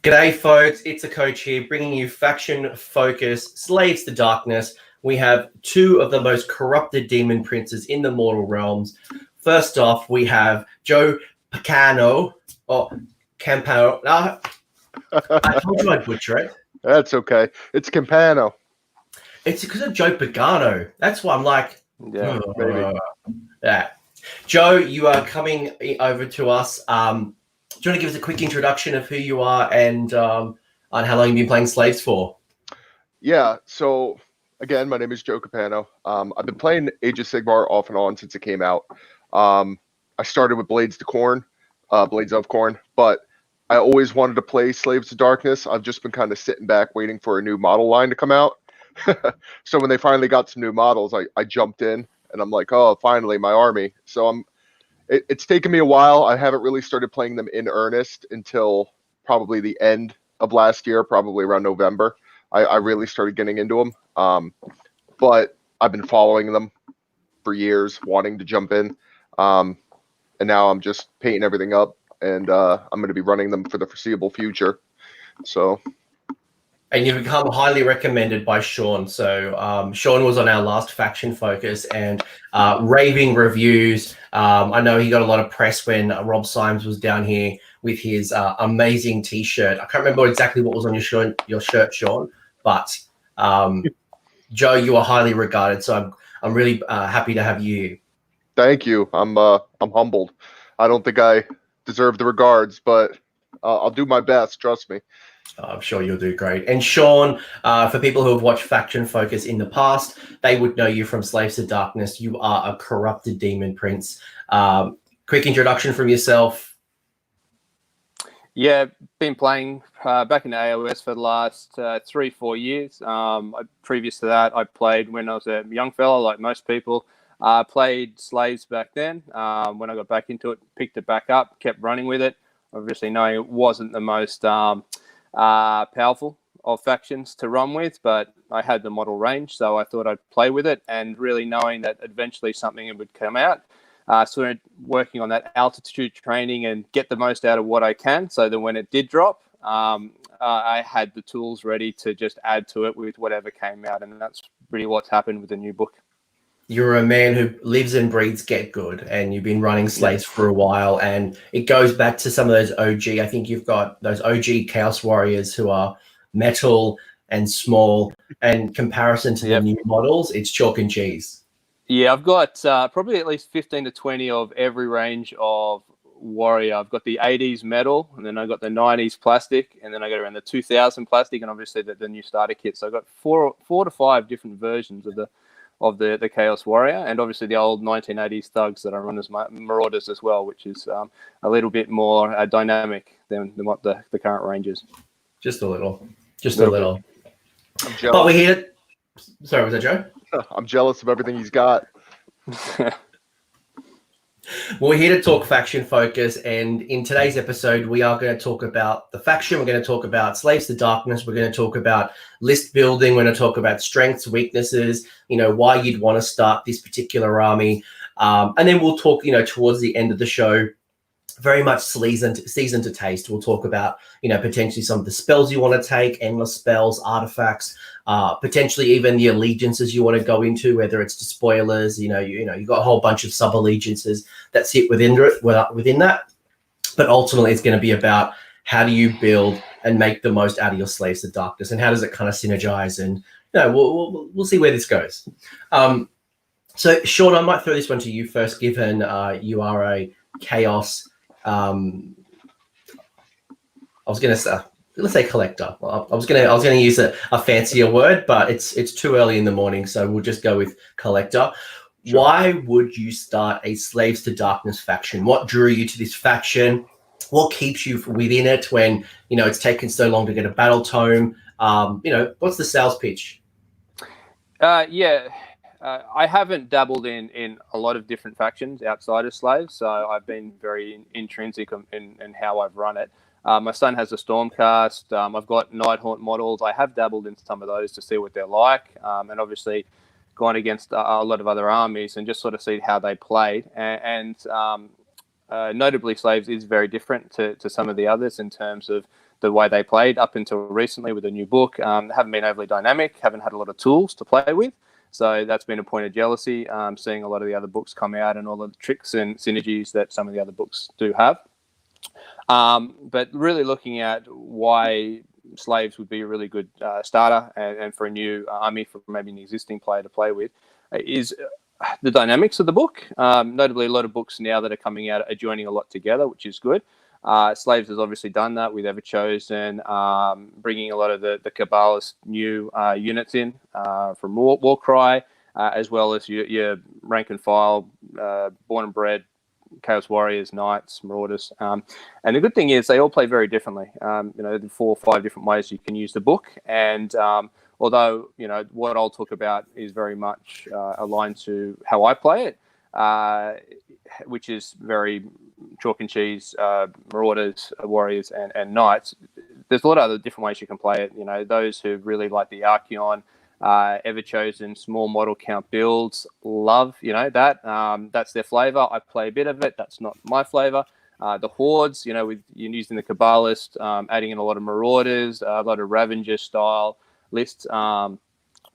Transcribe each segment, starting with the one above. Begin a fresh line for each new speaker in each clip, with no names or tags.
G'day, folks. It's a coach here, bringing you faction focus, slaves to darkness. We have two of the most corrupted demon princes in the mortal realms. First off, we have Joe Campano, or Campano. I told you I'd butcher it.
That's okay. It's Campano.
It's because of Joe Pagano. That's why I'm like,
Yeah, maybe.
Yeah. Joe, you are coming over to us. Do you want to give us a quick introduction of who you are and on how long you've been playing Slaves for?
Yeah, so again, my name is Joe Campano. I've been playing Age of Sigmar off and on since it came out. I started with Blades of Corn, but I always wanted to play Slaves to Darkness. I've just been kind of sitting back waiting for a new model line to come out. So when they finally got some new models, I jumped in and I'm like, oh, finally my army. So it's taken me a while. I haven't really started playing them in earnest until probably the end of last year, probably around November. I really started getting into them. But I've been following them for years, wanting to jump in. And now I'm just painting everything up, and I'm going to be running them for the foreseeable future. So.
And you've become highly recommended by Shaun. So Shaun was on our last faction focus and raving reviews. I know he got a lot of press when Rob Symes was down here with his amazing T-shirt. I can't remember exactly what was on your shirt, Shaun, but Joe, you are highly regarded. So I'm really happy to have you.
Thank you. I'm humbled. I don't think I deserve the regards, but I'll do my best. Trust me.
I'm sure you'll do great. And Shaun, for people who have watched Faction Focus in the past, they would know you from Slaves to Darkness. You are a corrupted demon prince. Quick introduction from yourself.
Yeah, been playing back in the AOS for the last 3-4 years. Previous to that, I played when I was a young fella, like most people. Played Slaves back then. When I got back into it, picked it back up, kept running with it. Obviously, knowing it wasn't the most powerful of factions to run with, but I had the model range, so I thought I'd play with it, and really knowing that eventually something would come out. Started working on that altitude training and get the most out of what I can, so that when it did drop, I had the tools ready to just add to it with whatever came out, and that's really what's happened with the new book.
You're a man who lives and breathes get good, and you've been running Slaves for a while, and it goes back to some of those OG. I think you've got those OG Chaos Warriors who are metal and small, and comparison to the new models, it's chalk and cheese.
Yeah, I've got probably at least 15 to 20 of every range of warrior. I've got the 80s metal, and then I got the 90s plastic, and then I got around the 2000 plastic, and obviously the new starter kit. So I've got four to five different versions of the Chaos Warrior, and obviously the old 1980s thugs that I run as my Marauders as well, which is a little bit more dynamic than what the current range is.
Just a little.
I'm
but we hear it. Sorry, was that Joe?
I'm jealous of everything he's got.
Well, we're here to talk faction focus, and in today's episode, we are going to talk about the faction. We're going to talk about Slaves to Darkness. We're going to talk about list building. We're going to talk about strengths, weaknesses, why you'd want to start this particular army. And then we'll talk, towards the end of the show, very much season to taste. We'll talk about, potentially some of the spells you want to take, endless spells, artifacts, potentially even the allegiances you want to go into, whether it's Despoilers, you've got a whole bunch of sub-allegiances that sit within that. But ultimately, it's going to be about how do you build and make the most out of your Slaves to Darkness, and how does it kind of synergize, and we'll see where this goes. So, Shaun, I might throw this one to you first, given you are a Chaos. I was going to say, let's say collector. I was going to use a fancier word, but it's too early in the morning, so we'll just go with collector. Sure. Why would you start a Slaves to Darkness faction? What drew you to this faction? What keeps you within it when it's taken so long to get a battle tome? What's the sales pitch?
I haven't dabbled in a lot of different factions outside of Slaves, so I've been very intrinsic in how I've run it. My son has a Stormcast. I've got Nighthaunt models. I have dabbled in some of those to see what they're like, and obviously gone against a lot of other armies and just sort of see how they played. And notably Slaves is very different to some of the others in terms of the way they played up until recently with a new book. Haven't been overly dynamic, haven't had a lot of tools to play with. So that's been a point of jealousy, seeing a lot of the other books come out and all the tricks and synergies that some of the other books do have. But really looking at why Slaves would be a really good starter and for a new army, for maybe an existing player to play with, is the dynamics of the book. Notably, a lot of books now that are coming out are joining a lot together, which is good. Slaves has obviously done that with Everchosen, bringing a lot of the Kabbalist new units in from Warcry, as well as your rank and file, born and bred Chaos Warriors, Knights, Marauders. And the good thing is they all play very differently. 4 or 5 different ways you can use the book. And although, what I'll talk about is very much aligned to how I play it, which is very chalk and cheese, Marauders, Warriors, and Knights. There's a lot of other different ways you can play it. Those who really like the Archeon, Everchosen, small model count builds, love, that. That's their flavor. I play a bit of it. That's not my flavor. The Hordes, with using the Kabbalist, adding in a lot of Marauders, a lot of Ravager style lists,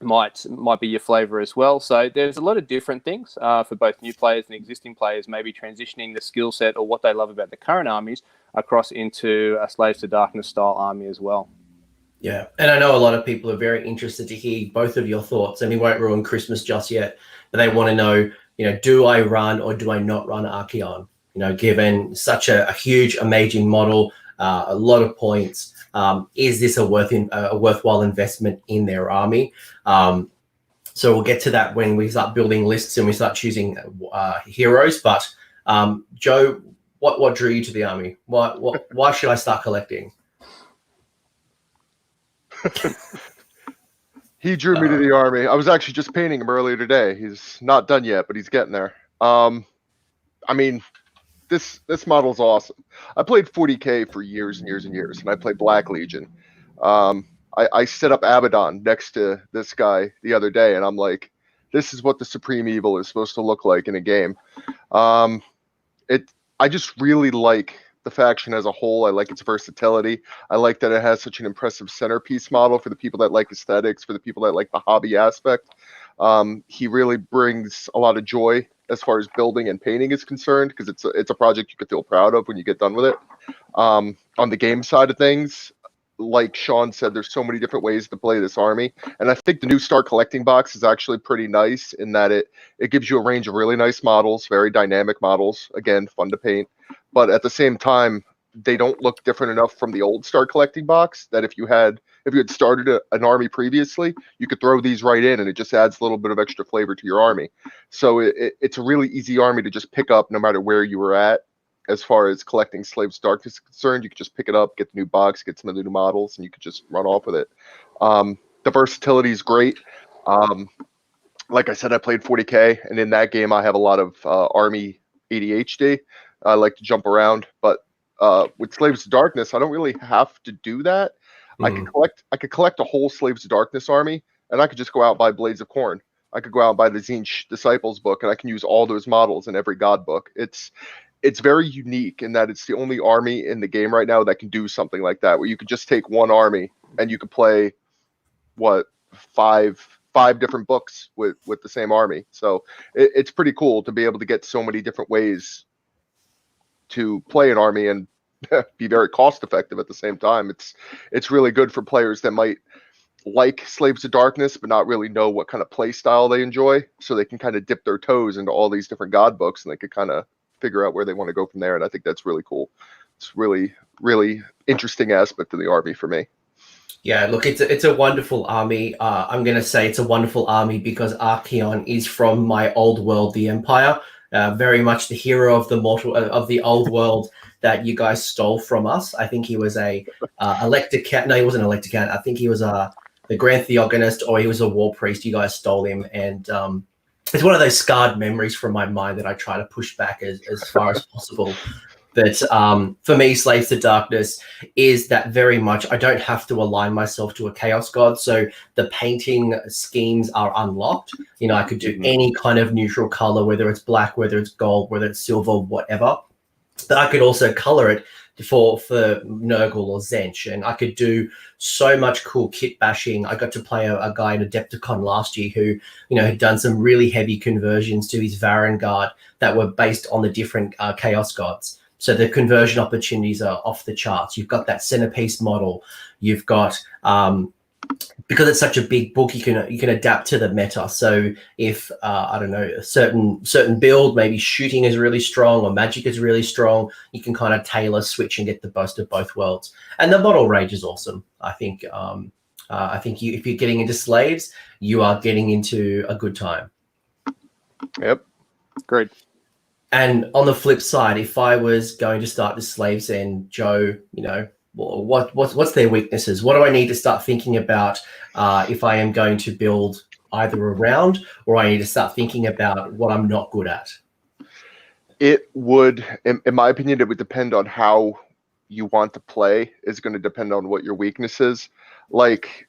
might be your flavor as well. So there's a lot of different things for both new players and existing players, maybe transitioning the skill set or what they love about the current armies across into a Slaves to Darkness style army as well.
Yeah, and I know a lot of people are very interested to hear both of your thoughts, and we won't ruin Christmas just yet, but they want to know, do I run or do I not run Archeon? Given such a huge, amazing model, a lot of points, is this a worthwhile investment in their army? So we'll get to that when we start building lists and we start choosing heroes. But Joe, what drew you to the army? Why should I start collecting?
He drew me to the army. I was actually just painting him earlier today. He's not done yet, but he's getting there. This model's awesome. I played 40K for years and years and years, and I played Black Legion. I set up Abaddon next to this guy the other day, and I'm like, this is what the Supreme Evil is supposed to look like in a game. I just really like the faction as a whole. I like its versatility. I like that it has such an impressive centerpiece model for the people that like aesthetics, for the people that like the hobby aspect. He really brings a lot of joy as far as building and painting is concerned, because it's a project you could feel proud of when you get done with it. On the game side of things, like Shaun said, there's so many different ways to play this army, and I think the new Start Collecting box is actually pretty nice in that it gives you a range of really nice models, very dynamic models, again, fun to paint, but at the same time, they don't look different enough from the old Start Collecting box that if you had started an army previously, you could throw these right in, and it just adds a little bit of extra flavor to your army. So it's a really easy army to just pick up no matter where you were at. As far as collecting Slaves to Darkness is concerned, you could just pick it up, get the new box, get some of the new models, and you could just run off with it. The versatility is great. Like I said, I played 40K, and in that game, I have a lot of army ADHD. I like to jump around, but with Slaves to Darkness, I don't really have to do that. I could collect a whole Slaves to Darkness army, and I could just go out and buy Blades of Corn. I could go out and buy the Tzeentch Disciples book, and I can use all those models in every God book. It's very unique in that it's the only army in the game right now that can do something like that, where you could just take one army and you could play five different books with the same army. So it's pretty cool to be able to get so many different ways to play an army and be very cost effective at the same time. It's really good for players that might like Slaves to Darkness but not really know what kind of play style they enjoy, so they can kind of dip their toes into all these different God books and they could kind of figure out where they want to go from there. And I think that's really cool. It's really, really interesting aspect of the army for me.
Yeah, look, it's a wonderful army. I'm going to say it's a wonderful army because Archeon is from my old world, the Empire. Very much the hero of the old world that you guys stole from us. I think he was a elector count. No, he wasn't an elector count. I think he was the Grand Theogonist, or he was a war priest. You guys stole him, and it's one of those scarred memories from my mind that I try to push back as far as possible. But for me, Slaves to Darkness is that very much, I don't have to align myself to a Chaos God. So the painting schemes are unlocked. I could do any kind of neutral color, whether it's black, whether it's gold, whether it's silver, whatever. But I could also color it for Nurgle or Zench, and I could do so much cool kit bashing. I got to play a guy in Adepticon last year who, had done some really heavy conversions to his Varangard that were based on the different Chaos Gods. So the conversion opportunities are off the charts. You've got that centerpiece model. You've got because it's such a big book, you can adapt to the meta. So if I don't know, a certain build, maybe shooting is really strong or magic is really strong, you can kind of tailor switch and get the best of both worlds. And the model range is awesome. I think if you're getting into slaves, you are getting into a good time.
Yep,
great.
And on the flip side, if I was going to start the slaves and Joe, what's their weaknesses? What do I need to start thinking about if I am going to build either a round, or I need to start thinking about what I'm not good at?
It would, in my opinion, it would depend on how you want to play. It's going to depend on what your weakness is. Like,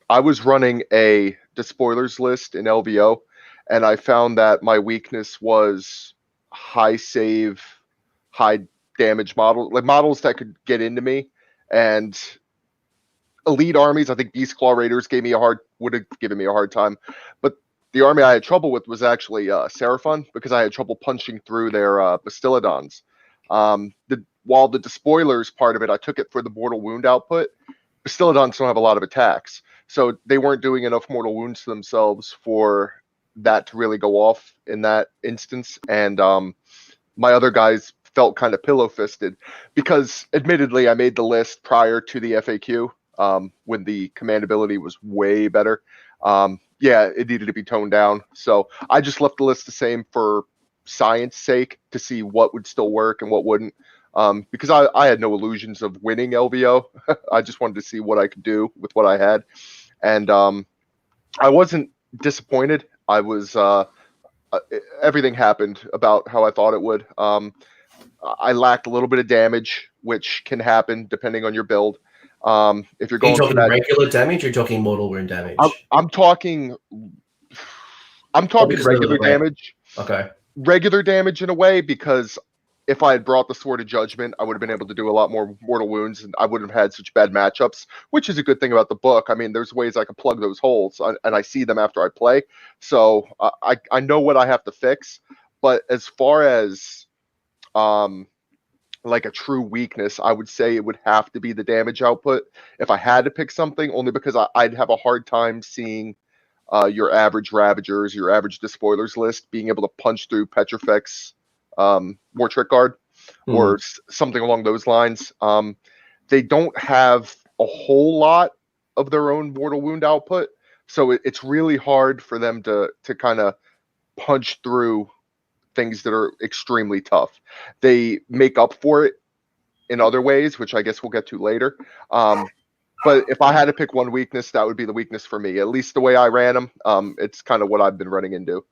I was running a Despoilers list in LVO, and I found that my weakness was high save, high damage models that could get into me. And elite armies, I think Beastclaw Raiders would have given me a hard time. But the army I had trouble with was actually Seraphon, because I had trouble punching through their Bastiladons. While the Despoilers part of it, I took it for the mortal wound output. Bastiladons don't have a lot of attacks, so they weren't doing enough mortal wounds to themselves for that to really go off in that instance. And my other guys felt kind of pillow-fisted, because admittedly I made the list prior to the FAQ when the commandability was way better. It needed to be toned down, so I just left the list the same for science sake, to see what would still work and what wouldn't, because I had no illusions of winning LVO. I just wanted to see what I could do with what I had, and I wasn't disappointed. I was everything happened about how I thought it would. I lacked a little bit of damage, which can happen depending on your build. If you're going,
are you talking regular damage, or are you talking mortal wound damage?
I'm talking regular damage.
Okay.
Regular damage in a way, because if I had brought the Sword of Judgment, I would have been able to do a lot more mortal wounds, and I wouldn't have had such bad matchups, which is a good thing about the book. I mean, there's ways I can plug those holes, and I see them after I play. So I know what I have to fix. But as far as like a true weakness, I would say it would have to be the damage output if I had to pick something, only because I'd have a hard time seeing your average Ravagers, your average Despoilers list being able to punch through Petrifex War Trick Guard or something along those lines. They don't have a whole lot of their own mortal wound output, so it's really hard for them to kind of punch through things that are extremely tough. They make up for it in other ways, which I guess we'll get to later. But if I had to pick one weakness, that would be the weakness for me. At least the way I ran them, it's kind of what I've been running into.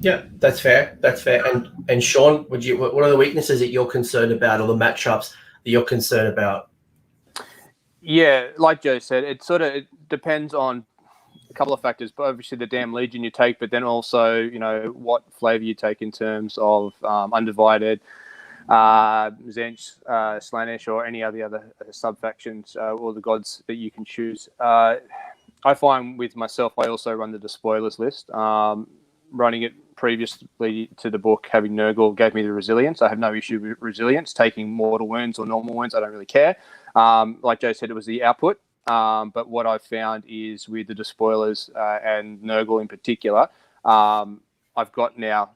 Yeah, that's fair. That's fair. And Shaun, what are the weaknesses that you're concerned about, or the matchups that you're concerned about?
Yeah, like Joe said, it depends on a couple of factors, but obviously the damn Legion you take, but then also, what flavor you take in terms of Undivided, Zench, Slaanesh, or any of the other sub-factions, or the gods that you can choose. I find with myself, I also run the Despoilers list. Running it previously to the book, having Nurgle gave me the resilience. I have no issue with resilience. Taking mortal wounds or normal wounds, I don't really care. Like Joe said, it was the output. But what I've found is with the Despoilers and Nurgle in particular, I've got now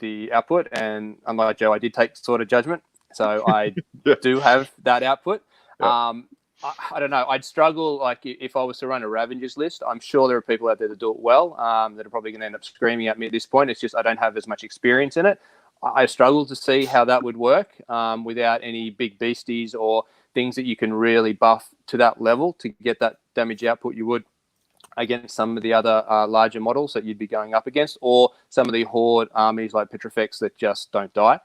the output, and unlike Joe, I did take Sword of Judgment, so I do have that output. Yeah. I don't know. I'd struggle, like, if I was to run a Ravengers list. I'm sure there are people out there that do it well, that are probably going to end up screaming at me at this point. It's just I don't have as much experience in it. I struggle to see how that would work without any big beasties or things that you can really buff to that level to get that damage output you would against some of the other larger models that you'd be going up against, or some of the Horde armies like Petrifex that just don't die.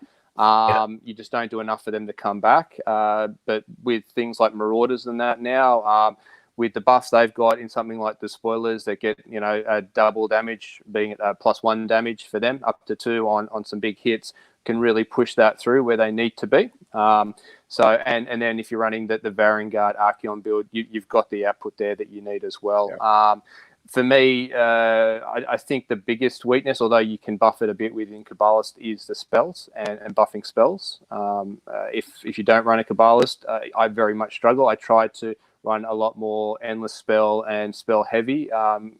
You just don't do enough for them to come back. But with things like Marauders and that now, with the buffs they've got in something like the Spoilers that get, a double damage, being at +1 damage for them, up to 2 on some big hits, can really push that through where they need to be. So and then if you're running the Vanguard Archeon build, you've got the output there that you need as well.
Yeah.
For me, I think the biggest weakness, although you can buff it a bit within Kabbalist, is the spells and buffing spells. If you don't run a Kabbalist, I very much struggle. I try to run a lot more endless spell and spell heavy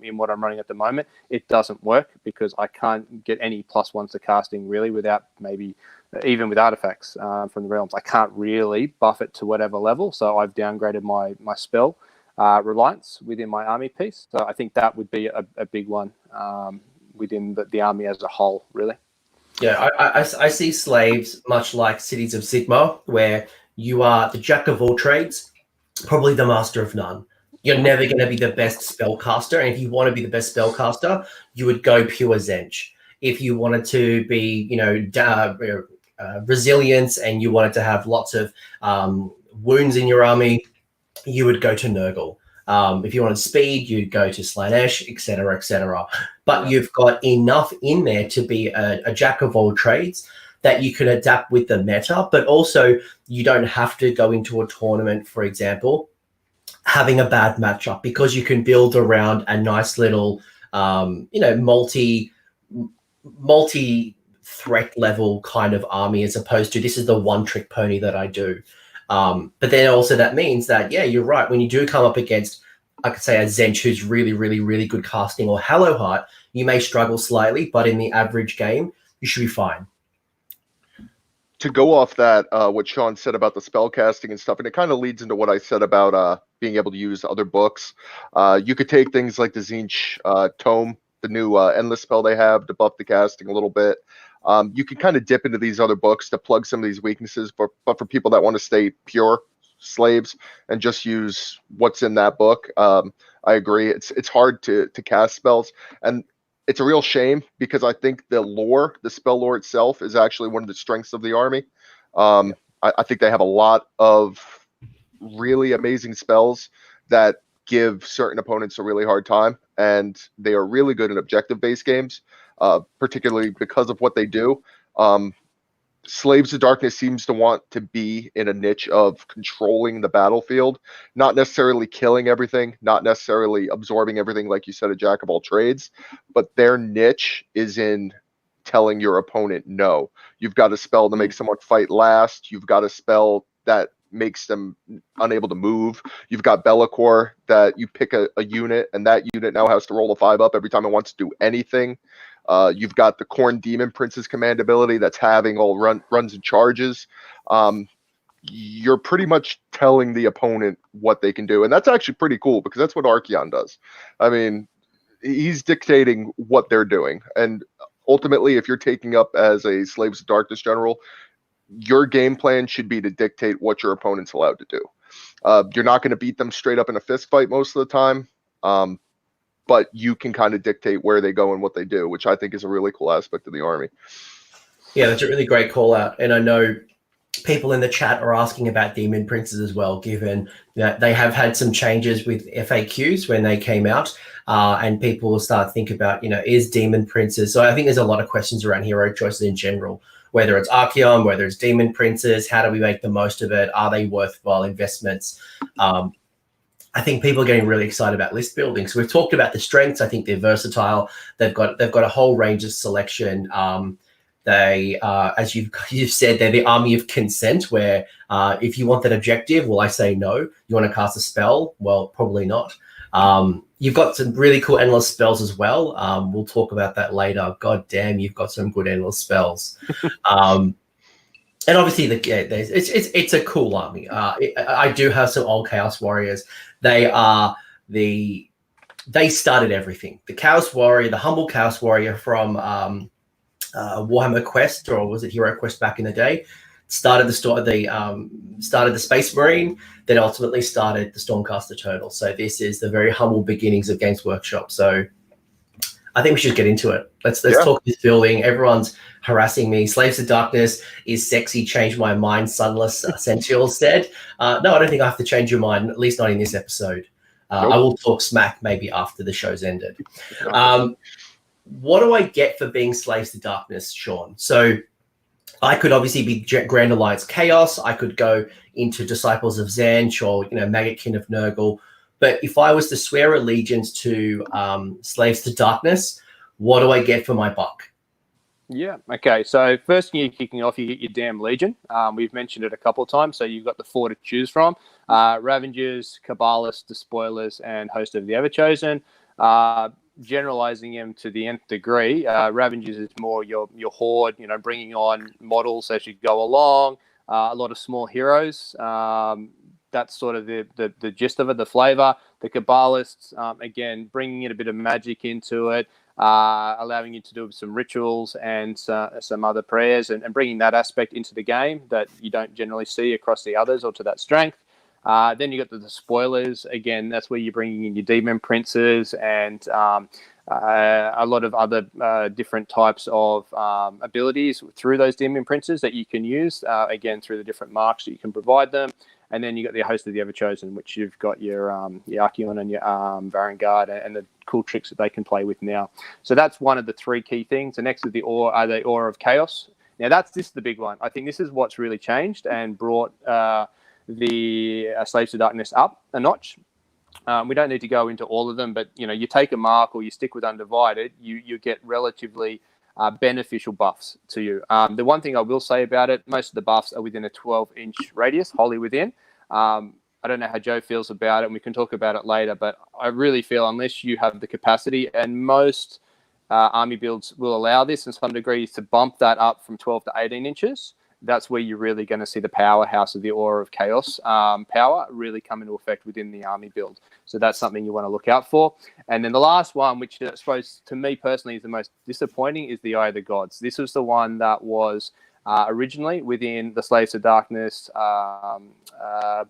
in what I'm running at the moment. It doesn't work because I can't get any +1s to casting really without maybe even with artifacts from the realms. I can't really buff it to whatever level, so I've downgraded my spell reliance within my army piece. So I think that would be a big one within the army as a whole, really.
Yeah, I see slaves much like Cities of Sigmar, where you are the jack of all trades, probably the master of none. You're never going to be the best spellcaster, and if you want to be the best spellcaster, you would go pure Zench. If you wanted to be, resilience and you wanted to have lots of wounds in your army, you would go to Nurgle. If you wanted speed, you'd go to Slaanesh, etc., etc. But you've got enough in there to be a jack of all trades that you can adapt with the meta, but also you don't have to go into a tournament, for example, having a bad matchup, because you can build around a nice little, multi-threat level kind of army, as opposed to this is the one trick pony that I do. But then also that means that, yeah, you're right. When you do come up against, I could say, a Zench who's really, really, really good casting, or Hallowheart, you may struggle slightly, but in the average game, you should be fine.
To go off that, what Shaun said about the spell casting and stuff, and it kind of leads into what I said about being able to use other books. You could take things like the Zinch Tome, the new endless spell they have to buff the casting a little bit. You can kind of dip into these other books to plug some of these weaknesses, but for people that want to stay pure slaves and just use what's in that book, I agree. It's hard to cast spells, and it's a real shame because I think the spell lore itself is actually one of the strengths of the army. I think they have a lot of really amazing spells that give certain opponents a really hard time, and they are really good in objective-based games, particularly because of what they do. Slaves of Darkness seems to want to be in a niche of controlling the battlefield, not necessarily killing everything, not necessarily absorbing everything, like you said, a jack of all trades, but their niche is in telling your opponent no. You've got a spell to make someone fight last. You've got a spell that makes them unable to move. You've got Be'lakor that you pick a unit, and that unit now has to roll a 5-up every time it wants to do anything. You've got the Khorne Demon Prince's command ability that's having all runs and charges. You're pretty much telling the opponent what they can do, and that's actually pretty cool because that's what Archeon does. I mean, he's dictating what they're doing, and ultimately, if you're taking up as a Slaves of Darkness general, your game plan should be to dictate what your opponent's allowed to do. You're not going to beat them straight up in a fist fight most of the time, but you can kind of dictate where they go and what they do, which I think is a really cool aspect of the army.
Yeah, that's a really great call out. And I know people in the chat are asking about Demon Princes as well, given that they have had some changes with FAQs when they came out, and people will start to think about, is Demon Princes. So I think there's a lot of questions around hero choices in general, whether it's Archeon, whether it's Demon Princes, how do we make the most of it? Are they worthwhile investments? I think people are getting really excited about list building. So we've talked about the strengths. I think they're versatile. They've got a whole range of selection. They, as you've said, they're the army of consent, where if you want that objective, well, I say no. You want to cast a spell? Well, probably not. You've got some really cool endless spells as well. We'll talk about that later. God damn, you've got some good endless spells. And obviously, it's a cool army. I do have some old Chaos Warriors. They started everything. The Chaos Warrior, the humble Chaos Warrior from Warhammer Quest, or was it Hero Quest back in the day, started the Space Marine, then ultimately started the Stormcaster Turtle. So this is the very humble beginnings of Games Workshop. So I think we should get into it. Let's talk this building. Everyone's harassing me. Slaves of Darkness is sexy. Change my mind. Sunless Essential said. No, I don't think I have to change your mind, at least not in this episode.
Nope.
I will talk smack maybe after the show's ended. What do I get for being Slaves to Darkness, Shaun? So I could obviously be Grand Alliance Chaos. I could go into Disciples of Zanch or, Maggotkin of Nurgle. But if I was to swear allegiance to Slaves to Darkness, what do I get for my buck?
Yeah. Okay. So first thing you're kicking off, you get your damn Legion. We've mentioned it a couple of times. So you've got the 4 to choose from: Ravengers, Cabbalists, Despoilers, and Host of the Everchosen. Generalizing them to the nth degree, Ravengers is more your horde, bringing on models as you go along. A lot of small heroes. That's sort of the gist of it, the flavor. The Cabbalists, again, bringing in a bit of magic into it. Allowing you to do some rituals and some other prayers and bringing that aspect into the game that you don't generally see across the others or to that strength. Then you got the Despoilers. Again, that's where you're bringing in your demon princes and a lot of other different types of abilities through those demon princes that you can use, again, through the different marks that you can provide them. And then you got the Host of the Everchosen, which you've got your Archeon and your Varangard and the cool tricks that they can play with now. So that's one of the 3 key things. The next is the Aura of Chaos. Now this is the big one. I think this is what's really changed and brought the Slaves to Darkness up a notch. We don't need to go into all of them, but you take a mark or you stick with Undivided, you get relatively beneficial buffs to you. The one thing I will say about it, most of the buffs are within a 12-inch radius, wholly within. I don't know how Joe feels about it, and we can talk about it later, but I really feel unless you have the capacity, and most army builds will allow this in some degree, to bump that up from 12 to 18 inches, that's where you're really going to see the powerhouse of the Aura of Chaos power really come into effect within the army build. So that's something you want to look out for. And then the last one, which I suppose to me personally is the most disappointing, is the Eye of the Gods. This was the one that was originally within the Slaves of Darkness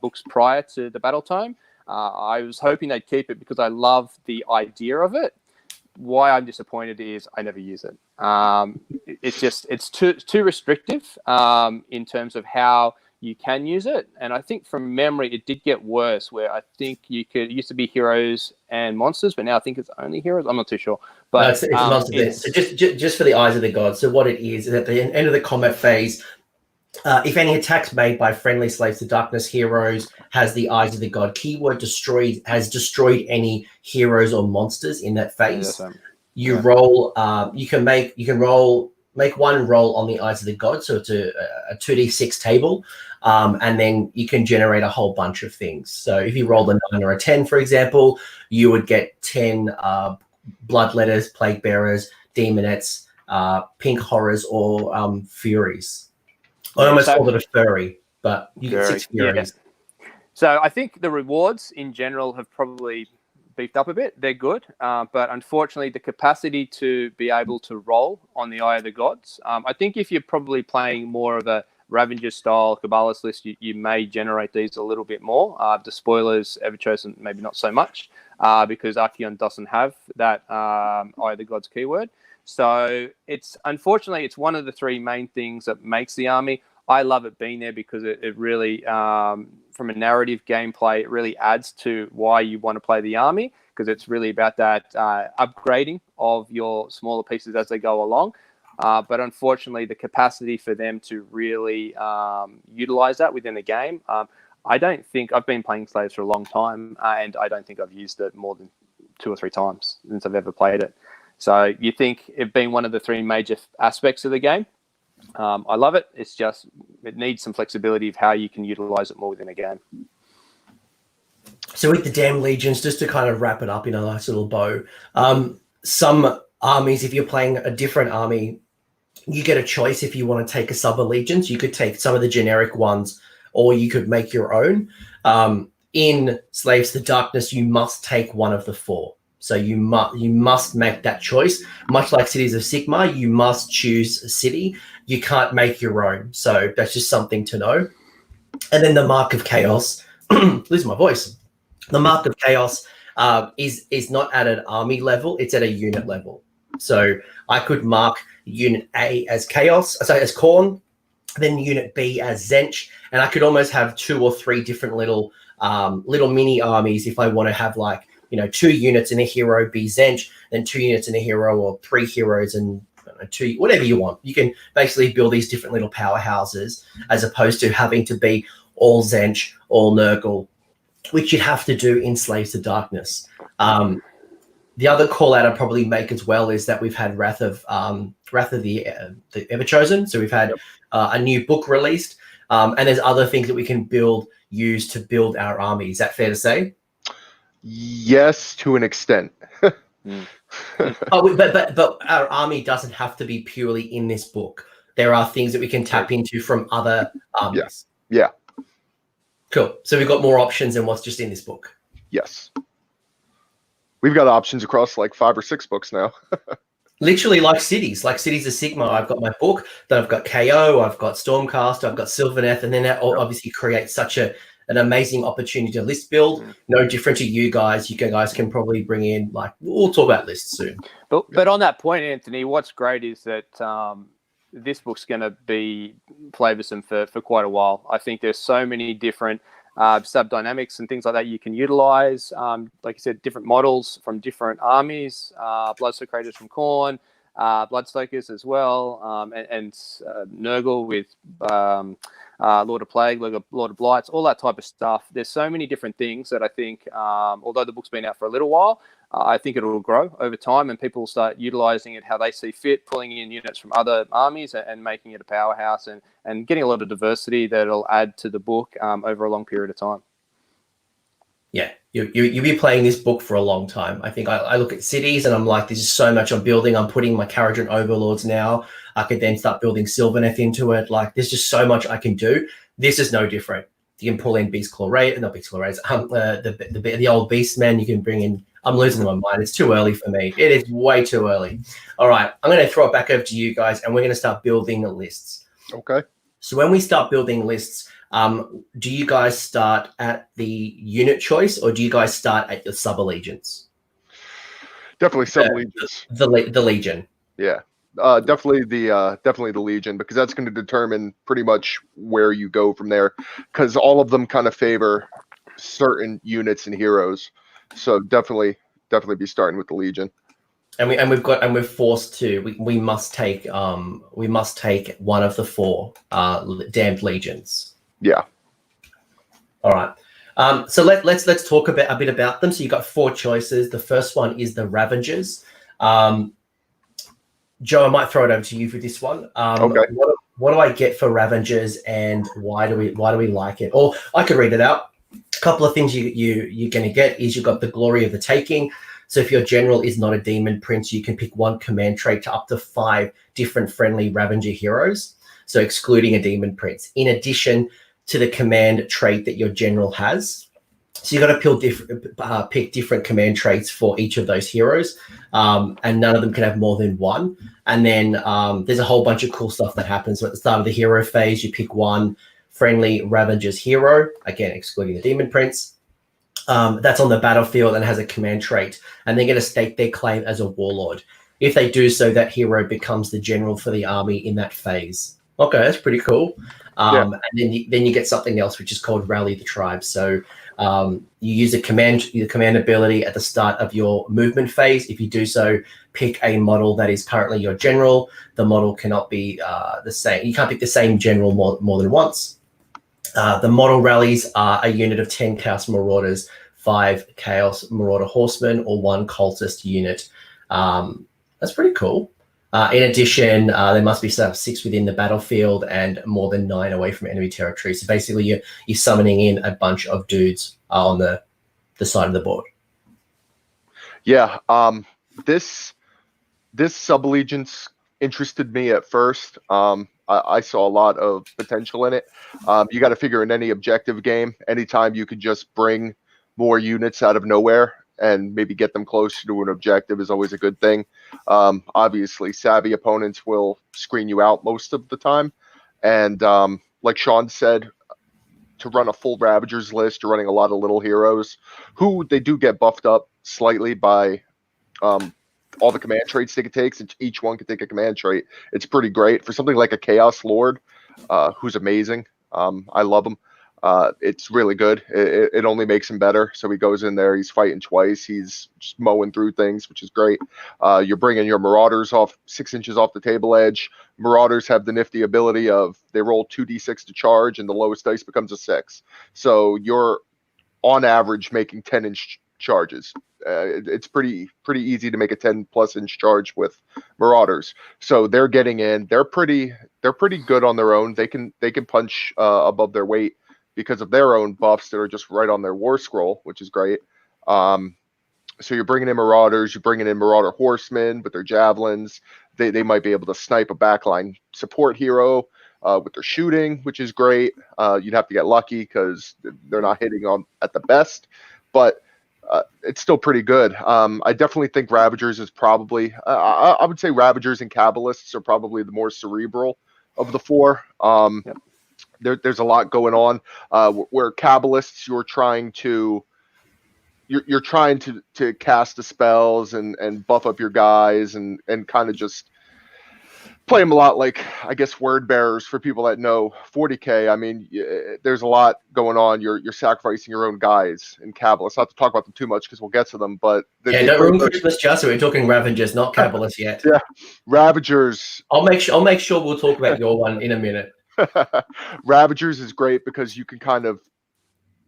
books prior to the Battle Tome. I was hoping they'd keep it because I love the idea of it. Why I'm disappointed is I never use it. It's too restrictive in terms of how you can use it. And I think from memory, it did get worse, where I think it used to be heroes and monsters, but now I think it's only heroes. I'm not too sure. But
it's monsters. So just for the Eyes of the Gods. So what it is at the end of the combat phase, if any attacks made by friendly Slaves to Darkness heroes has the Eyes of the God keyword, has destroyed any heroes or monsters in that phase. You roll. You can make one roll on the Eyes of the God, so it's a 2d6 table, and then you can generate a whole bunch of things. So if you rolled a 9 or a 10, for example, you would get 10 Bloodletters, Plague Bearers, Demonettes, Pink Horrors, or Furies. I almost called it a furry, but you get 6 Furies.
Yeah. So I think the rewards in general have probably beefed up a bit. They're good, but unfortunately the capacity to be able to roll on the Eye of the Gods, I think if you're probably playing more of a Ravager style Kabbalist list, you may generate these a little bit more. Despoilers, Everchosen, maybe not so much, because Archeon doesn't have that Eye of the Gods keyword. So unfortunately it's one of the 3 main things that makes the army. I love it being there because it really, from a narrative gameplay, it really adds to why you want to play the army, because it's really about that upgrading of your smaller pieces as they go along. But unfortunately, the capacity for them to really utilize that within the game, I don't think I've been playing Slaves for a long time, and I don't think I've used it more than 2 or 3 times since I've ever played it. So you think it being one of the 3 major aspects of the game, I love it. It's just it needs some flexibility of how you can utilize it more within a game.
So with the damn legions, just to kind of wrap it up in a nice little bow, some armies, if you're playing a different army, you get a choice if you want to take a sub-allegiance. You could take some of the generic ones, or you could make your own. In Slaves to Darkness, you must take one of the 4. So you must make that choice. Much like Cities of Sigmar, you must choose a city. You can't make your own. So that's just something to know. And then the Mark of Chaos, losing my voice. The Mark of Chaos is not at an army level, it's at a unit level. So I could mark Unit A as Chaos, as Khorne, then Unit B as Zench, and I could almost have 2 or 3 different little mini armies if I want to have 2 units in a hero be Zench, then 2 units in a hero, or 3 heroes and a 2, whatever you want. You can basically build these different little powerhouses as opposed to having to be all Zench, all Nurgle, which you'd have to do in Slaves to Darkness. The other call out I'd probably make as well is that we've had Wrath of the Everchosen. So we've had a new book released, and there's other things that we can use to build our army. Is that fair to say?
Yes, to an extent.
But our army doesn't have to be purely in this book. There are things that we can tap into from other armies.
Yeah.
Cool. So we've got more options than what's just in this book.
Yes. We've got options across like 5 or 6 books now.
Literally like Cities of Sigmar. I've got my book, then I've got KO, I've got Stormcast, I've got Sylvaneth, and then that obviously creates such an amazing opportunity to list build. No different to you guys. You guys can probably bring in, like, we'll talk about lists soon.
But on that point, Anthony, what's great is that this book's going to be flavoursome for quite a while. I think there's so many different sub-dynamics and things like that you can utilize. Like you said, different models from different armies, Bloodstoke Raiders from Khorne, Bloodstokers as well, and Nurgle with Lord of Plague, Lord of Blights, all that type of stuff. There's so many different things that I think, although the book's been out for a little while, I think it will grow over time and people will start utilizing it how they see fit, pulling in units from other armies and making it a powerhouse and getting a lot of diversity that'll add to the book over a long period of time.
Yeah, you'll be playing this book for a long time. I think I look at Cities and I'm like, this is so much I'm building. I'm putting my Kharadron Overlords now. I could then start building Sylvaneth into it. Like, there's just so much I can do. This is no different. You can pull in Beast Claw Raiders, not Beast Claw Raiders, the old Beastmen. You can bring in. I'm losing my mind. It's too early for me. It is way too early. All right, I'm going to throw it back over to you guys, and we're going to start building lists.
Okay.
So when we start building lists, do you guys start at the unit choice, or do you guys start at your sub-allegiance?
Definitely sub-allegiance.
The Legion.
Yeah. Definitely the Legion, because that's going to determine pretty much where you go from there, because all of them kind of favor certain units and heroes. So definitely be starting with the Legion.
And we're forced to. We must take one of the 4 damned legions.
Yeah.
All right. So let's talk a bit about them. So you've got 4 choices. The first one is the Ravagers. Joe, I might throw it over to you for this one.
Okay.
What do I get for Ravagers, and why do we like it? Or I could read it out. A couple of things you're going to get is you've got the Glory of the Taking. So if your general is not a demon prince, you can pick 1 command trait to up to 5 different friendly Ravager heroes. So excluding a demon prince, in addition to the command trait that your general has. So you've got to pick different command traits for each of those heroes, and none of them can have more than 1. And then there's a whole bunch of cool stuff that happens. So at the start of the hero phase, you pick 1 friendly Ravager's hero, again, excluding the demon prince. That's on the battlefield and has a command trait, and they're going to stake their claim as a warlord. If they do so, that hero becomes the general for the army in that phase. Okay, that's pretty cool. And then you get something else, which is called Rally the Tribe. So you use the command ability at the start of your movement phase. If you do so, pick a model that is currently your general. The model cannot be the same. You can't pick the same general more than once. The model rallies are a unit of 10 Chaos Marauders, 5 Chaos Marauder Horsemen, or 1 Cultist unit. That's pretty cool. In addition, there must be 6 within the battlefield and more than 9 away from enemy territory. So basically, you're summoning in a bunch of dudes on the side of the board.
Yeah, this sub-allegiance interested me at first. I saw a lot of potential in it. You got to figure in any objective game, anytime you could just bring more units out of nowhere and maybe get them closer to an objective is always a good thing. Obviously, savvy opponents will screen you out most of the time. And like Shaun said, to run a full Ravagers list, you're running a lot of little heroes who they do get buffed up slightly by all the command traits they can take, since each one can take a command trait. It's pretty great for something like a Chaos Lord, who's amazing. I love him. It's really good. It only makes him better. So he goes in there, he's fighting twice, he's just mowing through things, which is great. You're bringing your Marauders off 6 inches off the table edge. Marauders have the nifty ability of they roll 2d6 to charge, and the lowest dice becomes a 6. So you're on average making 10-inch charges. It's pretty easy to make a 10+ inch charge with Marauders. So they're getting in. They're pretty good on their own. They can punch above their weight because of their own buffs that are just right on their war scroll, which is great. So you're bringing in Marauders, you're bringing in Marauder Horsemen with their javelins. They might be able to snipe a backline support hero with their shooting, which is great. You'd have to get lucky because they're not hitting on at the best, but it's still pretty good. I definitely think Ravagers is probably, I would say Ravagers and Kabbalists are probably the more cerebral of the four.
Yep.
There's a lot going on. Where Kabbalists, you're trying to cast the spells and buff up your guys and kind of just play them a lot like, I guess, word bearers for people that know 40K. I mean, there's a lot going on. You're sacrificing your own guys in Kabbalists. Not to talk about them too much because we'll get to them, but
don't ruin Christmas just. We're talking Ravagers, not Kabbalists yet.
Yeah, Ravagers.
I'll make sure we'll talk about your one in a minute.
Ravagers is great because you can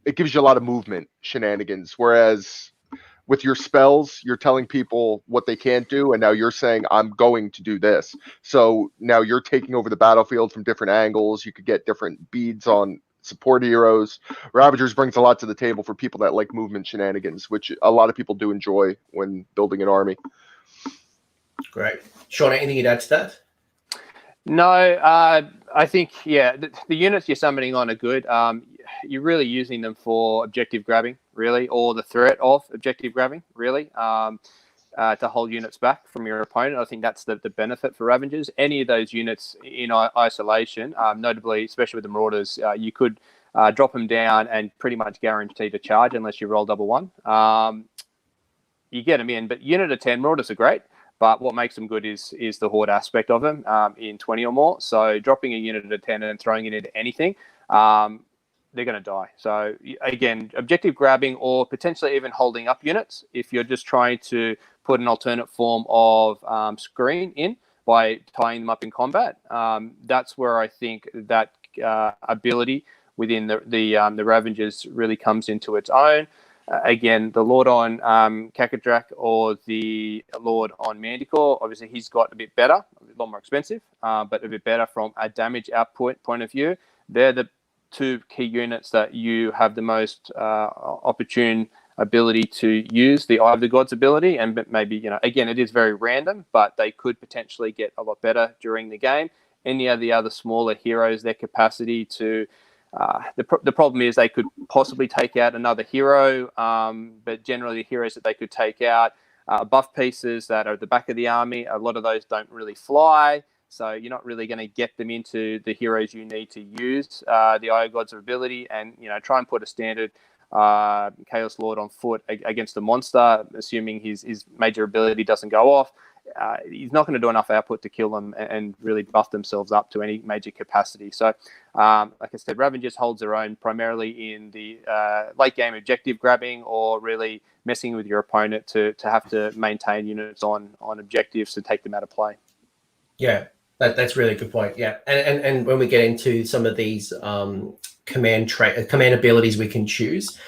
it gives you a lot of movement shenanigans, whereas with your spells, you're telling people what they can't do, and now you're saying, I'm going to do this. So now you're taking over the battlefield from different angles. You could get different beads on support heroes. Ravagers brings a lot to the table for people that like movement shenanigans, which a lot of people do enjoy when building an army.
Great. Shaun, anything you'd add to that?
No, I think, the units you're summoning on are good. You're really using them for objective grabbing, really, or the threat of objective grabbing, really, to hold units back from your opponent. I think that's the benefit for Ravagers. Any of those units in isolation, notably, especially with the Marauders, you could drop them down and pretty much guarantee to charge unless you roll double one. You get them in, but unit of 10, Marauders are great. But what makes them good is the horde aspect of them in 20 or more. So dropping a unit of 10 and throwing it into anything, they're going to die. So again, objective grabbing or potentially even holding up units if you're just trying to put an alternate form of screen in by tying them up in combat. That's where I think that ability within the Ravagers really comes into its own. Again, the Lord on Kakadrak or the Lord on Manticore, obviously he's got a bit better, a lot more expensive, but a bit better from a damage output point of view. They're the two key units that you have the most opportune ability to use the Eye of the Gods ability, and maybe, again, it is very random, but they could potentially get a lot better during the game. Any of the other smaller heroes, their capacity to the problem is they could possibly take out another hero, but generally the heroes that they could take out buff pieces that are at the back of the army. A lot of those don't really fly, so you're not really going to get them into the heroes you need to use the Eye of Gods ability, and try and put a standard Chaos Lord on foot against a monster, assuming his major ability doesn't go off. He's not going to do enough output to kill them and really buff themselves up to any major capacity. So, like I said, Ravagers holds their own primarily in the late game objective grabbing or really messing with your opponent to have to maintain units on objectives to take them out of play.
Yeah, that's really a good point. Yeah, and when we get into some of these command abilities we can choose,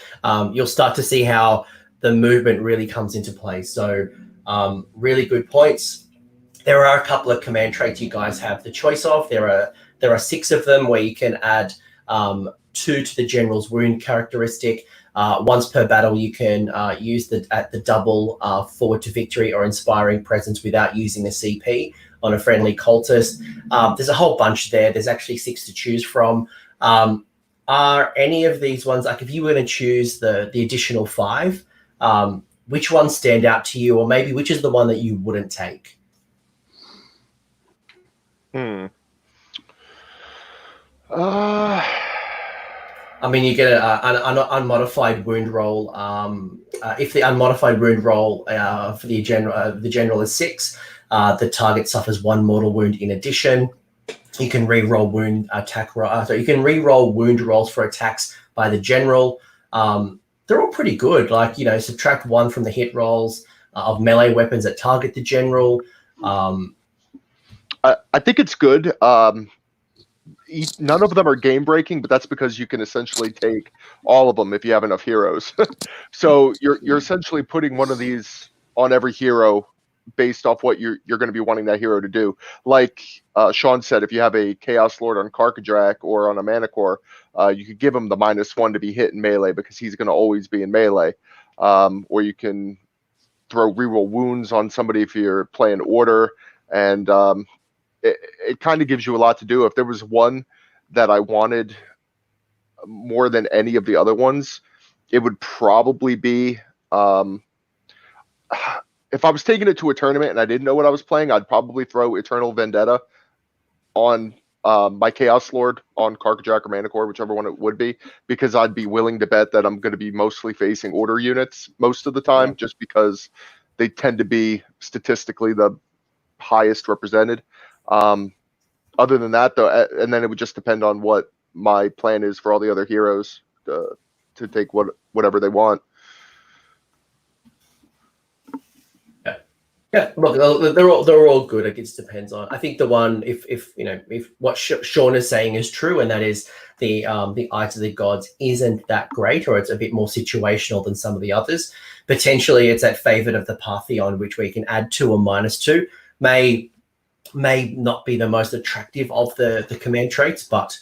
you'll start to see how the movement really comes into play. So really good points. There are a couple of command traits you guys have the choice of. There are 6 of them where you can add 2 to the general's wound characteristic. Once per battle, you can use the double forward to victory or inspiring presence without using the CP on a friendly cultist. There's a whole bunch there. There's actually 6 to choose from. Are any of these ones, like if you were to choose the additional 5, which ones stand out to you, or maybe which is the one that you wouldn't take? I mean, you get an unmodified wound roll. If the unmodified wound roll for the general is 6, the target suffers 1 mortal wound in addition. You can re-roll so you can re-roll wound rolls for attacks by the general. They're all pretty good. Like, subtract 1 from the hit rolls of melee weapons that target the general.
I think it's good. None of them are game breaking, but that's because you can essentially take all of them if you have enough heroes. So you're essentially putting one of these on every hero based off what you're going to be wanting that hero to do. Like Shaun said, if you have a Chaos Lord on Karkadrak or on a Manticore, you could give him the -1 to be hit in melee because he's going to always be in melee. Or you can throw reroll wounds on somebody if you're playing order, and it kind of gives you a lot to do. If there was one that I wanted more than any of the other ones, it would probably be if I was taking it to a tournament and I didn't know what I was playing, I'd probably throw Eternal Vendetta on my Chaos Lord on Karkadrak or Manticore, whichever one it would be, because I'd be willing to bet that I'm going to be mostly facing order units most of the time, just because they tend to be statistically the highest represented. Other than that, though, and then it would just depend on what my plan is for all the other heroes to take whatever they want.
Yeah, look, they're all good. It just depends on. I think the one, if what Shaun is saying is true, and that is the Eye to the Gods isn't that great, or it's a bit more situational than some of the others. Potentially, it's that Favored of the Pantheon, which we can add 2 or -2. May not be the most attractive of the command traits, but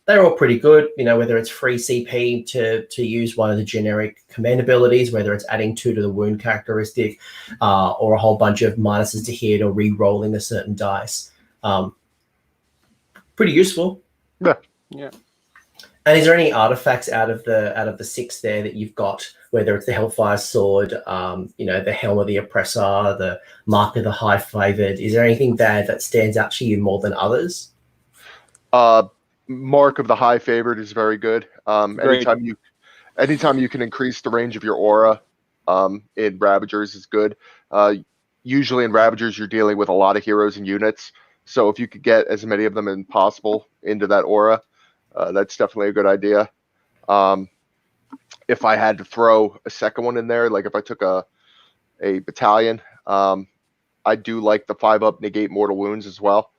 they're all pretty good. Whether it's free CP to use one of the generic command abilities, whether it's adding 2 to the wound characteristic, or a whole bunch of minuses to hit, or re-rolling a certain dice. Pretty useful.
Yeah.
And is there any artifacts out of the 6 there that you've got, whether it's the Hellfire Sword, the Helm of the Oppressor, the Mark of the High Favored? Is there anything there that stands out to you more than others?
Mark of the High Favored is very good. Anytime you can increase the range of your aura in Ravagers is good. Usually in Ravagers, you're dealing with a lot of heroes and units. So if you could get as many of them as possible into that aura, that's definitely a good idea. If I had to throw a second one in there, like if I took a battalion, I do like the 5-up negate mortal wounds as well.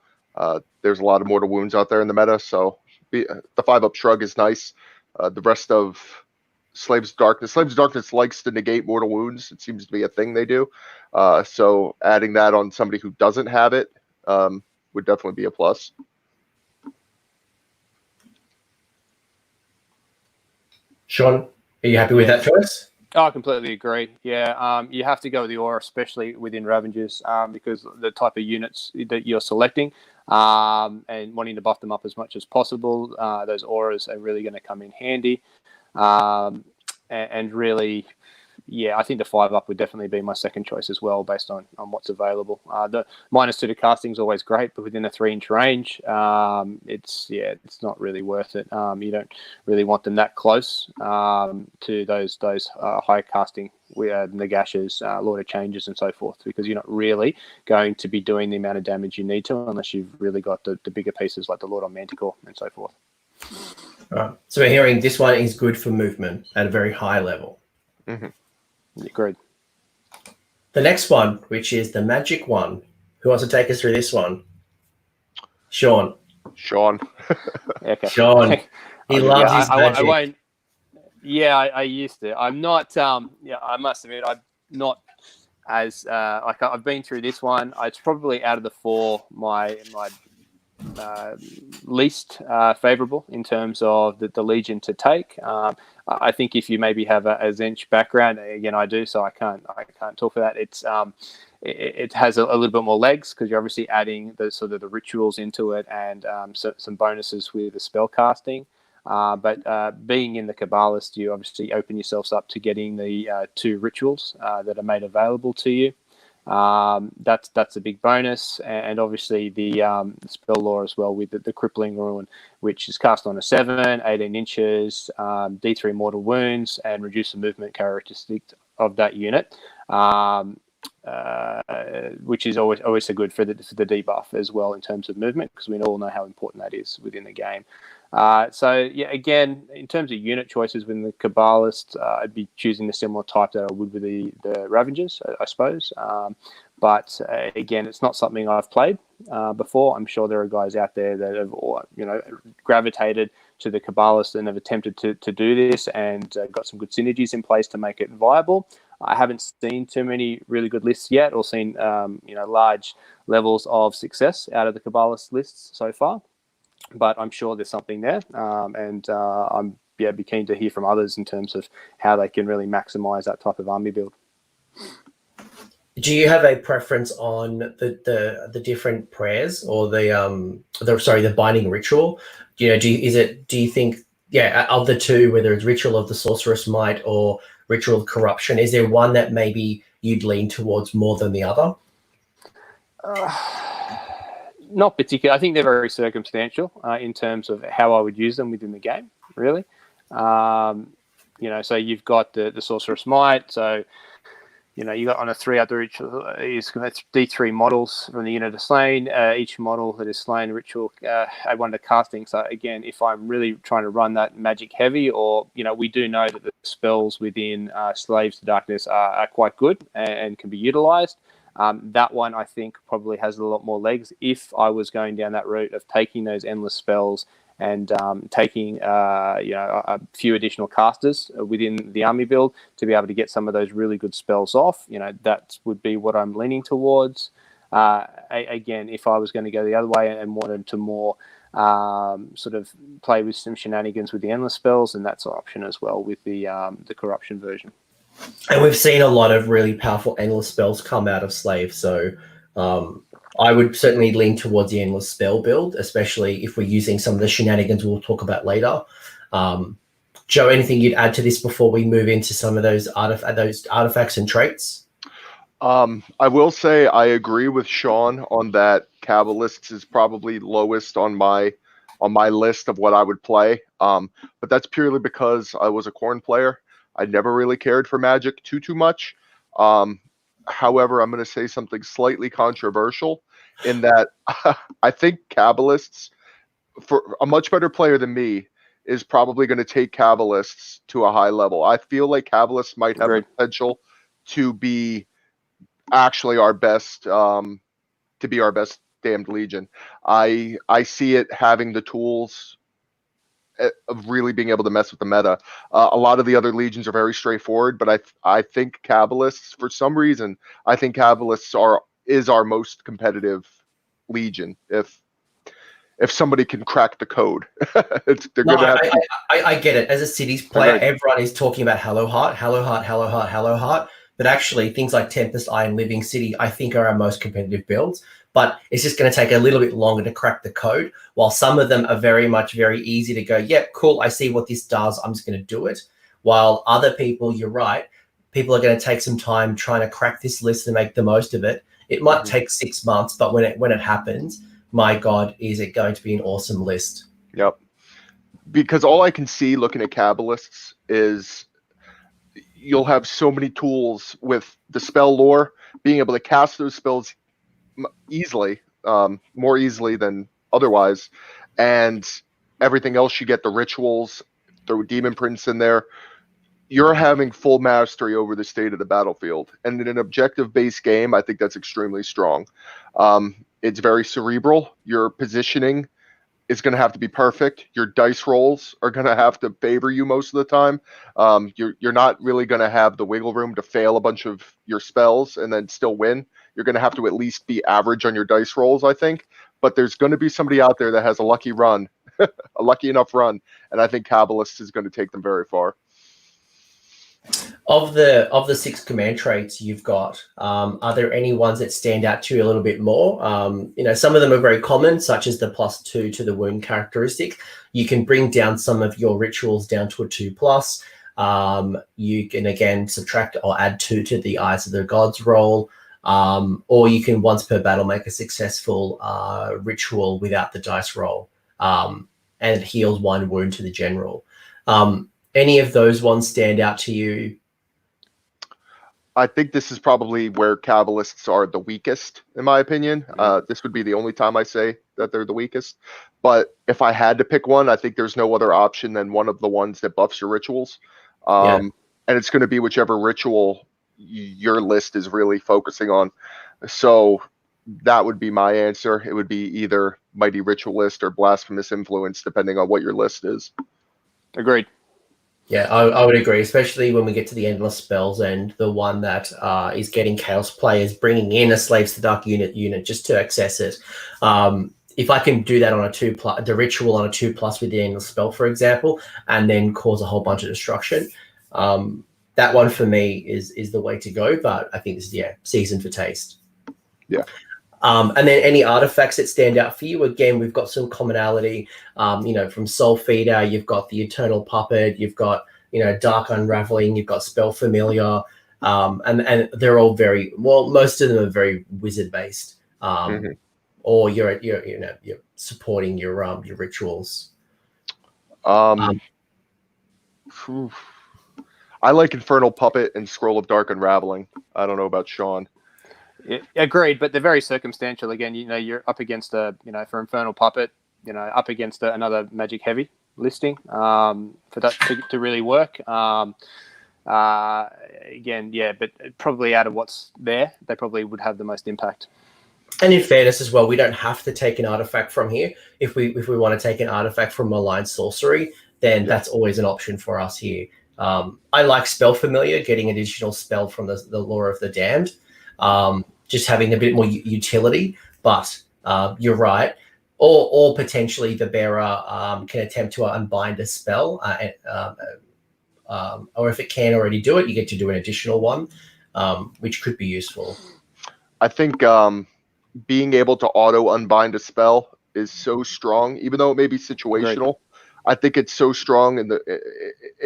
There's a lot of mortal wounds out there in the meta, so the 5-up shrug is nice. The rest of Slaves of Darkness likes to negate mortal wounds. It seems to be a thing they do. So adding that on somebody who doesn't have it would definitely be a plus.
Shaun, are you happy with that choice?
Oh, I completely agree. Yeah, you have to go with the aura, especially within Ravagers, because the type of units that you're selecting and wanting to buff them up as much as possible, those auras are really going to come in handy. And really, yeah, I think the 5-up would definitely be my second choice as well, based on what's available. The -2 to casting is always great, but within a 3-inch range, it's not really worth it. You don't really want them that close to those high casting Nagashas, Lord of Changes, and so forth, because you're not really going to be doing the amount of damage you need to unless you've really got the bigger pieces like the Lord on Manticore and so forth.
Right. So we're hearing this one is good for movement at a very high level.
Mm-hmm.
Agreed.
The next one, which is the magic one. Who wants to take us through this one? Shaun.
Okay.
Shaun. He loves his magic.
I won't. Yeah, I used to. I'm not. I must admit, I'm not as I've been through this one. It's probably out of the 4 my least favorable in terms of the Legion to take. I think if you maybe have a Zench background, again I do, so I can't talk for that. It has a little bit more legs because you're obviously adding the sort of the rituals into it and some bonuses with the spell casting. But being in the Kabbalist, you obviously open yourselves up to getting the 2 rituals that are made available to you. That's a big bonus, and obviously the spell lore as well with the crippling ruin, which is cast on a 7, 18 inches, D3 mortal wounds, and reduce the movement characteristic of that unit. which is always so good for the debuff as well in terms of movement, because we all know how important that is within the game. So yeah, again, in terms of unit choices within the Cabalist, I'd be choosing a similar type that I would with the Ravagers, I suppose. But again, it's not something I've played before. I'm sure there are guys out there that have gravitated to the Cabalist and have attempted to do this and got some good synergies in place to make it viable. I haven't seen too many really good lists yet, or seen large levels of success out of the Cabalist lists so far. But I'm sure there's something there, and I'm be keen to hear from others in terms of how they can really maximize that type of army build.
Do you have a preference on the different prayers or the binding ritual? Do you think of the two, whether it's Ritual of the Sorceress Might or Ritual of Corruption, is there one that maybe you'd lean towards more than the other?
Not particularly. I think they're very circumstantial in terms of how I would use them within the game, really. So you've got the Sorceress Might, so you got on a 3 other ritual is D3 models from the unit of slain. Each model that is slain ritual add 1 to casting. So again, if I'm really trying to run that magic heavy, or we do know that the spells within Slaves to Darkness are quite good and can be utilized. That one I think probably has a lot more legs if I was going down that route of taking those endless spells and taking a few additional casters within the army build to be able to get some of those really good spells off. That would be what I'm leaning towards. Again, if I was going to go the other way and wanted to more sort of play with some shenanigans with the endless spells, and that's an option as well with the corruption version.
And we've seen a lot of really powerful endless spells come out of Slave, so I would certainly lean towards the endless spell build, especially if we're using some of the shenanigans we'll talk about later. Joe, anything you'd add to this before we move into some of those artifacts and traits?
I will say I agree with Shaun on that. Cabalists is probably lowest on my list of what I would play, but that's purely because I was a Khorne player. I never really cared for Magic too much. However, I'm going to say something slightly controversial in that I think Cabalists, for a much better player than me, is probably going to take Cabalists to a high level. I feel like Cabalists might have the potential to be actually our best, damned legion. I see it having the tools of really being able to mess with the meta. A lot of the other legions are very straightforward, but I think Cabalists, for some reason, I think Cabalists is our most competitive legion. If somebody can crack the code,
I get it. As a Cities player, everyone is talking about Hello Heart, but actually things like Tempest Eye and Living City, I think, are our most competitive builds. But it's just going to take a little bit longer to crack the code, while some of them are very easy to go, yep, cool, I see what this does, I'm just going to do it. While other people, you're right, people are going to take some time trying to crack this list and make the most of it. It might take 6 months, but when it happens, my God, is it going to be an awesome list.
Yep. Because all I can see looking at Cabalists is you'll have so many tools with the spell lore, being able to cast those spells easily, more easily than otherwise, and everything else you get, the rituals, throw Demon Prince in there, you're having full mastery over the state of the battlefield. And in an objective-based game, I think that's extremely strong. It's very cerebral. Your positioning is going to have to be perfect. Your dice rolls are going to have to favor you most of the time. You're not really going to have the wiggle room to fail a bunch of your spells and then still win. You're going to have to at least be average on your dice rolls, I think. But there's going to be somebody out there that has a lucky run, a lucky enough run, and I think Cabalist is going to take them very far.
Of the 6 command traits you've got, are there any ones that stand out to you a little bit more? Some of them are very common, such as the +2 to the wound characteristic. You can bring down some of your rituals down to a 2+. You can again subtract or add 2 to the Eyes of the Gods roll, or you can once per battle make a successful ritual without the dice roll, and it heals 1 wound to the general. Any of those ones stand out to you?
I think this is probably where Kabbalists are the weakest, in my opinion. This would be the only time I say that they're the weakest. But if I had to pick one, I think there's no other option than one of the ones that buffs your rituals. And it's going to be whichever ritual your list is really focusing on. So that would be my answer. It would be either Mighty Ritualist or Blasphemous Influence, depending on what your list is.
Agreed.
Yeah, I would agree, especially when we get to the endless spells and the one that is getting chaos players bringing in a Slaves to Dark unit just to access it. If I can do that on a 2+, the ritual on a 2+ with the endless spell, for example, and then cause a whole bunch of destruction, that one for me is the way to go. But I think this is seasoned for taste.
Yeah.
And then any artifacts that stand out for you? Again, we've got some commonality, from Soul Feeder, you've got the Eternal Puppet, you've got, Dark Unraveling, you've got Spell Familiar, and they're all most of them are very wizard based, or you're supporting your rituals.
I like Infernal Puppet and Scroll of Dark Unraveling. I don't know about Shaun.
Yeah, agreed, but they're very circumstantial. Again, you're up against for Infernal Puppet, up against another Magic Heavy listing for that to really work. But probably out of what's there, they probably would have the most impact.
And in fairness as well, we don't have to take an artifact from here. If we want to take an artifact from Malign Sorcery, then that's always an option for us here. I like Spell Familiar, getting an additional spell from the Lore of the Damned. Just having a bit more utility, but you're right. Or potentially the bearer can attempt to unbind a spell, or if it can already do it, you get to do an additional one, which could be useful.
I think being able to auto unbind a spell is so strong, even though it may be situational. Right. I think it's so strong in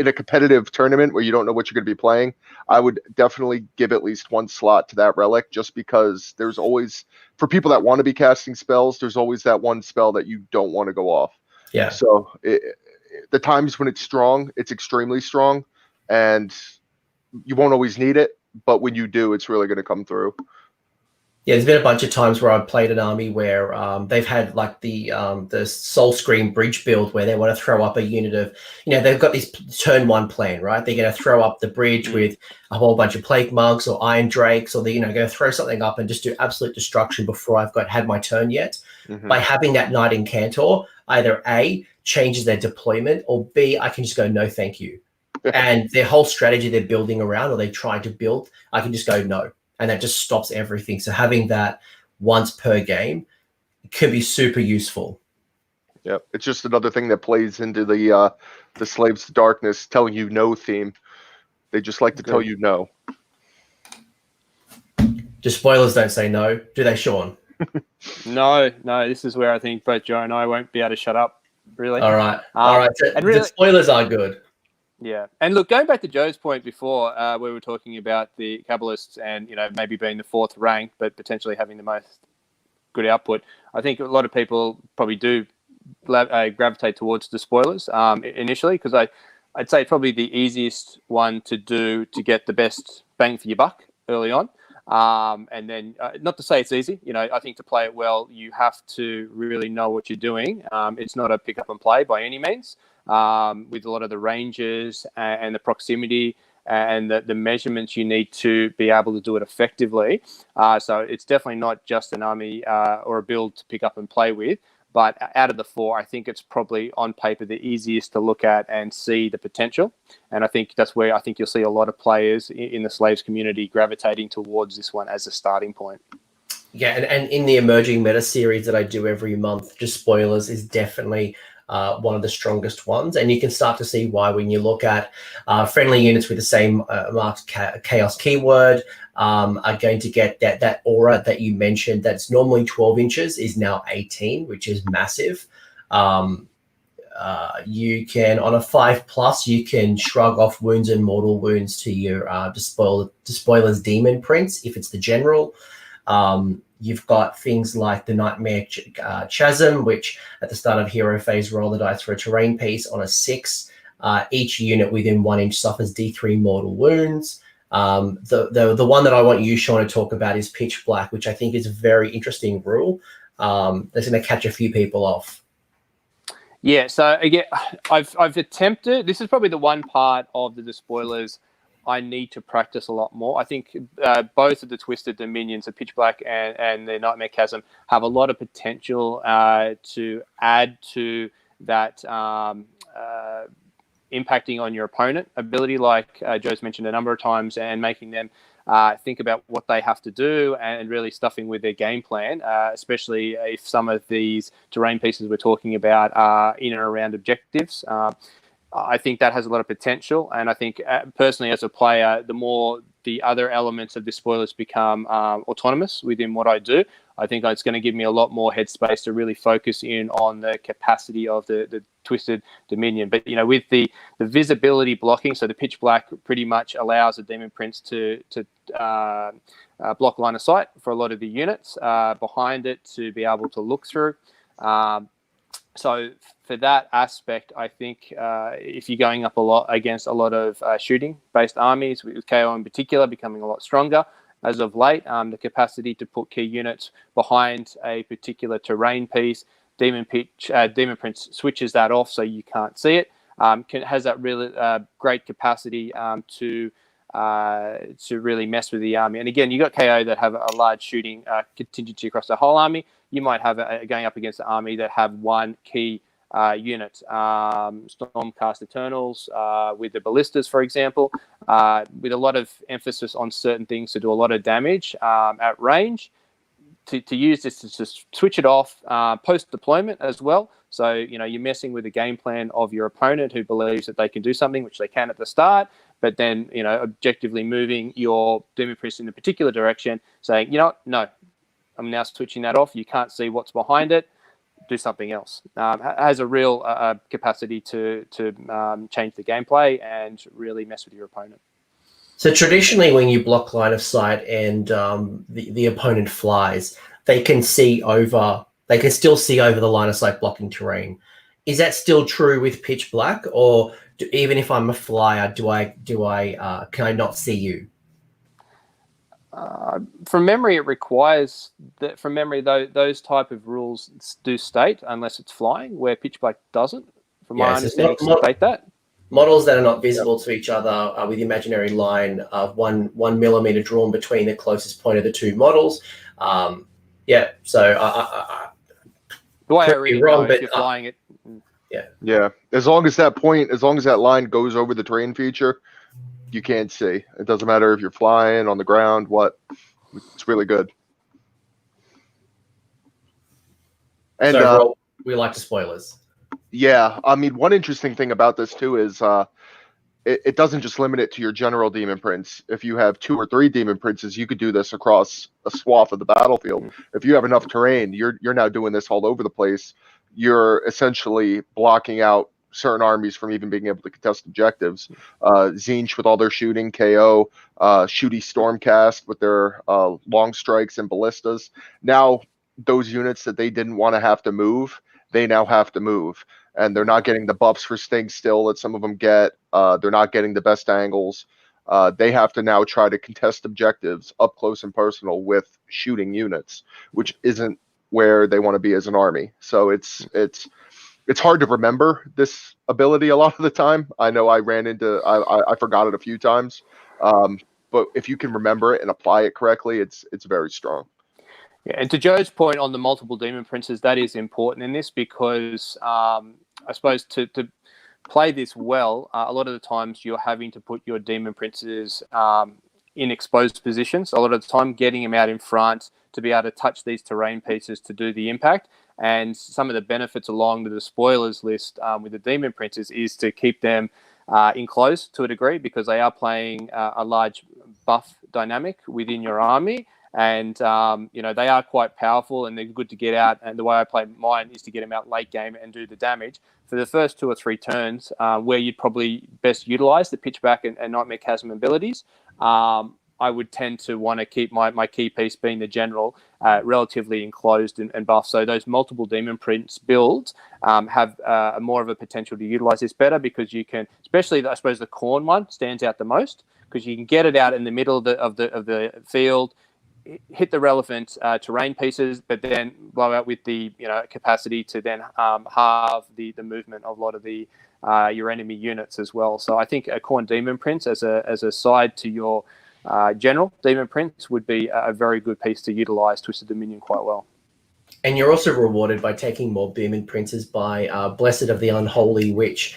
a competitive tournament where you don't know what you're going to be playing. I would definitely give at least one slot to that relic, just because there's always, for people that want to be casting spells, there's always that one spell that you don't want to go off.
Yeah.
So the times when it's strong, it's extremely strong, and you won't always need it, but when you do, it's really going to come through.
Yeah, there's been a bunch of times where I've played an army where they've had like the Soul Scream bridge build where they want to throw up a unit of, they've got this turn one plan, right? They're going to throw up the bridge with a whole bunch of Plague Monks or Iron Drakes, or they're going to throw something up and just do absolute destruction before I've had my turn yet. By having that Knight Incantor, either A, changes their deployment, or B, I can just go, no, thank you. And their whole strategy they're building around, or they're trying to build, I can just go, no. And that just stops everything. So having that once per game can be super useful.
Yeah, it's just another thing that plays into the Slaves to Darkness telling you no theme. They just like to tell you no.
Despoilers don't say no, do they, Shaun?
No. This is where I think both Joe and I won't be able to shut up. Really.
All right. So
and really,
Despoilers are good.
Yeah, and look, going back to Joe's point before, we were talking about the Kabbalists and maybe being the fourth rank, but potentially having the most good output. I think a lot of people probably do gravitate towards Despoilers initially, because I'd say probably the easiest one to do to get the best bang for your buck early on. And then, not to say it's easy, I think to play it well, you have to really know what you're doing. It's not a pick up and play by any means. With a lot of the ranges and the proximity and the measurements you need to be able to do it effectively. So it's definitely not just an army or a build to pick up and play with. But out of the four, I think it's probably on paper the easiest to look at and see the potential. And I think that's where I think you'll see a lot of players in the Slaves community gravitating towards this one as a starting point.
Yeah, and in the emerging meta series that I do every month, Despoilers is definitely one of the strongest ones, and you can start to see why when you look at friendly units with the same marked chaos keyword are going to get that aura that you mentioned that's normally 12 inches is now 18, which is massive. You can, on a 5+, you can shrug off wounds and mortal wounds to your Despoilers Demon Prince if it's the general. You've got things like the Nightmare Chasm, which at the start of hero phase, roll the dice for a terrain piece on a 6. Each unit within 1 inch suffers D3 mortal wounds. The one that I want you, Shaun, to talk about is pitch black, which I think is a very interesting rule. That's going to catch a few people off.
Yeah, so again, I've attempted. This is probably the one part of the Despoilers I need to practice a lot more. I think both of the Twisted Dominions, the Pitch Black and the Nightmare Chasm, have a lot of potential to add to that impacting on your opponent ability, like Joe's mentioned a number of times, and making them think about what they have to do and really stuffing with their game plan, especially if some of these terrain pieces we're talking about are in and around objectives. I think that has a lot of potential, and I think personally as a player, the more the other elements of the Spoilers become autonomous within what I do, I think it's going to give me a lot more headspace to really focus in on the capacity of the Twisted Dominion. But, with the visibility blocking, so the Pitch Black pretty much allows the Demon Prince to block line of sight for a lot of the units behind it to be able to look through. So for that aspect, I think if you're going up a lot against a lot of shooting-based armies, with KO in particular becoming a lot stronger as of late, the capacity to put key units behind a particular terrain piece, Demon Prince switches that off so you can't see it. Has that really great capacity to really mess with the army. And again, you got KO that have a large shooting contingency across the whole army. You might have going up against an army that have one key unit, Stormcast Eternals with the ballistas, for example, with a lot of emphasis on certain things to do a lot of damage at range. To use this to just switch it off post deployment as well. So, you're messing with the game plan of your opponent who believes that they can do something, which they can at the start, but then, objectively moving your Demon Prince in a particular direction, saying, no, I'm now switching that off. You can't see what's behind it. Do something else. Has a real capacity to change the gameplay and really mess with your opponent.
So traditionally, when you block line of sight and the opponent flies, they can see over. They can still see over the line of sight blocking terrain. Is that still true with Pitch Black, or even if I'm a flyer, can I not see you?
From memory, it requires that. From memory, those type of rules do state unless it's flying, where Pitch Black doesn't. From my understanding, state that.
Models that are not visible to each other with imaginary line of 1 millimeter drawn between the closest point of the two models. So
the way I read it,
wrong,
if you're flying it.
Yeah. As long as that line goes over the terrain feature, you can't see. It doesn't matter if you're flying on the ground. It's really good. And
so we like the spoilers.
Yeah, I mean, one interesting thing about this too is it doesn't just limit it to your general Demon Prince. If you have 2 or 3 Demon Princes, you could do this across a swath of the battlefield. If you have enough terrain, you're now doing this all over the place. You're essentially blocking out certain armies from even being able to contest objectives. Tzeentch with all their shooting, KO, Shooty Stormcast with their long strikes and ballistas. Now, those units that they didn't want to have to move, they now have to move. And they're not getting the buffs for staying still that some of them get. They're not getting the best angles. They have to now try to contest objectives up close and personal with shooting units, which isn't where they want to be as an army. So it's hard to remember this ability a lot of the time. I know I forgot it a few times. But if you can remember it and apply it correctly, it's very strong.
Yeah, and to Joe's point on the multiple Demon Princes, that is important in this because I suppose to play this well, a lot of the times you're having to put your Demon Princes in exposed positions. A lot of the time getting them out in front to be able to touch these terrain pieces to do the impact. And some of the benefits along the spoilers list with the Demon Princes is to keep them enclosed to a degree because they are playing a large buff dynamic within your army. And, they are quite powerful and they're good to get out. And the way I play mine is to get them out late game and do the damage. For the first 2 or 3 turns, where you'd probably best utilize the Pitch Black and Nightmare Chasm abilities, I would tend to want to keep my key piece being the general relatively enclosed and buff. So those multiple demon prints builds have more of a potential to utilize this better, because you can, especially I suppose the corn one stands out the most, because you can get it out in the middle of the field, hit the relevant terrain pieces, but then blow out with the capacity to then halve the movement of a lot of the your enemy units as well. So I think a Khorne Demon Prince as a side to your general Demon Prince would be a very good piece to utilize Twisted Dominion quite well.
And you're also rewarded by taking more Demon Princes by Blessed of the Unholy Witch,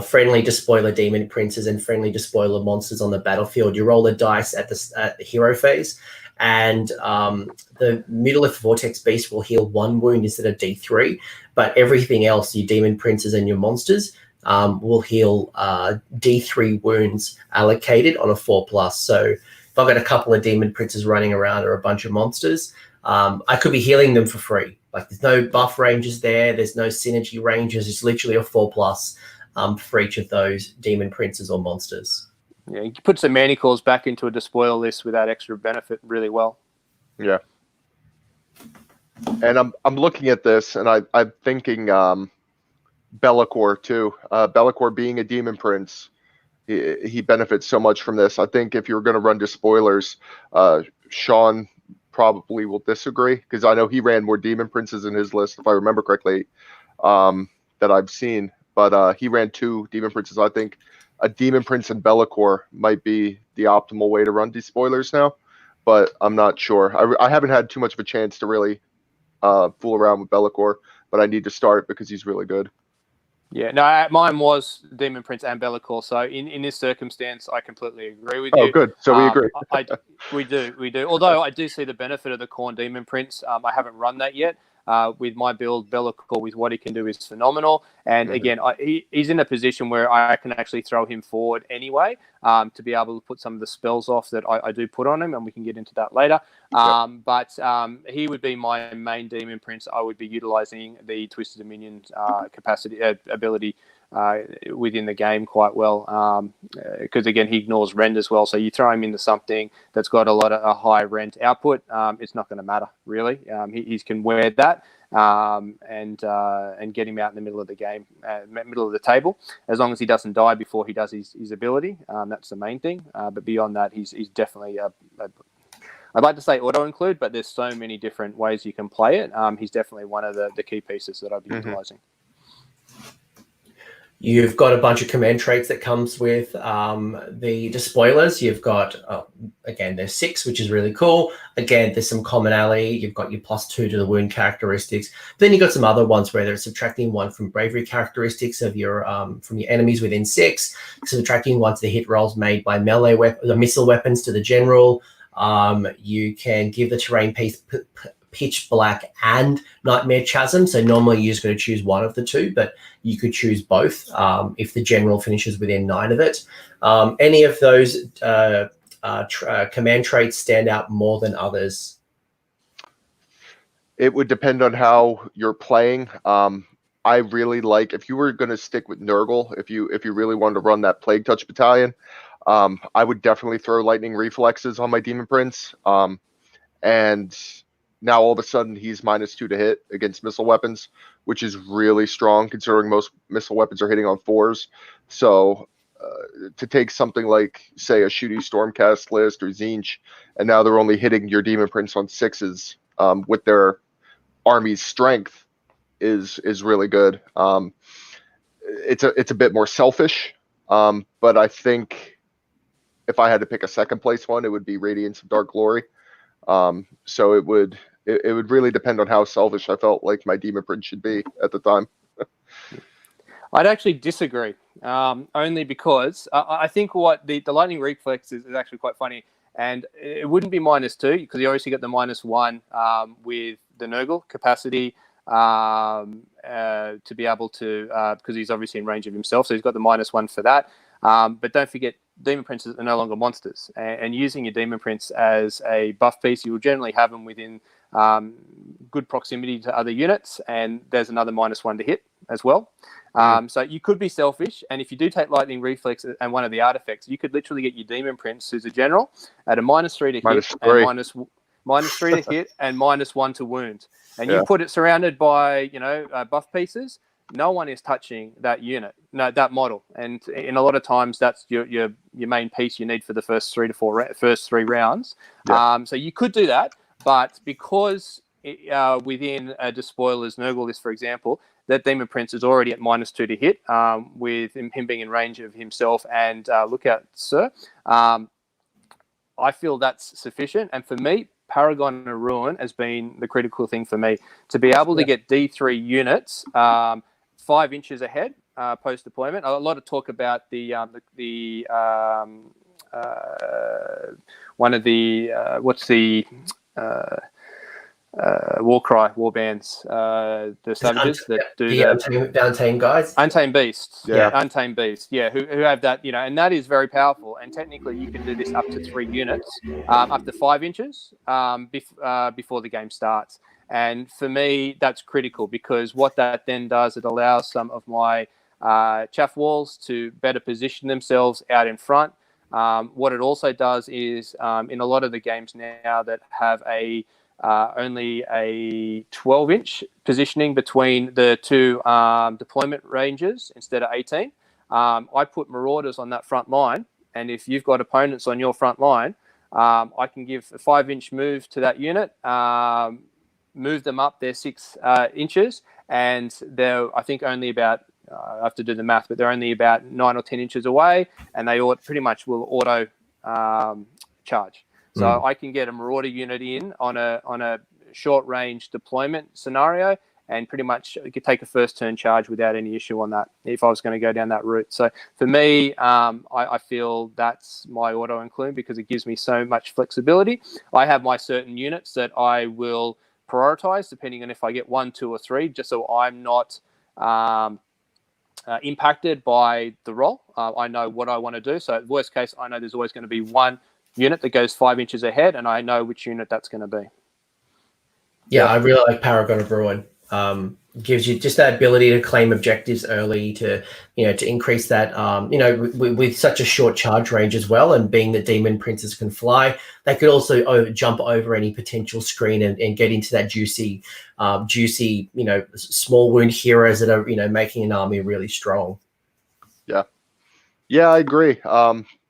friendly Despoiler Demon Princes, and friendly Despoiler monsters on the battlefield. You roll a dice at the hero phase, and the Mutalisk Vortex Beast will heal 1 wound instead of D3, but everything else, your Demon Princes and your monsters, will heal D3 wounds allocated on a 4+. So if I've got a couple of Demon Princes running around or a bunch of monsters, I could be healing them for free. Like, there's no buff ranges there. There's no synergy ranges. It's literally a 4+ for each of those Demon Princes or monsters.
Yeah, you put some Manticores back into a Despoiler list with that extra benefit really well.
Yeah. And I'm looking at this, and I'm thinking Be'lakor too. Be'lakor being a Demon Prince, he benefits so much from this. I think if you're going to run Despoilers, Shaun probably will disagree, because I know he ran more Demon Princes in his list, if I remember correctly, that I've seen. But he ran 2 Demon Princes. I think a Demon Prince and Be'lakor might be the optimal way to run Despoilers now, but I'm not sure. I haven't had too much of a chance to really fool around with Be'lakor, but I need to start because he's really good.
Yeah, no, mine was Demon Prince and Be'lakor. So in this circumstance, I completely agree with you.
Oh, good. So we agree.
We do. Although I do see the benefit of the Khorne Demon Prince. I haven't run that yet. With my build, Be'lakor, with what he can do, is phenomenal. And again, he's in a position where I can actually throw him forward anyway, to be able to put some of the spells off that I do put on him, and we can get into that later. But he would be my main Demon Prince. I would be utilizing the Twisted Dominion ability within the game quite well, because again, he ignores rend as well. So you throw him into something that's got a high rend output, it's not going to matter really. He can wear that and get him out in the middle of the game, middle of the table, as long as he doesn't die before he does his ability. That's the main thing. But beyond that, he's definitely I'd like to say auto include, but there's so many different ways you can play it. He's definitely one of the key pieces that I'd be utilizing.
You've got a bunch of command traits that comes with the Despoilers. You've got, again, there's 6, which is really cool. Again, there's some commonality. You've got your +2 to the wound characteristics. Then you've got some other ones where they're subtracting 1 from bravery characteristics of your from your enemies within 6, subtracting 1 to the hit rolls made by melee the missile weapons to the general. You can give the terrain piece Pitch Black and Nightmare Chasm. So normally you're just going to choose one of the 2, but you could choose both if the general finishes within 9 of it. Any of those command traits stand out more than others?
It would depend on how you're playing. I really like, if you were going to stick with Nurgle, if you really wanted to run that Plague Touch Battalion, I would definitely throw Lightning Reflexes on my Demon Prince. And now all of a sudden he's -2 to hit against missile weapons, which is really strong considering most missile weapons are hitting on 4s. So to take something like, say, a Shooty Stormcast list or Zinch, and now they're only hitting your Demon Prince on 6s with their army's strength is really good. It's a bit more selfish, but I think if I had to pick a second place one, it would be Radiance of Dark Glory. So it would really depend on how selfish I felt like my Demon Prince should be at the time.
I'd actually disagree, only because I think what the Lightning Reflex is actually quite funny, and it wouldn't be -2 because you obviously got the -1 with the Nurgle capacity to be able to, because he's obviously in range of himself, so he's got the -1 for that. But don't forget, Demon Princes are no longer monsters, and using your Demon Prince as a buff piece, you will generally have them within good proximity to other units, and there's another -1 to hit as well. So you could be selfish, and if you do take Lightning Reflex and one of the artifacts, you could literally get your Demon Prince, who's a general, at a -3 to hit, and -3 to hit, and -1 to wound. And you put it surrounded by, buff pieces. No one is touching that unit, that model. And in a lot of times, that's your main piece you need for the first 3 rounds.
Yeah.
So you could do that, but because within a Despoilers Nurgle list, for example, that Demon Prince is already at -2 to hit, with him being in range of himself and Lookout Sir. I feel that's sufficient. And for me, Paragon of Ruin has been the critical thing for me. To be able to get D3 units 5 inches ahead post-deployment. A lot of talk about one of the, what's the... Warcry, Warbands, the savages that do
the Untamed guys.
Untamed Beasts.
Yeah.
Untamed Beasts. Yeah, who have that, and that is very powerful. And technically, you can do this up to 3 units, up to 5 inches before the game starts. And for me, that's critical because what that then does, it allows some of my chaff walls to better position themselves out in front. What it also does is, in a lot of the games now that have only a 12-inch positioning between the two deployment ranges instead of 18. I put Marauders on that front line, and if you've got opponents on your front line, I can give a 5-inch move to that unit, move them up their 6 inches, and they're, I think, only about, I have to do the math, but they're only about 9 or 10 inches away, and they pretty much will auto charge. So I can get a Marauder unit in on a short range deployment scenario and pretty much could take a first turn charge without any issue on that if I was going to go down that route. So for me, I feel that's my auto include because it gives me so much flexibility. I have my certain units that I will prioritize depending on if I get 1, 2, or 3, just so I'm not impacted by the roll. I know what I want to do. So worst case, I know there's always going to be one unit that goes 5 inches ahead, and I know which unit that's going to be.
Yeah, I really like Paragon of Ruin. Gives you just that ability to claim objectives early, to increase that. With such a short charge range as well, and being that Demon Princes can fly, they could also jump over any potential screen and get into that juicy, small wound heroes that are making an army really strong.
Yeah, I agree.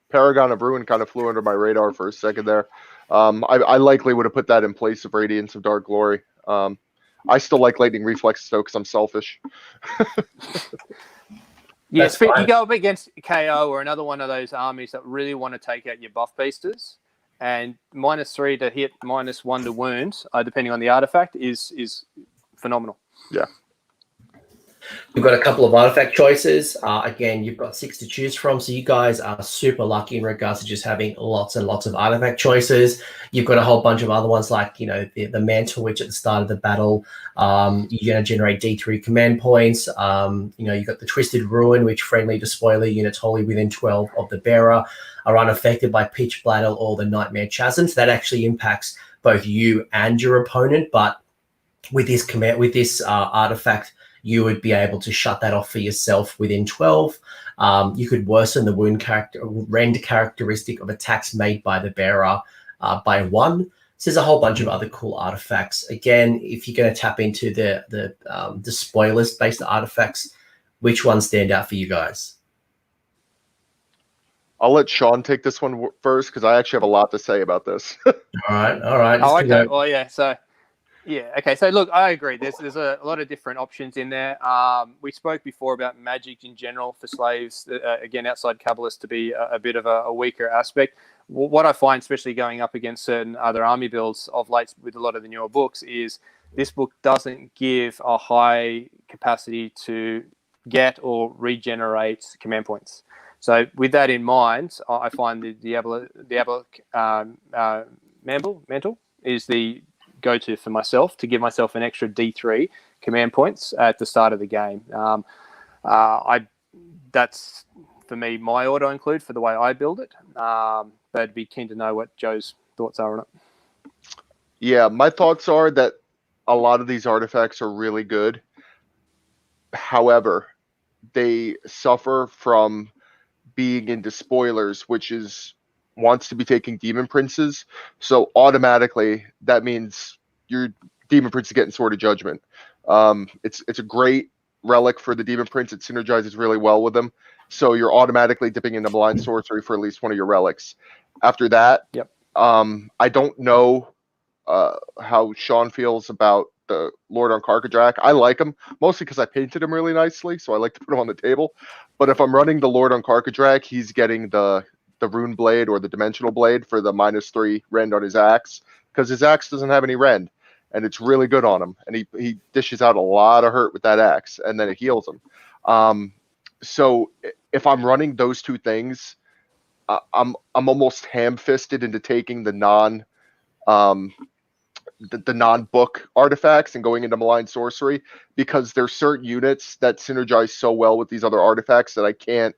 Paragon of Ruin kind of flew under my radar for a second there. I likely would have put that in place of Radiance of Dark Glory. I still like Lightning Reflex though because I'm selfish.
Yes, you go up against KO or another one of those armies that really want to take out your buff beasters, and -3 to hit, -1 to wound, depending on the artifact, is phenomenal.
Yeah.
We've got a couple of artifact choices. Again, you've got 6 to choose from, so you guys are super lucky in regards to just having lots and lots of artifact choices. You've got a whole bunch of other ones like, the Mantle, which at the start of the battle, you're going to generate D3 command points. You've got the Twisted Ruin, which friendly Despoiler units wholly within 12 of the bearer are unaffected by Pitch Bladder or the Nightmare Chasm. So that actually impacts both you and your opponent, but with this artifact, you would be able to shut that off for yourself within 12. You could worsen the rend characteristic of attacks made by the bearer by 1. So there's a whole bunch of other cool artifacts. Again, if you're going to tap into the Despoilers-based artifacts, which ones stand out for you guys?
I'll let Shaun take this one first because I actually have a lot to say about this.
All right.
Oh, okay. Well, yeah. Okay. So look, I agree. There's a lot of different options in there. We spoke before about magic in general for slaves. Again, outside Kabbalists to be a bit of a weaker aspect. What I find, especially going up against certain other army builds of late with a lot of the newer books, is this book doesn't give a high capacity to get or regenerate command points. So with that in mind, I find the Diabolic Mantle is the go-to for myself to give myself an extra D3 command points at the start of the game. That's for me my auto include for the way I build it. But I'd be keen to know what Joe's thoughts are on it.
Yeah, my thoughts are that a lot of these artifacts are really good. However, they suffer from being in Despoilers, which wants to be taking Demon Princes. So automatically that means your Demon Prince is getting Sword of Judgment. It's a great relic for the Demon Prince. It synergizes really well with them. So you're automatically dipping into Blind Sorcery for at least one of your relics. After that,
Yep.
I don't know how Shaun feels about the Lord on Carcadrak. I like him mostly because I painted him really nicely, so I like to put him on the table. But if I'm running the Lord on Carcadrak, he's getting the Rune Blade or the Dimensional Blade for the -3 rend on his axe, because his axe doesn't have any rend, and it's really good on him. And he dishes out a lot of hurt with that axe, and then it heals him. So if I'm running those two things, I'm almost ham-fisted into taking the non-book artifacts and going into Malign Sorcery, because there's certain units that synergize so well with these other artifacts that I can't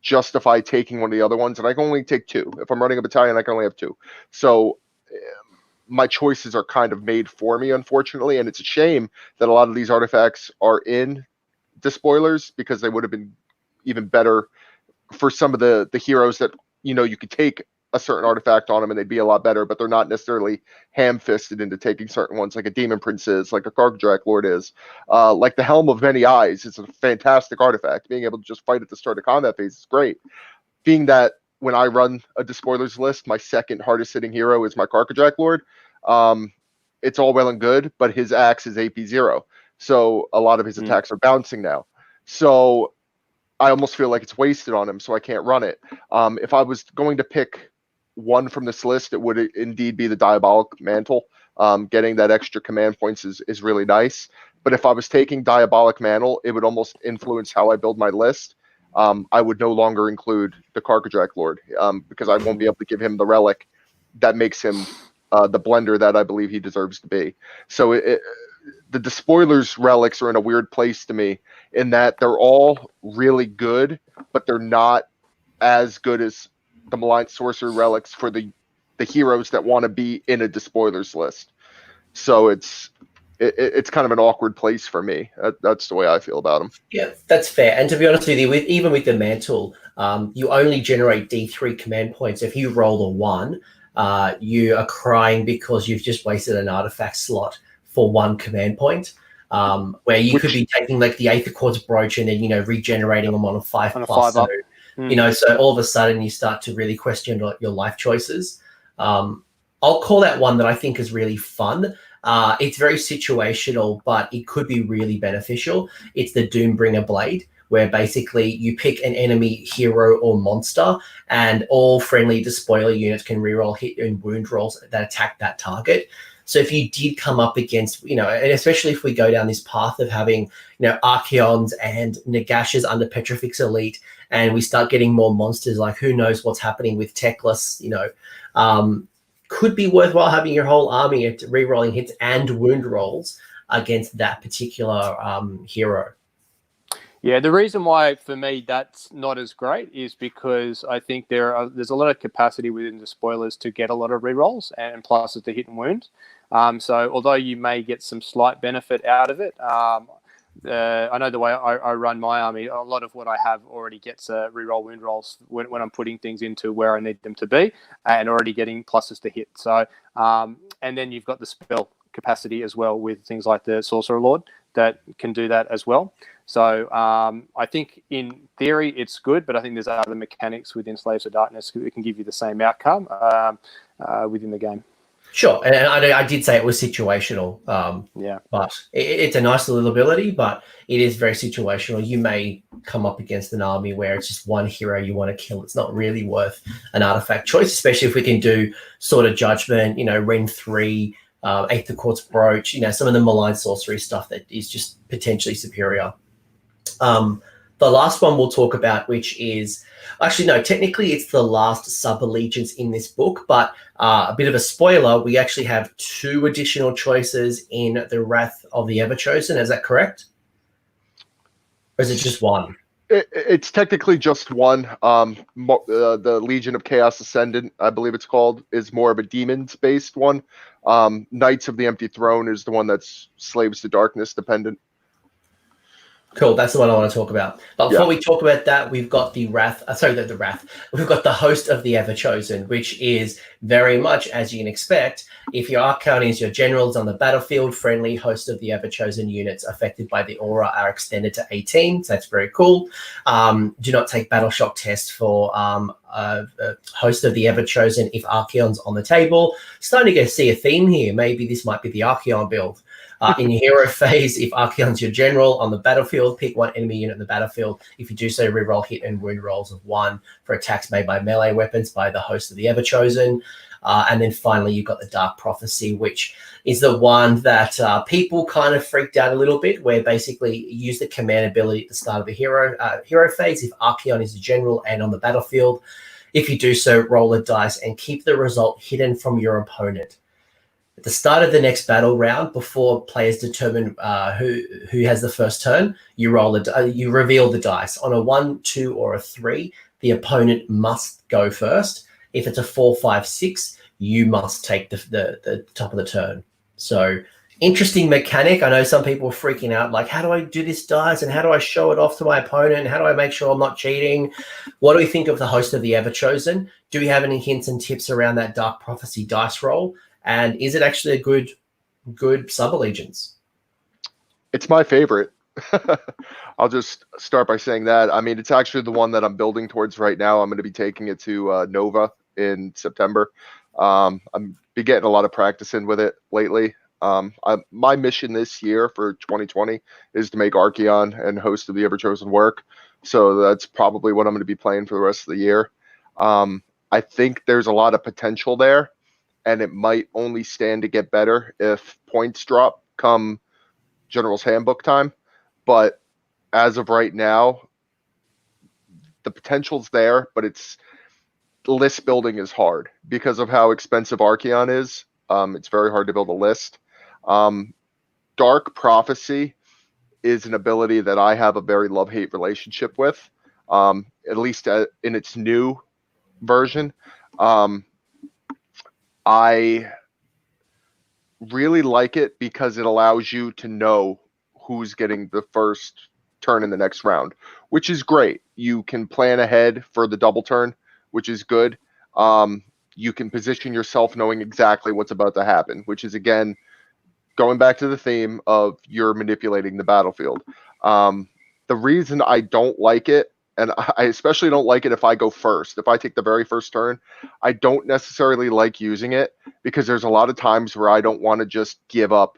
justify taking one of the other ones, and I can only take two. If I'm running a battalion, I can only have two. So my choices are kind of made for me, unfortunately, and it's a shame that a lot of these artifacts are in Despoilers, because they would have been even better for some of the heroes that, you could take a certain artifact on them and they'd be a lot better, but they're not necessarily ham-fisted into taking certain ones, like a Demon Prince is, like a Carcadrak Lord is. Like the Helm of Many Eyes is a fantastic artifact. Being able to just fight at the start of combat phase is great. Being that when I run a Despoilers list, my second hardest hitting hero is my Carcadrak Lord. It's all well and good, but his axe is AP 0. So a lot of his attacks are bouncing now. So I almost feel like it's wasted on him, so I can't run it. If I was going to pick one from this list, it would indeed be the Diabolic Mantle. Getting that extra command points is really nice. But if I was taking Diabolic Mantle, it would almost influence how I build my list. I would no longer include the Carcadrak Lord, because I won't be able to give him the relic that makes him the blender that I believe he deserves to be. So the Despoilers relics are in a weird place to me, in that they're all really good, but they're not as good as the Malign Sorcerer relics for the heroes that want to be in a Despoilers list. So it's kind of an awkward place for me. That's the way I feel about them.
Yeah, that's fair. And to be honest with you, even with the mantle, you only generate D3 command points. If you roll a 1, you are crying because you've just wasted an artifact slot for 1 command point, where you could be taking like the Aether Quartz Brooch and then, regenerating them on a 5+. So, so all of a sudden you start to really question your life choices. I'll call that one that I think is really fun. It's very situational, but it could be really beneficial. It's the Doombringer Blade, where basically you pick an enemy hero or monster, and all friendly Despoiler units can reroll hit and wound rolls that attack that target. So if you did come up against, and especially if we go down this path of having, Archaeons and Nagashas under Petrifix Elite, and we start getting more monsters, like who knows what's happening with Techless, could be worthwhile having your whole army at rerolling hits and wound rolls against that particular hero.
Yeah, the reason why for me that's not as great is because I think there's a lot of capacity within the spoilers to get a lot of rerolls and pluses to hit and wound. So although you may get some slight benefit out of it, I know the way I run my army, a lot of what I have already gets reroll wound rolls when I'm putting things into where I need them to be, and already getting pluses to hit. So and then you've got the spell capacity as well with things like the Sorcerer Lord that can do that as well. So I think in theory it's good, but I think there's other mechanics within Slaves of Darkness that can give you the same outcome within the game.
Sure, and I did say it was situational. But it's a nice little ability, but it is very situational. You may come up against an army where it's just one hero you want to kill. It's not really worth an artifact choice, especially if we can do Sword of Judgment, Ren 3, Aether Quartz Brooch, some of the malign sorcery stuff that is just potentially superior. The last one we'll talk about, which is actually, no, technically it's the last sub-allegiance in this book, but a bit of a spoiler, we actually have 2 additional choices in the Wrath of the Everchosen. Is that correct? Or is it just one?
It's technically just one. The Legion of Chaos Ascendant, I believe it's called, is more of a demons-based one. Knights of the Empty Throne is the one that's Slaves to Darkness dependent.
Cool. That's the one I want to talk about. But before
Yeah.
we talk about that, we've got the Wrath. The Wrath. We've got the host of the Everchosen, which is very much as you can expect. If your Archon is your generals on the battlefield, friendly host of the Everchosen units affected by the aura are extended to 18. So that's very cool. Do not take battle shock test for host of the Everchosen if Archeon's on the table. Starting to see a theme here. Maybe this might be the Archeon build. In your hero phase, if Archeon's your general on the battlefield, pick one enemy unit on the battlefield. If you do so, reroll hit and wound rolls of 1 for attacks made by melee weapons by the host of the Everchosen. And then finally, you've got the Dark Prophecy, which is the one that people kind of freaked out a little bit, where basically you use the command ability at the start of a hero phase. If Archeon is a general and on the battlefield, if you do so, roll a dice and keep the result hidden from your opponent. At the start of the next battle round, before players determine who has the first turn, you reveal the dice. On a 1, 2, or a 3, the opponent must go first. If it's a 4, 5, 6, you must take the top of the turn. So interesting mechanic. I know some people are freaking out, like, how do I do this dice and how do I show it off to my opponent? How do I make sure I'm not cheating? What do we think of the host of the Everchosen? Do we have any hints and tips around that Dark Prophecy dice roll? And is it actually a good sub-allegiance?
It's my favorite. I'll just start by saying that. I mean, it's actually the one that I'm building towards right now. I'm going to be taking it to Nova in September. I'm be getting a lot of practice in with it lately. My mission this year for 2020 is to make Archeon and host of the Everchosen work. So that's probably what I'm going to be playing for the rest of the year. I think there's a lot of potential there, and it might only stand to get better if points drop come General's Handbook time. But as of right now, the potential's there, but list building is hard because of how expensive Archeon is. It's very hard to build a list. Dark Prophecy is an ability that I have a very love-hate relationship with, at least in its new version. I really like it because it allows you to know who's getting the first turn in the next round, which is great. You can plan ahead for the double turn, which is good. You can position yourself knowing exactly what's about to happen, which is, again, going back to the theme of you're manipulating the battlefield. The reason I don't like it, and I especially don't like it if I go first, if I take the very first turn, I don't necessarily like using it because there's a lot of times where I don't want to just give up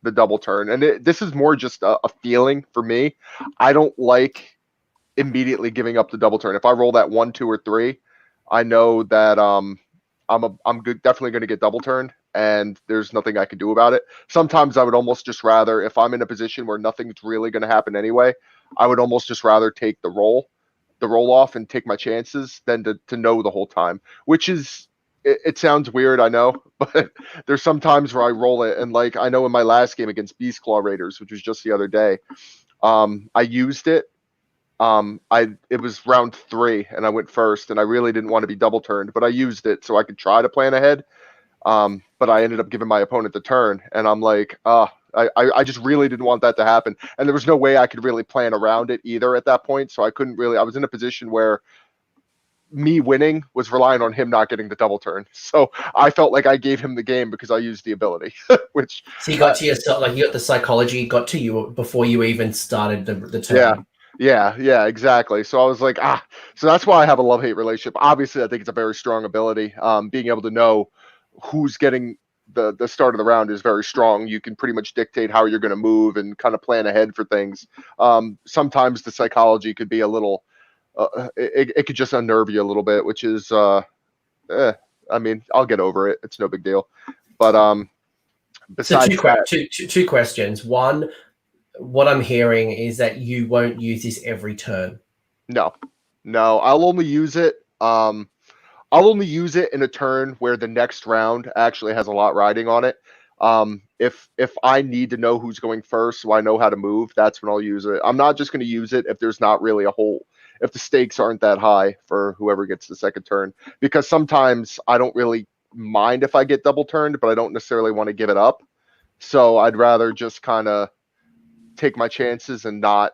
the double turn. And this is more just a feeling for me. I don't like immediately giving up the double turn. If I roll that 1, 2, or 3, I know that I'm definitely going to get double turned, and there's nothing I can do about it. Sometimes I would almost just rather, if I'm in a position where nothing's really going to happen anyway, I would almost just rather take the roll off and take my chances than to know the whole time, which is, it sounds weird, I know, but there's some times where I roll it. And like, I know in my last game against Beast Claw Raiders, which was just the other day, I used it. It was round 3 and I went first, and I really didn't want to be double turned, but I used it so I could try to plan ahead. But I ended up giving my opponent the turn, and I'm like, I just really didn't want that to happen. And there was no way I could really plan around it either at that point. So I was in a position where me winning was relying on him not getting the double turn. So I felt like I gave him the game because I used the ability, which.
So you got to yourself, like you got the psychology got to you before you even started the turn.
Yeah, exactly. So I was like, so that's why I have a love-hate relationship. Obviously, I think it's a very strong ability. Being able to know who's getting the start of the round is very strong. You can pretty much dictate how you're going to move and kind of plan ahead for things. Sometimes the psychology could be a little, it could just unnerve you a little bit, which is, I mean, I'll get over it. It's no big deal. But besides
two questions. One, what I'm hearing is that you won't use this every turn.
No, I'll only use it. I'll only use it in a turn where the next round actually has a lot riding on it. If I need to know who's going first so I know how to move, that's when I'll use it. I'm not just going to use it if there's not really if the stakes aren't that high for whoever gets the second turn. Because sometimes I don't really mind if I get double turned, but I don't necessarily want to give it up. So I'd rather just kind of take my chances and not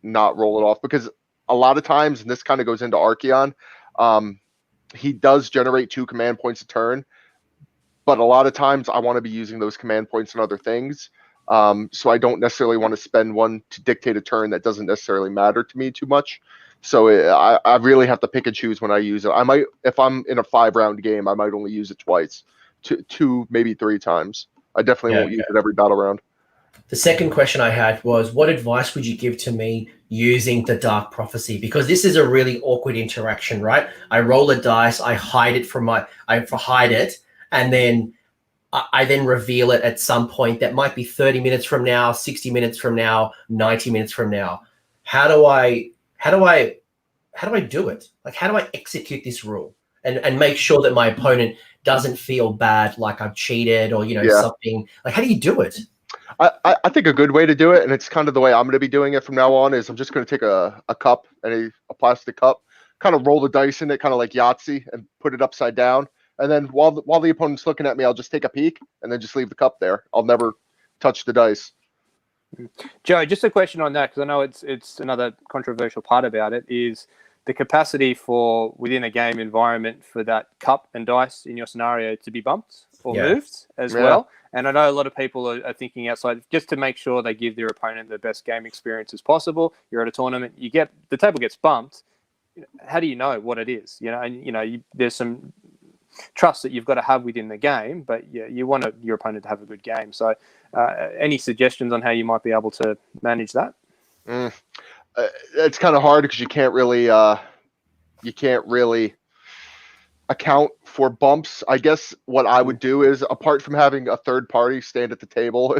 not roll it off, because a lot of times, and this kind of goes into Archeon, he does generate 2 command points a turn, but a lot of times I want to be using those command points on other things. So I don't necessarily want to spend one to dictate a turn that doesn't necessarily matter to me too much. So I really have to pick and choose when I use it. I might, if I'm in a 5-round game, I might only use it twice, two, maybe 3 times. I definitely won't use it every battle round.
The second question I had was, what advice would you give to me using the Dark Prophecy? Because this is a really awkward interaction, right? I roll a dice, I hide it and then I then reveal it at some point that might be 30 minutes from now, 60 minutes from now, 90 minutes from now. How do I do it? Like, how do I execute this rule and make sure that my opponent doesn't feel bad, like I've cheated or, something? Like, how do you do it?
I think a good way to do it, and it's kind of the way I'm going to be doing it from now on, is I'm just going to take a cup and a plastic cup, kind of roll the dice in it, kind of like Yahtzee, and put it upside down. And then while the opponent's looking at me, I'll just take a peek and then just leave the cup there. I'll never touch the dice.
Joe, just a question on that, because I know it's another controversial part about it, is the capacity for within a game environment for that cup and dice in your scenario to be bumped or moved as well. And I know a lot of people are thinking outside, just to make sure they give their opponent the best game experience as possible. You're at a tournament, the table gets bumped. How do you know what it is? There's some trust that you've got to have within the game, but you want your opponent to have a good game. So any suggestions on how you might be able to manage that?
It's kind of hard because you can't really account for bumps. I guess what I would do is, apart from having a third party stand at the table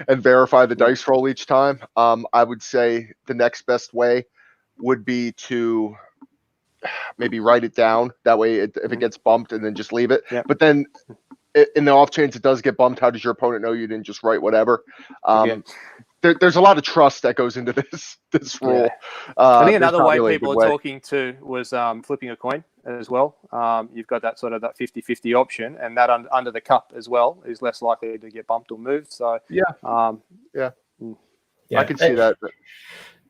and verify the dice roll each time, I would say the next best way would be to maybe write it down. That way, if it gets bumped, and then just leave it. But then in the off chance it does get bumped, how does your opponent know you didn't just write whatever? There's a lot of trust that goes into this rule.
I think another way people are talking to was flipping a coin as well. You've got that sort of that 50-50 option, and that under the cup as well is less likely to get bumped or moved. So
I can see that.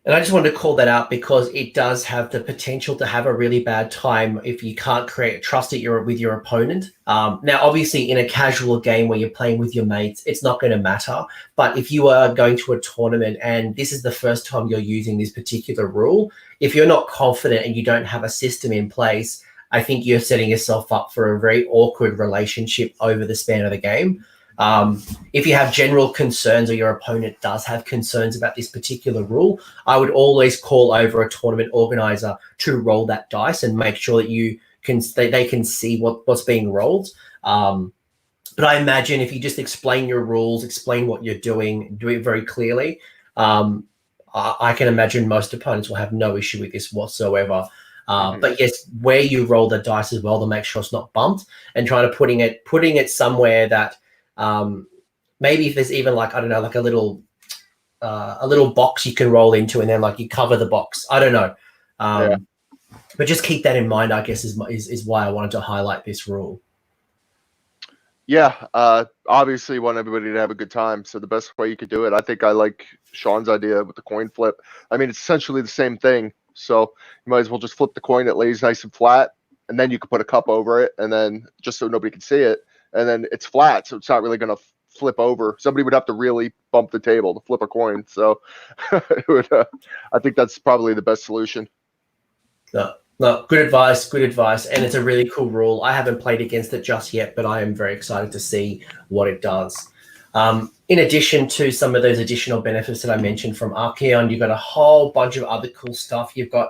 And I just wanted to call that out because it does have the potential to have a really bad time if you can't create trust with your opponent. Now, obviously, in a casual game where you're playing with your mates, it's not going to matter. But if you are going to a tournament and this is the first time you're using this particular rule, if you're not confident and you don't have a system in place, I think you're setting yourself up for a very awkward relationship over the span of the game. If you have general concerns or your opponent does have concerns about this particular rule, I would always call over a tournament organizer to roll that dice and make sure that they can see what's being rolled. But I imagine if you just explain your rules, explain what you're doing, do it very clearly, I can imagine most opponents will have no issue with this whatsoever. But yes, where you roll the dice as well to make sure it's not bumped, and trying to putting it somewhere that maybe if there's even like, I don't know, like a little box you can roll into, and then like you cover the box. I don't know. But just keep that in mind, I guess, is why I wanted to highlight this rule.
Obviously you want everybody to have a good time. So the best way you could do it, I think I like Shaun's idea with the coin flip. I mean, it's essentially the same thing. So you might as well just flip the coin. It lays nice and flat, and then you can put a cup over it, and then just so nobody can see it. And then it's flat, so it's not really going to flip over. Somebody would have to really bump the table to flip a coin. So I think that's probably the best solution.
No, good advice. And it's a really cool rule. I haven't played against it just yet, but I am very excited to see what it does. In addition to some of those additional benefits that I mentioned from Archeon, you've got a whole bunch of other cool stuff. You've got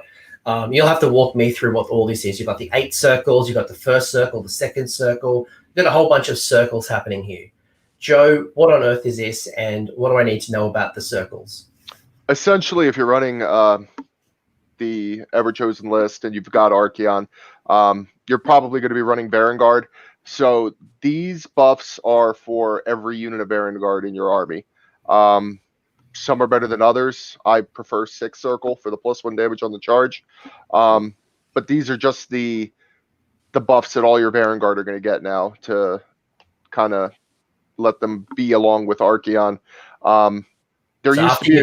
you'll have to walk me through what all this is. You've got the 8 circles, you've got the first circle, the second circle. You've got a whole bunch of circles happening here. Joe, what on earth is this, and what do I need to know about the circles?
Essentially, if you're running the Everchosen list and you've got Archeon, you're probably going to be running Vanguard. So these buffs are for every unit of Vanguard in your army. Some are better than others. I prefer 6 circle for the +1 damage on the charge. But these are just the buffs that all your Vanguard are going to get now to kind of let them be along with Archeon. There
So
used to be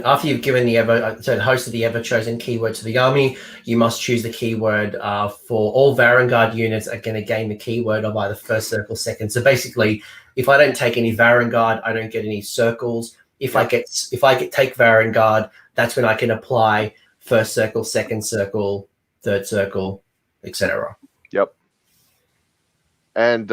after you've given the host of the Everchosen keyword to the army, you must choose the keyword for all Varangard units are going to gain the keyword of either first circle, second. So basically, if I don't take any Varangard, I don't get any circles. If I take Varangard, that's when I can apply first circle, second circle, third circle, etc.
Yep. And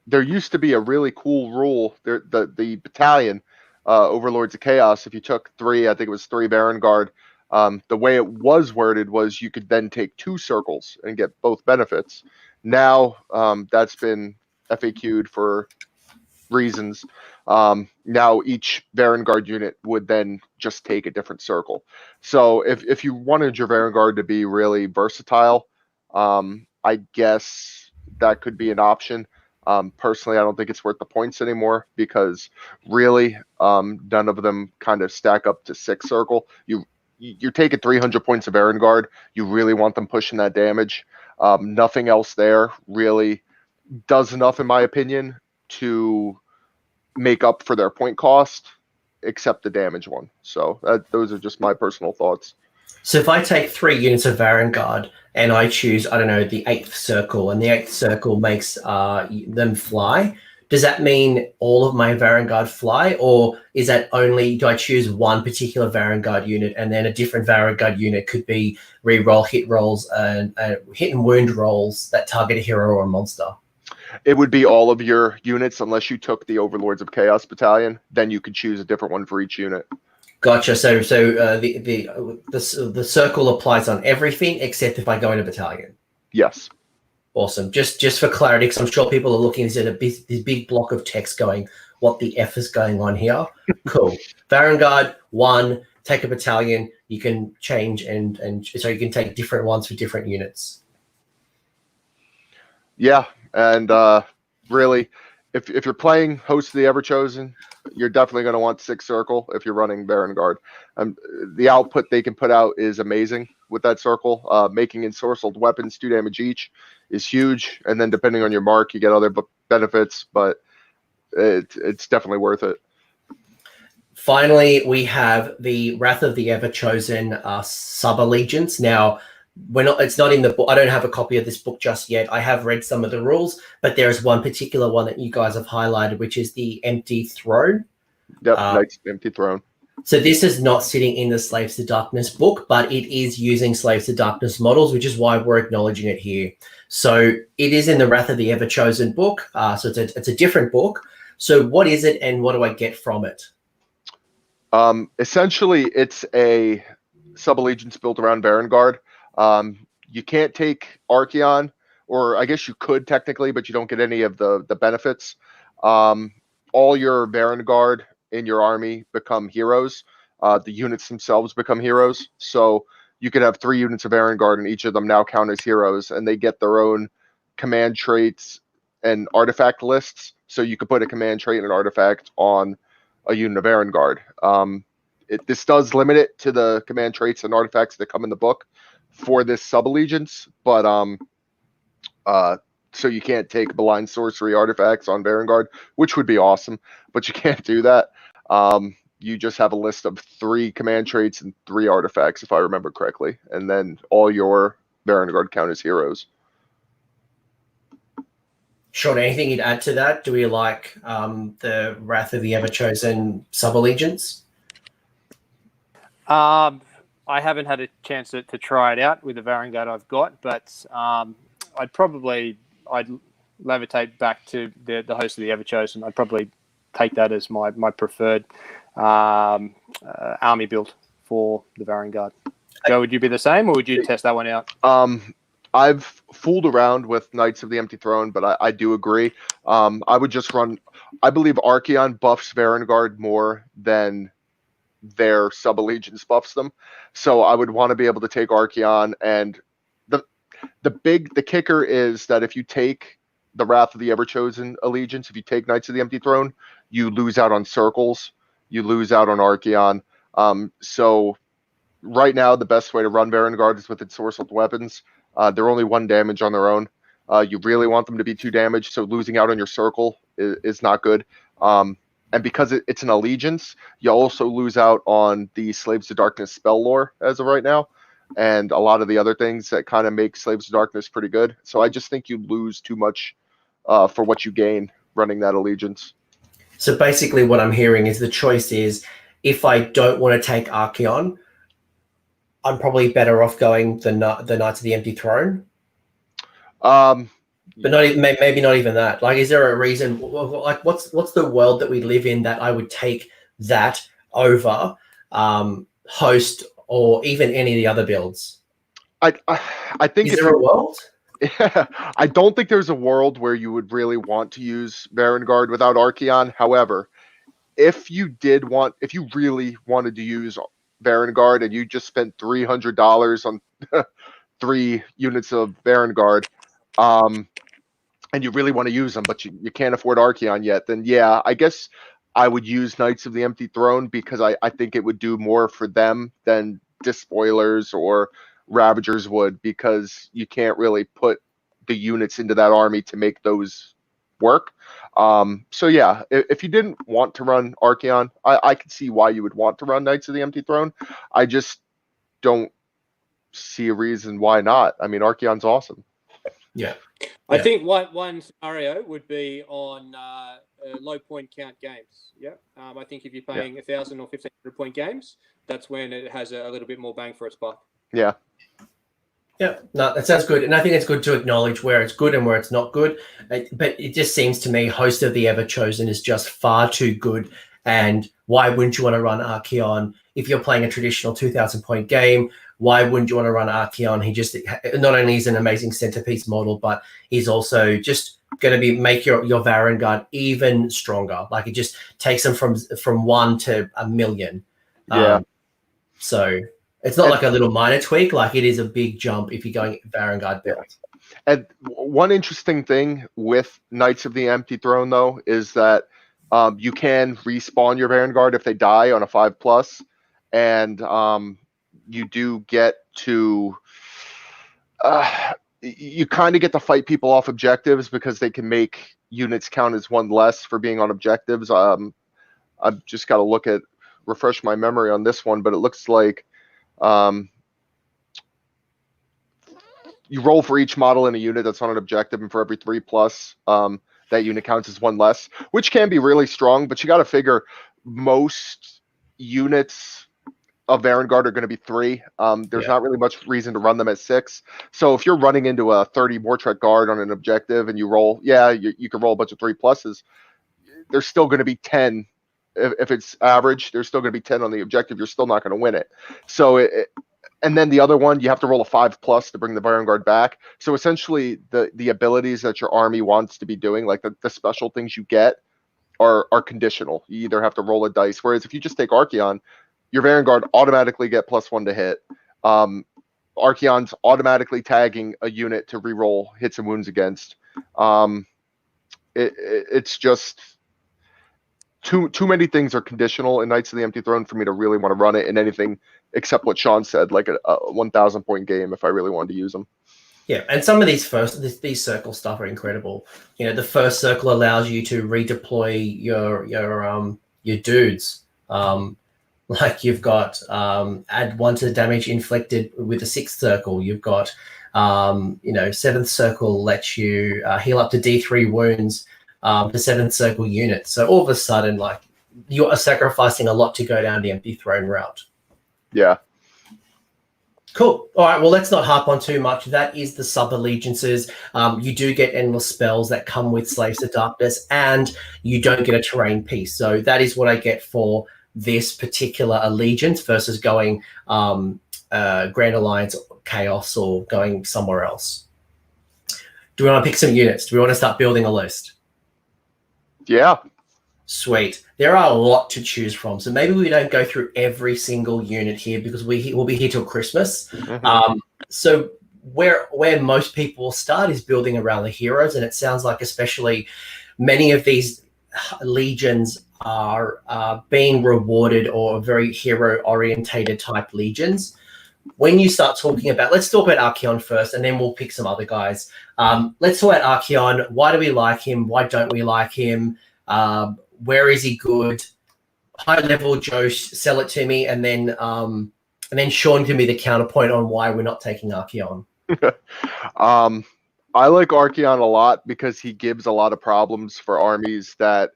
there used to be a really cool rule. The battalion, Overlords of Chaos, if you took three, I think it was three Varangard, the way it was worded was you could then take two circles and get both benefits. Now that's been FAQ'd for reasons. Now each Varangard unit would then just take a different circle. So if you wanted your Varangard to be really versatile, I guess that could be an option. Personally, I don't think it's worth the points anymore because really none of them kind of stack up to six circle. You're taking 300 points of Varangard. You really want them pushing that damage. Nothing else there really does enough, in my opinion, to make up for their point cost, except the damage one. So those are just my personal thoughts.
So if I take 3 units of Varangard and I choose, I don't know, the 8th circle, and the 8th circle makes them fly, does that mean all of my Varangard fly, or is that only, do I choose one particular Varangard unit and then a different Varangard unit could be re-roll hit rolls and hit and wound rolls that target a hero or a monster?
It would be all of your units unless you took the Overlords of Chaos battalion. Then you could choose a different one for each unit.
Gotcha. So the circle applies on everything except if I go in a battalion.
Yes.
Awesome. Just for clarity, because I'm sure people are looking at this big block of text going, what the F is going on here? Cool. Varangard, 1, take a battalion. You can change and so you can take different ones for different units.
Yeah, and really, if you're playing Host of the Everchosen, you're definitely going to want 6 circle if you're running Varangard. The output they can put out is amazing with that circle. Making ensorcelled weapons 2 damage each is huge, and then depending on your mark, you get other benefits, but it's definitely worth it.
Finally, we have the Wrath of the Everchosen sub-allegiance. Now, it's not in the book. I don't have a copy of this book just yet. I have read some of the rules, but there is one particular one that you guys have highlighted, which is the Empty Throne.
Yep, Knight's Empty Throne.
So this is not sitting in the Slaves to Darkness book, but it is using Slaves to Darkness models, which is why we're acknowledging it here. So it is in the Wrath of the Everchosen book. So it's a different book. So what is it, and what do I get from it?
Essentially, it's a sub-allegiance built around Varangard. You can't take Archaon, or I guess you could technically, but you don't get any of the benefits. All your Varangard in your army become heroes. The units themselves become heroes. So you could have 3 units of Varangard, and each of them now count as heroes, and they get their own command traits and artifact lists. So you could put a command trait and an artifact on a unit of Varangard. This does limit it to the command traits and artifacts that come in the book for this sub-allegiance, but so you can't take malign sorcery artifacts on Varangard, which would be awesome, but you can't do that. You just have a list of 3 command traits and 3 artifacts, if I remember correctly, and then all your Varangard count as heroes.
Shaun, anything you'd add to that? Do we like the Wrath of the Everchosen sub-allegiance?
I haven't had a chance to try it out with the Varangard I've got, but I'd levitate back to the Host of the Everchosen. I'd probably take that as my preferred army build for the Varangard. Joe, would you be the same, or would you test that one out?
I've fooled around with Knights of the Empty Throne, but I do agree. I would just run. I believe Archaon buffs Varangard more than their sub-allegiance buffs them. So I would want to be able to take Archaon, and the kicker is that if you take the Wrath of the Everchosen allegiance, if you take Knights of the Empty Throne, you lose out on circles, you lose out on Archaon. So right now, the best way to run Varangard is with ensorcelled weapons. They're only 1 damage on their own. You really want them to be 2 damage, so losing out on your circle is not good. and because it's an allegiance, you also lose out on the Slaves to Darkness spell lore as of right now, and a lot of the other things that kind of make Slaves to Darkness pretty good. So I just think you lose too much for what you gain running that allegiance.
So basically what I'm hearing is the choice is, if I don't want to take Archeon, I'm probably better off going the Knights of the Empty Throne. But maybe not even that. Like, is there a reason? Like, what's the world that we live in that I would take that over Host or even any of the other builds?
I think
is there a world?
I don't think there's a world where you would really want to use Varangard without Archeon. However, if you really wanted to use Varangard and you just spent $300 on 3 units of Varangard, and you really want to use them, but you can't afford Archeon yet, then yeah, I guess I would use Knights of the Empty Throne, because I think it would do more for them than Despoilers or Ravagers would, because you can't really put the units into that army to make those work. So yeah, if you didn't want to run Archeon, I could see why you would want to run Knights of the Empty Throne. I just don't see a reason why not. I mean, Archeon's awesome.
Yeah.
I think one scenario would be on low point count games. Yeah. I think if you're playing 1,000 or 1,500 point games, that's when it has a little bit more bang for its buck.
Yeah.
Yeah, no, that sounds good. And I think it's good to acknowledge where it's good and where it's not good. But it just seems to me Host of the Everchosen is just far too good. And why wouldn't you want to run Archeon if you're playing a traditional 2,000 point game? Why wouldn't you want to run Archeon? He just not only is an amazing centerpiece model, but he's also just going to make your Varangard even stronger. Like, it just takes them from 1 to 1,000,000.
Yeah.
So it's not like a little minor tweak. Like, it is a big jump if you're going Varangard build.
And one interesting thing with Knights of the Empty Throne, though, is that you can respawn your Vanguard if they die on a 5+, and you do get to you kind of get to fight people off objectives, because they can make units count as 1 less for being on objectives. I've just got to refresh my memory on this one, but it looks like you roll for each model in a unit that's on an objective, and for every 3+, that unit counts as 1 less, which can be really strong. But you got to figure most units of Varangard are going to be 3. There's not really much reason to run them at 6. So if you're running into a 30 Mortreck guard on an objective and you roll, you can roll a bunch of 3+. There's still going to be 10. If it's average, there's still going to be 10 on the objective. You're still not going to win it. So and then the other one, you have to roll a 5+ to bring the Varangard back. So essentially, the abilities that your army wants to be doing, like the special things you get, are conditional. You either have to roll a dice. Whereas if you just take Archeon, your Varangard automatically get +1 to hit. Archeon's automatically tagging a unit to reroll hits and wounds against. It's just too many things are conditional in Knights of the Empty Throne for me to really want to run it in anything except what Shaun said, like a 1,000 point game, if I really wanted to use them.
Yeah, and some of these these circle stuff are incredible. You know, the first circle allows you to redeploy your dudes. Like, you've got add 1 to the damage inflicted with the 6th circle. You've got 7th circle lets you heal up to D3 wounds to 7th circle units. So all of a sudden, like, you are sacrificing a lot to go down the Empty Throne route.
Yeah.
Cool. All right. Well, let's not harp on too much. That is the sub-allegiances. You do get endless spells that come with Slaves to Darkness, and you don't get a terrain piece. So that is what I get for this particular allegiance versus going Grand Alliance, Chaos, or going somewhere else. Do we want to pick some units? Do we want to start building a list?
Yeah.
Sweet. There are a lot to choose from. So maybe we don't go through every single unit here, because we'll be here till Christmas.
Mm-hmm.
So where most people start is building around the heroes. And it sounds like especially many of these legions are being rewarded, or very hero-orientated type legions. When you start talking about, let's talk about Archeon first, and then we'll pick some other guys. Let's talk about Archeon. Why do we like him? Why don't we like him? Where is he good? High level, Joe, sell it to me, and then Shaun give me the counterpoint on why we're not taking Archeon.
I like Archeon a lot because he gives a lot of problems for armies that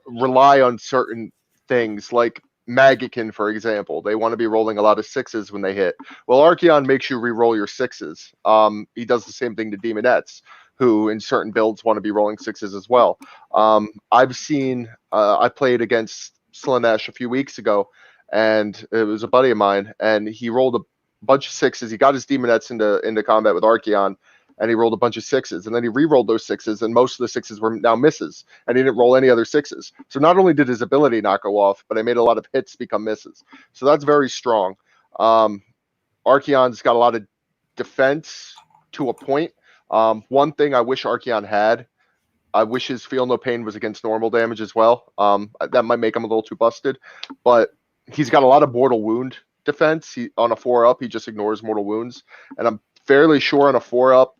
rely on certain things, like Magican, for example. They want to be rolling a lot of sixes when they hit. Well, Archeon makes you re-roll your sixes. He does the same thing to Demonettes, who in certain builds want to be rolling sixes as well. I've seen, I played against Slanesh a few weeks ago, and it was a buddy of mine, and he rolled a bunch of sixes. He got his Demonettes into combat with Archeon, and he rolled a bunch of sixes, and then he re-rolled those sixes, and most of the sixes were now misses, and he didn't roll any other sixes. So not only did his ability not go off, but I made a lot of hits become misses. So that's very strong. Archeon's got a lot of defense to a point. One thing I wish Archeon had, I wish his Feel No Pain was against normal damage as well. That might make him a little too busted, but he's got a lot of mortal wound defense. On a 4-up, he just ignores mortal wounds, and I'm fairly sure on a 4-up,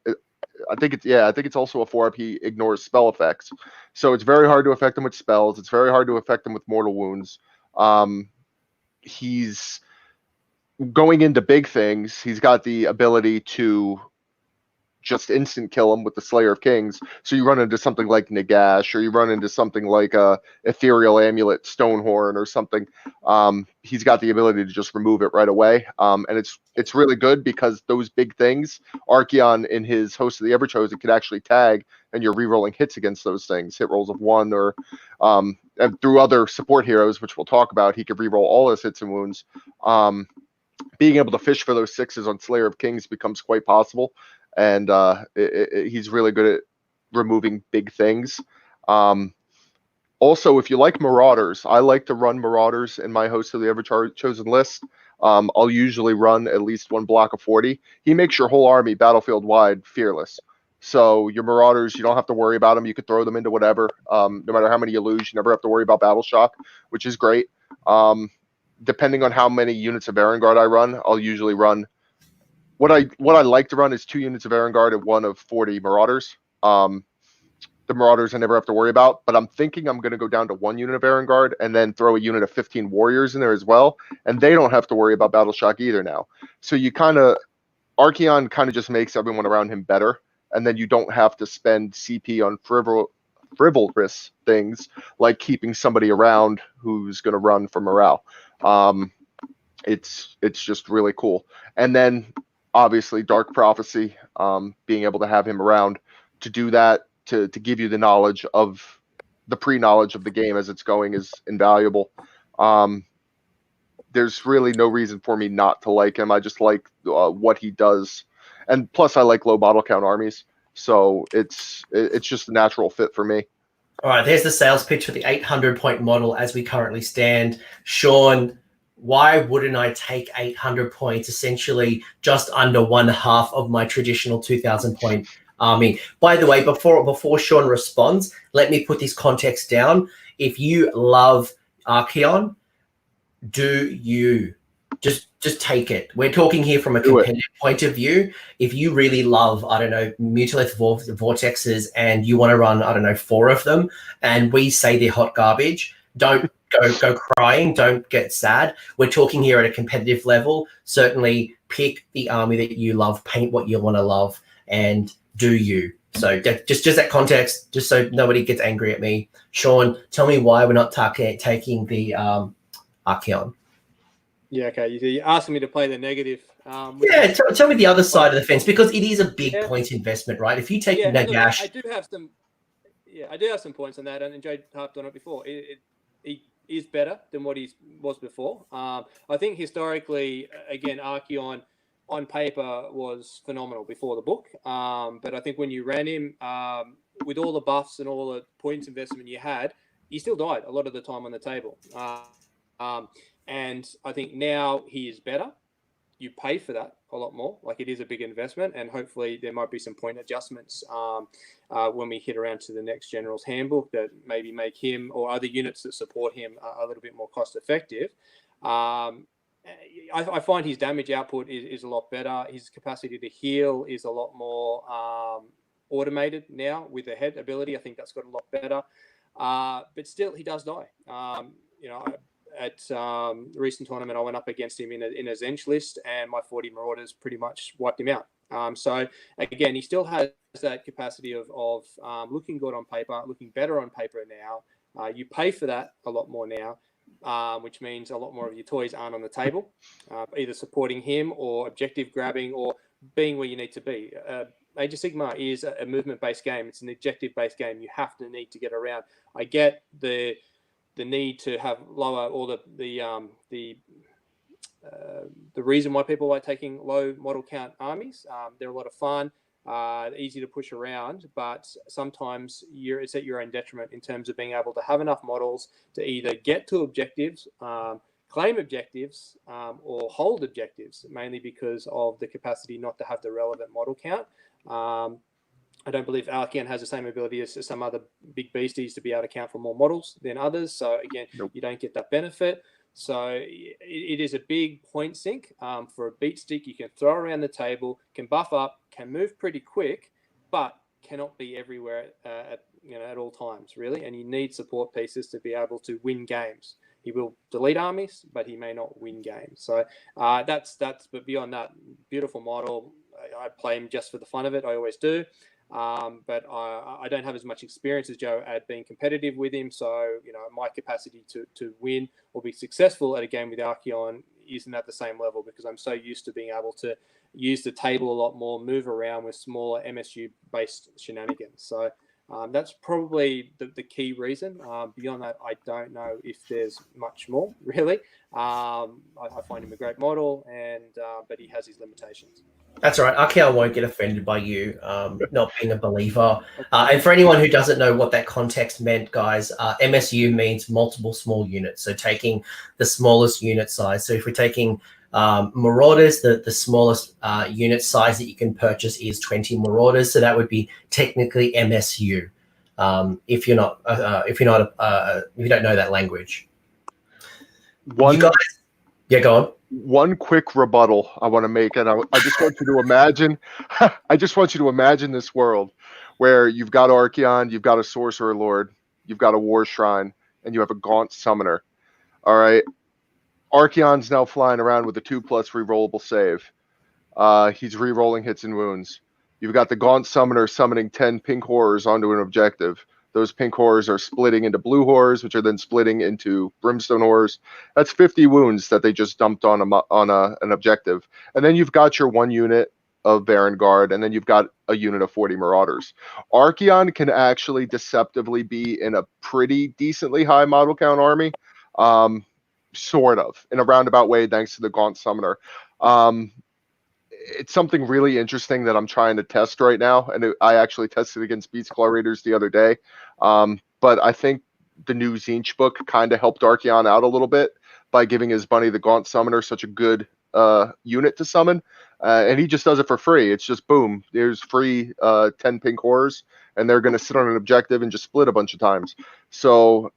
I think it's also a 4-up, he ignores spell effects. So it's very hard to affect him with spells. It's very hard to affect him with mortal wounds. He's going into big things. He's got the ability to just instant kill him with the Slayer of Kings. So you run into something like Nagash, or you run into something like a Ethereal Amulet, Stonehorn, or something. He's got the ability to just remove it right away. And it's really good because those big things, Archeon in his Host of the Everchosen could actually tag, and you're re-rolling hits against those things, hit rolls of 1, or and through other support heroes, which we'll talk about, he could re-roll all his hits and wounds. Being able to fish for those sixes on Slayer of Kings becomes quite possible. And he's really good at removing big things. Also, if you like Marauders, I like to run Marauders in my Host of the Everchosen list. I'll usually run at least one block of 40. He makes your whole army battlefield-wide fearless. So your Marauders, you don't have to worry about them. You could throw them into whatever. No matter how many you lose, you never have to worry about Battle Shock, which is great. Depending on how many units of Erangard I run, I'll usually run... What I like to run is 2 units of Erangard and 1 of 40 Marauders. The Marauders I never have to worry about, but I'm thinking I'm going to go down to 1 unit of Erangard and then throw a unit of 15 Warriors in there as well, and they don't have to worry about Battle Shock either now. So Archeon kind of just makes everyone around him better, and then you don't have to spend CP on frivolous things like keeping somebody around who's going to run for morale. It's just really cool. And then obviously Dark Prophecy, being able to have him around to do that, to give you the knowledge of the pre-knowledge of the game as it's going is invaluable. There's really no reason for me not to like him. I just like what he does. And plus I like low bottle count armies. So it's just a natural fit for me.
All right, there's the sales pitch for the 800-point model as we currently stand. Shaun, why wouldn't I take 800 points, essentially just under 1/2 of my traditional 2,000-point army? By the way, before Shaun responds, let me put this context down. If you love Archeon, do you just take it? We're talking here from a competitive point of view. If you really love, I don't know, Mutalith Vortexes and you want to run, I don't know, 4 of them, and we say they're hot garbage, don't go crying, don't get sad. We're talking here at a competitive level. Certainly pick the army that you love, paint what you want to love, and do you. So just that context, just so nobody gets angry at me. Shaun, tell me why we're not taking the Archeon.
Yeah, okay. You're asking me to play the negative.
Tell me the other side of the fence, because it is a big point investment, right? If you take Nagash...
I do have some points on that, and Joe harped on it before. He is better than what he was before. I think historically, again, Archeon on paper was phenomenal before the book. But I think when you ran him, with all the buffs and all the points investment you had, he still died a lot of the time on the table. And I think now he is better. You pay for that a lot more. Like, it is a big investment, and hopefully there might be some point adjustments when we hit around to the next General's Handbook that maybe make him or other units that support him a little bit more cost effective. I find his damage output is a lot better. His capacity to heal is a lot more automated now with the head ability. I think that's got a lot better. But still, he does die. At the recent tournament, I went up against him in a Zench list, and my 40 Marauders pretty much wiped him out. So again, he still has that capacity of looking good on paper, looking better on paper now. You pay for that a lot more now, which means a lot more of your toys aren't on the table, either supporting him or objective grabbing or being where you need to be. Age of Sigmar is a movement-based game. It's an objective-based game. You have to need to get around. I get the need to have lower, or the reason why people like taking low model count armies. They're a lot of fun, easy to push around, but sometimes it's at your own detriment in terms of being able to have enough models to either get to objectives, claim objectives, or hold objectives, mainly because of the capacity not to have the relevant model count. I don't believe Archeon has the same ability as some other big beasties to be able to count for more models than others. So again, You don't get that benefit. So it is a big point sink for a beat stick. You can throw around the table, can buff up, can move pretty quick, but cannot be everywhere at all times, really. And you need support pieces to be able to win games. He will delete armies, but he may not win games. So but beyond that, beautiful model. I play him just for the fun of it. I always do. But I don't have as much experience as Joe at being competitive with him. So, my capacity to win or be successful at a game with Archeon isn't at the same level because I'm so used to being able to use the table a lot more, move around with smaller MSU-based shenanigans. So that's probably the key reason. Beyond that, I don't know if there's much more, really. I find him a great model, but he has his limitations.
That's all right. Archeon won't get offended by you not being a believer. And for anyone who doesn't know what that context meant, guys, MSU means multiple small units. So taking the smallest unit size. So if we're taking Marauders, the smallest unit size that you can purchase is 20 Marauders. So that would be technically MSU. If you don't know that language. You guys, yeah, go on.
One quick rebuttal I want to make, and I just want you to imagine. I just want you to imagine this world where you've got Archeon, you've got a Sorcerer Lord, you've got a War Shrine, and you have a Gaunt Summoner. All right, Archeon's now flying around with a 2+ rerollable save. He's rerolling hits and wounds. You've got the Gaunt Summoner summoning 10 pink horrors onto an objective. Those pink horrors are splitting into blue horrors, which are then splitting into brimstone horrors. That's 50 wounds that they just dumped on an objective. And then you've got your 1 unit of Baron Guard, and then you've got a unit of 40 Marauders. Archeon can actually deceptively be in a pretty decently high model count army, sort of, in a roundabout way, thanks to the Gaunt Summoner. It's something really interesting that I'm trying to test right now, and I actually tested against Beats Claw Raiders the other day. But I think the new Zinch book kind of helped Archeon out a little bit by giving his bunny, the Gaunt Summoner, such a good unit to summon, and he just does it for free. It's just boom, there's free 10 pink horrors, and they're going to sit on an objective and just split a bunch of times. So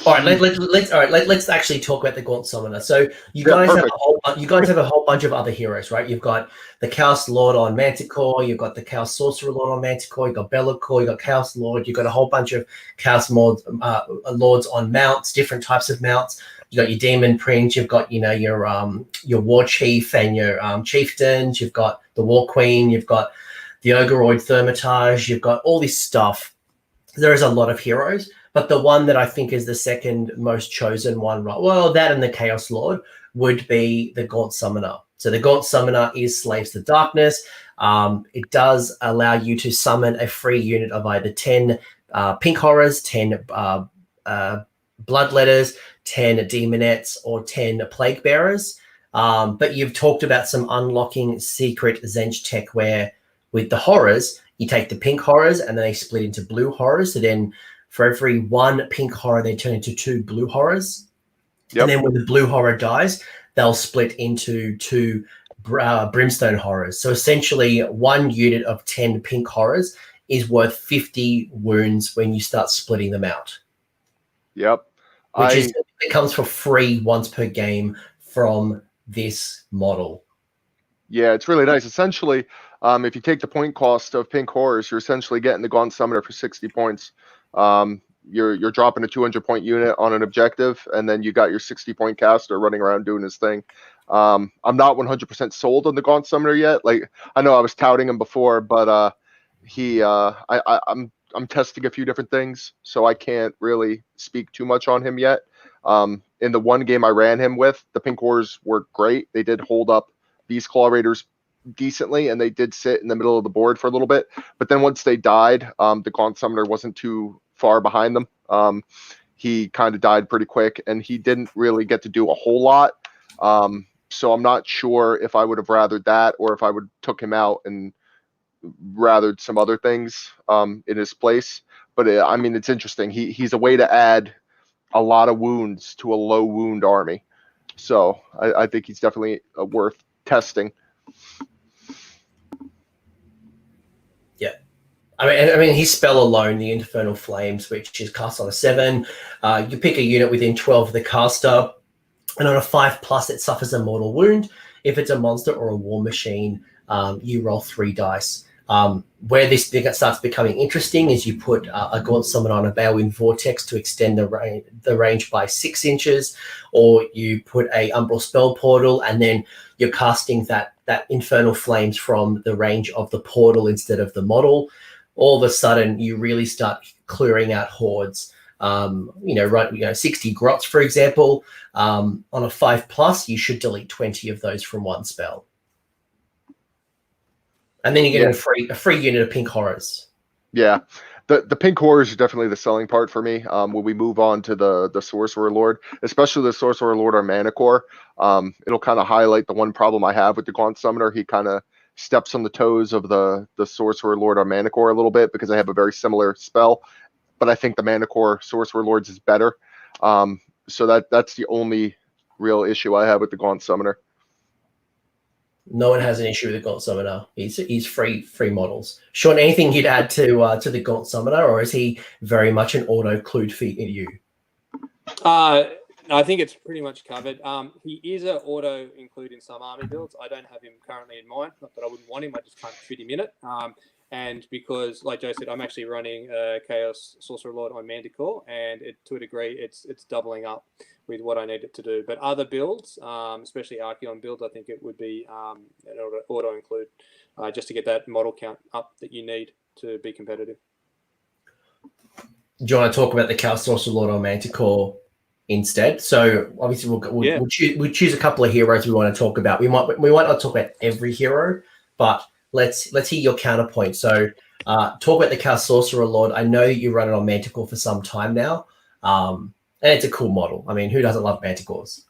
let's actually talk about the Gaunt Summoner. So you guys have a whole bunch of other heroes, right? You've got the Chaos Lord on Manticore, you've got the Chaos Sorcerer Lord on Manticore, you've got Be'lakor, you've got Chaos Lord, you've got a whole bunch of Chaos Lords on mounts, different types of mounts. You got your Demon Prince, you've got your War Chief and your Chieftains, you've got the War Queen, you've got the Ogreoid Thermitage, you've got all this stuff. There is a lot of heroes. But the one that I think is the second most chosen one, right? Well, that and the Chaos Lord would be the Gaunt Summoner. So the Gaunt Summoner is Slaves to Darkness. It does allow you to summon a free unit of either 10 Pink Horrors, 10 Bloodletters, 10 Demonettes, or 10 Plague Bearers. But you've talked about some unlocking secret Zench tech where with the Horrors, you take the Pink Horrors and then they split into Blue Horrors. So then for every 1 pink horror, they turn into 2 blue horrors. Yep. And then when the blue horror dies, they'll split into 2 brimstone horrors. So essentially 1 unit of 10 pink horrors is worth 50 wounds when you start splitting them out.
Yep.
It comes for free once per game from this model.
Yeah, it's really nice. Essentially, If you take the point cost of Pink Horrors, you're essentially getting the Gaunt Summoner for 60 points. You're dropping a 200-point unit on an objective, and then you got your 60-point caster running around doing his thing. I'm not 100% sold on the Gaunt Summoner yet. Like, I know I was touting him before, but I'm testing a few different things, so I can't really speak too much on him yet. In the one game I ran him with, the Pink Horrors were great. They did hold up Beast Claw Raiders decently, and they did sit in the middle of the board for a little bit. But then once they died, the Gaunt Summoner wasn't too far behind them. He kind of died pretty quick, and he didn't really get to do a whole lot. So I'm not sure if I would have rathered that or if I would took him out and rathered some other things in his place. But I mean, it's interesting. He's a way to add a lot of wounds to a low wound army. So I think he's definitely worth testing.
Yeah. I mean, his spell alone, the Infernal Flames, which is cast on a 7, you pick a unit within 12 of the caster, and on a 5+, it suffers a mortal wound. If it's a monster or a war machine, you roll 3 dice. Where this thing starts becoming interesting is you put a Gaunt Summoner on a Balewind Vortex to extend the range by 6 inches, or you put a Umbral Spell Portal, and then you're casting that Infernal Flames from the range of the portal instead of the model. All of a sudden, you really start clearing out hordes. 60 grots, for example. On a 5+, you should delete 20 of those from one spell. And then you get a free unit of Pink Horrors.
Yeah. The Pink Horrors are definitely the selling part for me. When we move on to the Sorcerer Lord, especially the Sorcerer Lord on Mana Core, it'll kind of highlight the one problem I have with the Gaunt Summoner. He kind of steps on the toes of the Sorcerer Lord on Mana Core a little bit because I have a very similar spell, but I think the Mana Core Sorcerer Lords is better. So that's the only real issue I have with the Gaunt Summoner.
No one has an issue with the Gaunt Summoner. He's free models. Shaun, anything you'd add to the Gaunt Summoner, or is he very much an auto-clued for you?
I think it's pretty much covered. He is an auto-include in some army builds. I don't have him currently in mind. Not that I wouldn't want him. I just can't fit him in it. And because, like Joe said, I'm actually running Chaos Sorcerer Lord on Manticore, and to a degree, it's doubling up with what I need it to do. But other builds, especially Archeon builds, I think it would be an auto-include just to get that model count up that you need to be competitive.
Do you want to talk about the Chaos Sorcerer Lord on Manticore instead? So obviously we'll choose a couple of heroes we want to talk about. We might not talk about every hero, but let's hear your counterpoint. So talk about the Chaos Sorcerer Lord. I know that you run it on Manticore for some time now, and it's a cool model. I mean, who doesn't love Manticores?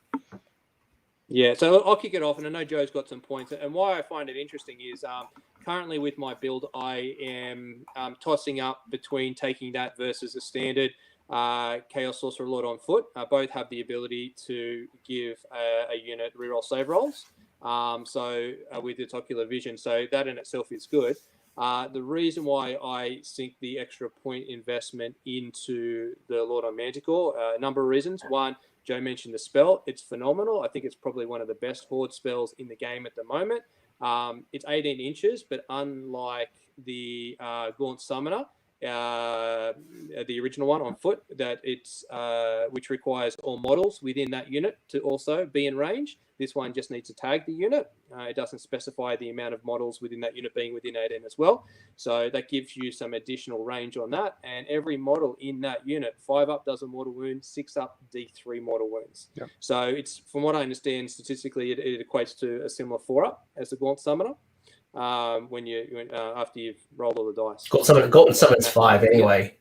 Yeah, so I'll kick it off, and I know Joe's got some points. And why I find it interesting is currently with my build, I am tossing up between taking that versus a standard Chaos Sorcerer Lord on foot. Both have the ability to give a unit reroll save rolls. With the Ocular Vision, so that in itself is good. The reason why I sink the extra point investment into the Lord on Manticore, a number of reasons. One, Joe mentioned the spell. It's phenomenal. I think it's probably one of the best horde spells in the game at the moment. It's 18 inches, but unlike the Gaunt Summoner, the original one on foot, that it's which requires all models within that unit to also be in range. This one just needs to tag the unit. It doesn't specify the amount of models within that unit being within 18 as well. So that gives you some additional range on that. And every model in that unit, 5 up does a mortal wound, 6 up D3 mortal wounds. Yep. So it's, from what I understand, statistically, it equates to a similar 4 up as the Gaunt Summoner. After you've rolled all the dice.
Gaunt Summon's 5 anyway.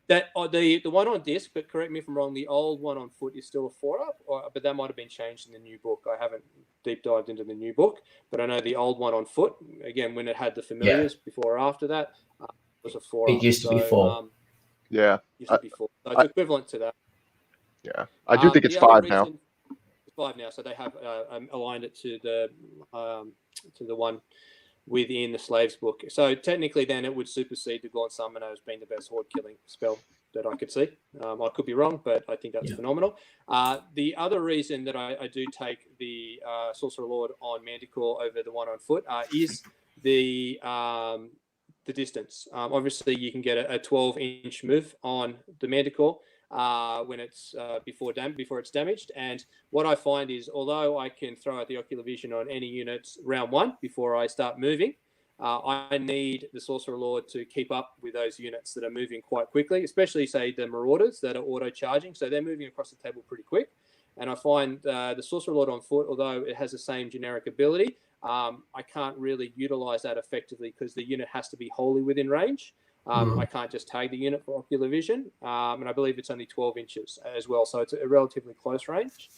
That the one on disc, but correct me if I'm wrong, the old one on foot is still a 4 up, but that might have been changed in the new book. I haven't deep dived into the new book, but I know the old one on foot, again, when it had the familiars before or after that, was a 4 up.
It used to be 4.
Used to be 4. So it's equivalent to that.
Yeah, I do think it's 5 now.
It's 5 now, so they have aligned it to the one within the Slaves book. So technically then it would supersede the Gaunt Summoner as being the best horde killing spell that I could see. I could be wrong, but I think that's phenomenal. The other reason that I do take the Sorcerer Lord on Manticore over the one on foot is the distance. Obviously, you can get a 12-inch move on the Manticore when it's before it's damaged. And what I find is, although I can throw out the ocular vision on any units round one before I start moving, I need the Sorcerer Lord to keep up with those units that are moving quite quickly, especially, say, the Marauders that are auto-charging. So they're moving across the table pretty quick. And I find the Sorcerer Lord on foot, although it has the same generic ability, I can't really utilize that effectively because the unit has to be wholly within range. I can't just tag the unit for ocular vision. And I believe it's only 12 inches as well. So it's a relatively close range.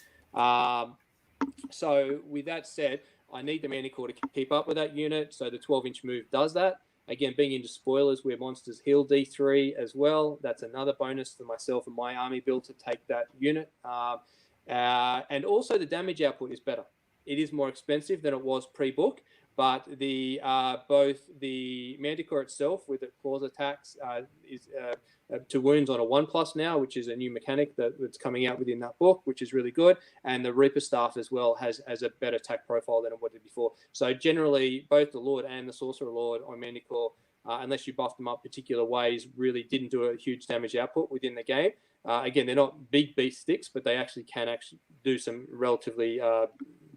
So with that said, I need the Manticore to keep up with that unit. So the 12-inch move does that. Again, being into spoilers where monsters heal D3 as well, that's another bonus for myself and my army build to take that unit. And also the damage output is better. It is more expensive than it was pre-book, but the both the Manticore itself with its claws attacks is to wounds on a 1+ now, which is a new mechanic that's coming out within that book, which is really good. And the Reaper Staff as well has a better attack profile than it did before. So generally, both the Lord and the Sorcerer Lord on Manticore, unless you buff them up particular ways, really didn't do a huge damage output within the game. Again, they're not big beast sticks, but they actually can do some relatively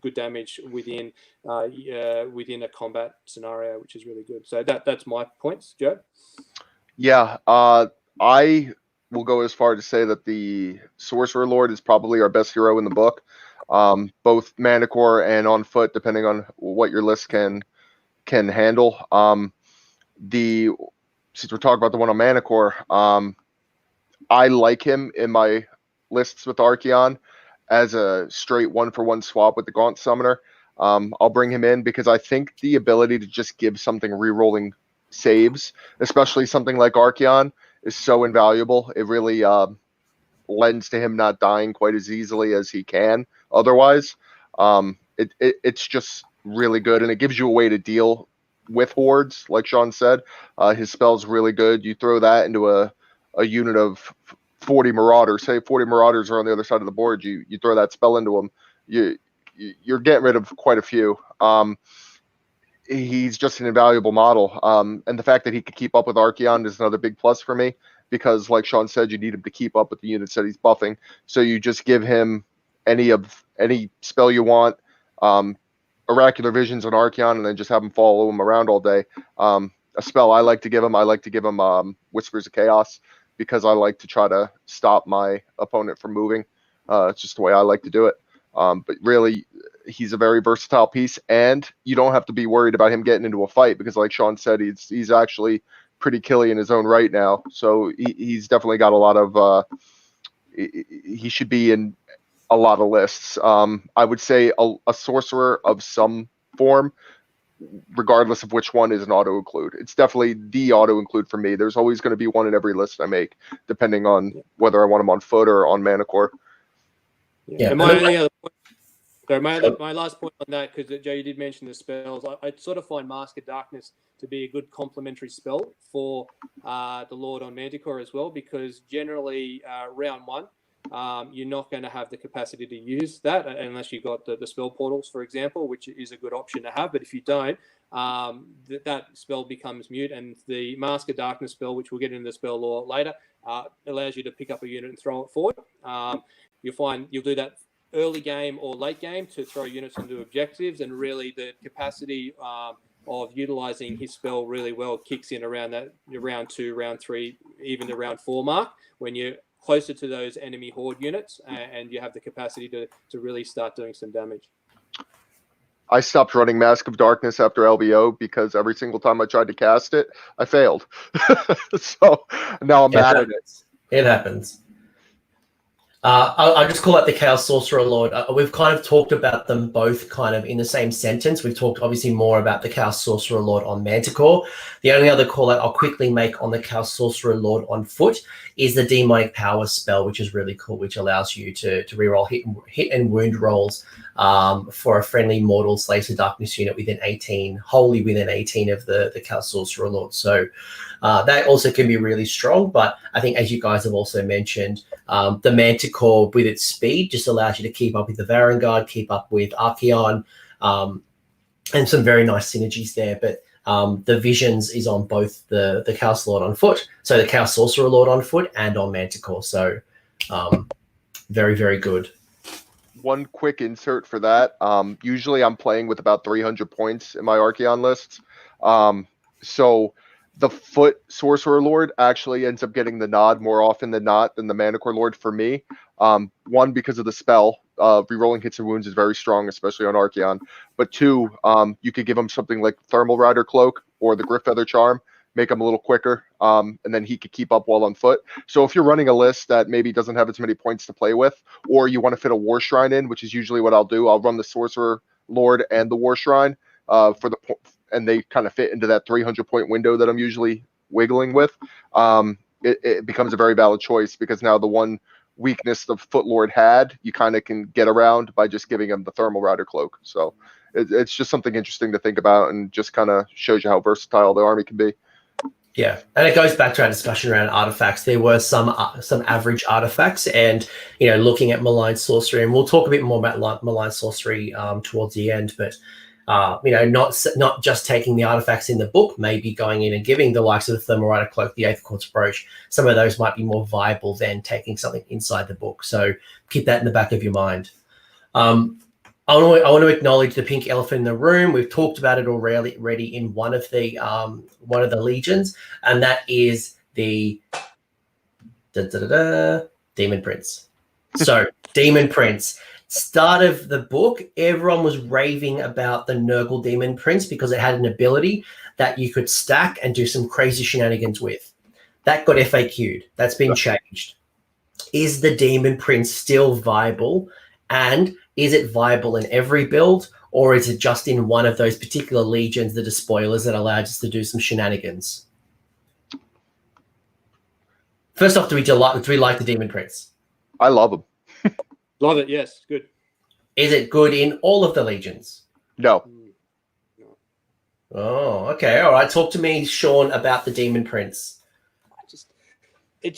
good damage within a combat scenario, which is really good. So that's my points, Joe.
Yeah, I will go as far to say that the Sorcerer Lord is probably our best hero in the book, both Manticore and on foot, depending on what your list can handle. Since we're talking about the one on Manticore, I like him in my lists with Archaon as a straight 1-for-1 swap with the Gaunt Summoner. I'll bring him in because I think the ability to just give something re-rolling saves, especially something like Archaon, is so invaluable. It really lends to him not dying quite as easily as he can otherwise. It's just really good, and it gives you a way to deal with hordes, like Shaun said. His spell's really good. You throw that into a unit of 40 Marauders. Say 40 Marauders are on the other side of the board. You throw that spell into them. You're getting rid of quite a few. He's just an invaluable model. And the fact that he could keep up with Archaon is another big plus for me because, like Shaun said, you need him to keep up with the units that he's buffing. So you just give him any spell you want, Oracular Visions on Archaon, and then just have him follow him around all day. A spell I like to give him, Whispers of Chaos, because I like to try to stop my opponent from moving. It's just the way I like to do it. But really, he's a very versatile piece, and you don't have to be worried about him getting into a fight because, like Shaun said, he's actually pretty killy in his own right now. So he's definitely got a lot of. He should be in a lot of lists. I would say a sorcerer of some form, regardless of which one, is an auto include. It's definitely the auto include for me. There's always going to be one in every list I make, depending on whether I want him on foot or on Manticore.
Yeah. And my last point on that, because Joe, you did mention the spells. I sort of find Mask of Darkness to be a good complementary spell for the Lord on Manticore as well, because generally round one, you're not going to have the capacity to use that unless you've got the spell portals, for example, which is a good option to have. But if you don't, that spell becomes mute, and the Mask of Darkness spell, which we'll get into the spell lore later, allows you to pick up a unit and throw it forward. You'll find you'll do that early game or late game to throw units into objectives, and really the capacity of utilizing his spell really well kicks in around that round 2, round 3, even the round 4 mark, when you're closer to those enemy horde units and you have the capacity to really start doing some damage.
I stopped running Mask of Darkness after LBO because every single time I tried to cast it, I failed. So now I'm mad at it.
It happens. I'll just call out the Chaos Sorcerer Lord. We've kind of talked about them both kind of in the same sentence. We've talked obviously more about the Chaos Sorcerer Lord on Manticore. The only other call out I'll quickly make on the Chaos Sorcerer Lord on foot is the Demonic Power spell, which is really cool, which allows you to reroll hit and wound rolls for a friendly mortal Slaves of Darkness unit wholly within 18 of the Chaos Sorcerer Lord. So that also can be really strong, but I think, as you guys have also mentioned, the Manticore with its speed just allows you to keep up with the Varangard, keep up with Archaon, and some very nice synergies there. But the visions is on both the Chaos Lord on foot, so the Chaos Sorcerer Lord on foot, and on Manticore. So very, very good.
One quick insert for that. Usually I'm playing with about 300 points in my Archeon lists. So the foot Sorcerer Lord actually ends up getting the nod more often than not than the Manticore Lord for me. One, because of the spell. Rerolling hits and wounds is very strong, especially on Archeon. But two, you could give him something like Thermal Rider Cloak or the Griff Feather Charm, make him a little quicker, and then he could keep up while on foot. So if you're running a list that maybe doesn't have as many points to play with, or you want to fit a War Shrine in, which is usually what I'll do, I'll run the Sorcerer Lord and the War Shrine and they kind of fit into that 300-point window that I'm usually wiggling with. It becomes a very valid choice, because now the one weakness the Foot Lord had, you kind of can get around by just giving him the Thermal Rider Cloak. So it's just something interesting to think about, and just kind of shows you how versatile the army can be.
Yeah, and it goes back to our discussion around artifacts. There were some average artifacts, and looking at malign sorcery, and we'll talk a bit more about malign sorcery towards the end. But not just taking the artifacts in the book, maybe going in and giving the likes of the Thermal Rider Cloak, the Eighth Quartz Brooch. Some of those might be more viable than taking something inside the book. So keep that in the back of your mind. I want to acknowledge the pink elephant in the room. We've talked about it already in one of the legions, and that is the Demon Prince. So Demon Prince. Start of the book, everyone was raving about the Nurgle Demon Prince because it had an ability that you could stack and do some crazy shenanigans with. That got FAQ'd. That's been changed. Is the Demon Prince still viable? And is it viable in every build, or is it just in one of those particular legions, the Despoilers, that allowed us to do some shenanigans? First off, do we like the Demon Prince?
I love him.
Love it. Yes, good.
Is it good in all of the legions?
No.
Oh, okay. All right. Talk to me, Shaun, about the Demon Prince.
It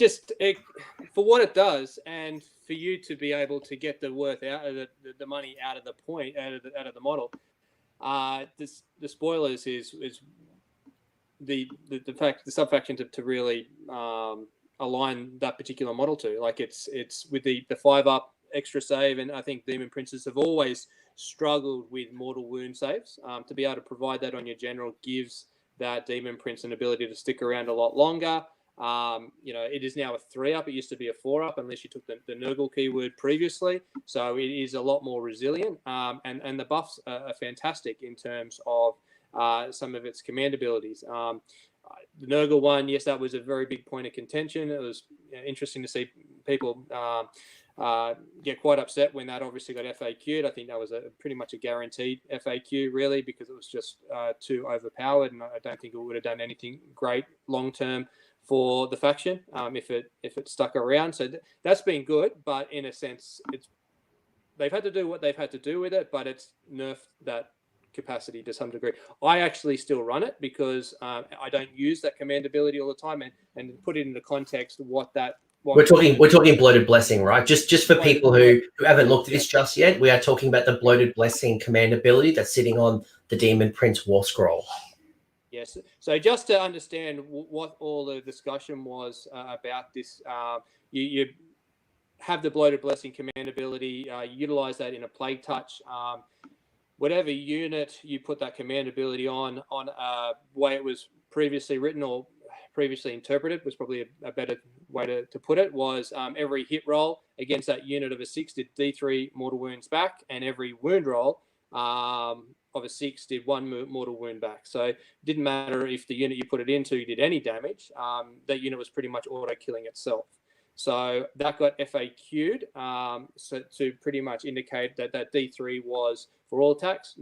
for what it does, and for you to be able to get the worth out of the money out of the model. The spoilers is the sub-faction to really align that particular model to. Like it's with the 5+ extra save, and I think Demon Princes have always struggled with mortal wound saves. To be able to provide that on your general gives that Demon Prince an ability to stick around a lot longer. It is now a 3+. It used to be a 4+, unless you took the Nurgle keyword previously. So it is a lot more resilient. And the buffs are fantastic in terms of some of its command abilities. The Nurgle one, yes, that was a very big point of contention. It was interesting to see people get quite upset when that obviously got FAQ'd. I think that was pretty much a guaranteed FAQ, really, because it was just too overpowered, and I don't think it would have done anything great long term for the faction if it stuck around. So that's been good, but in a sense, they've had to do what they've had to do with it, but it's nerfed that capacity to some degree. I actually still run it because I don't use that command ability all the time, and put it into context we're
talking Bloated Blessing, right? Just for people who haven't looked at this just yet, we are talking about the Bloated Blessing command ability that's sitting on the Demon Prince War Scroll.
Yes. So just to understand what all the discussion was about this, you have the Bloated Blessing command ability, utilize that in a Plague Touch. Whatever unit you put that command ability on way it was previously written or previously interpreted was probably a better way to put it, was every hit roll against that unit of a 6 did D3 mortal wounds back, and every wound roll of a 6 did 1 mortal wound back. So it didn't matter if the unit you put it into did any damage, that unit was pretty much auto-killing itself. So that got FAQ'd, so to pretty much indicate that D3 was for all attacks,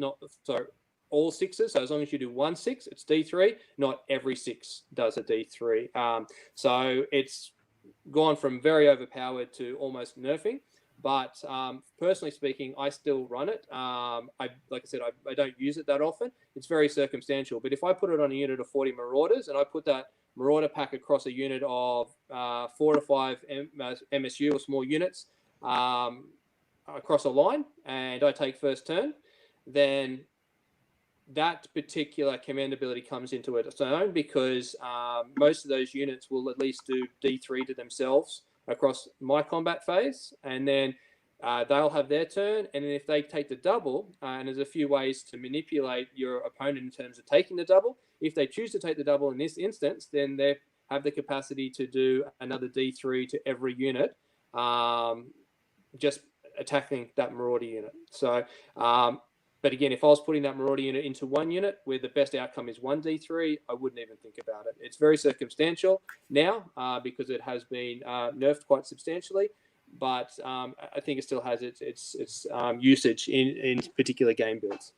all 6s. So as long as you do 1 6, it's D3. Not every 6 does a D3. So it's gone from very overpowered to almost nerfing. But personally speaking, I still run it. Like I said, I don't use it that often. It's very circumstantial. But if I put it on a unit of 40 Marauders and I put that Marauder pack across a unit of 4 to 5 MSU or small units across a line, and I take first turn, then that particular command ability comes into its own because most of those units will at least do D3 to themselves across my combat phase, and then they'll have their turn, and then if they take the double, and there's a few ways to manipulate your opponent in terms of taking the double. If they choose to take the double in this instance, then they have the capacity to do another D3 to every unit, just attacking that Marauder unit. So, but again, if I was putting that Marauder unit into one unit where the best outcome is 1d3, I wouldn't even think about it. It's very circumstantial now because it has been nerfed quite substantially, but I think it still has its usage in particular game builds.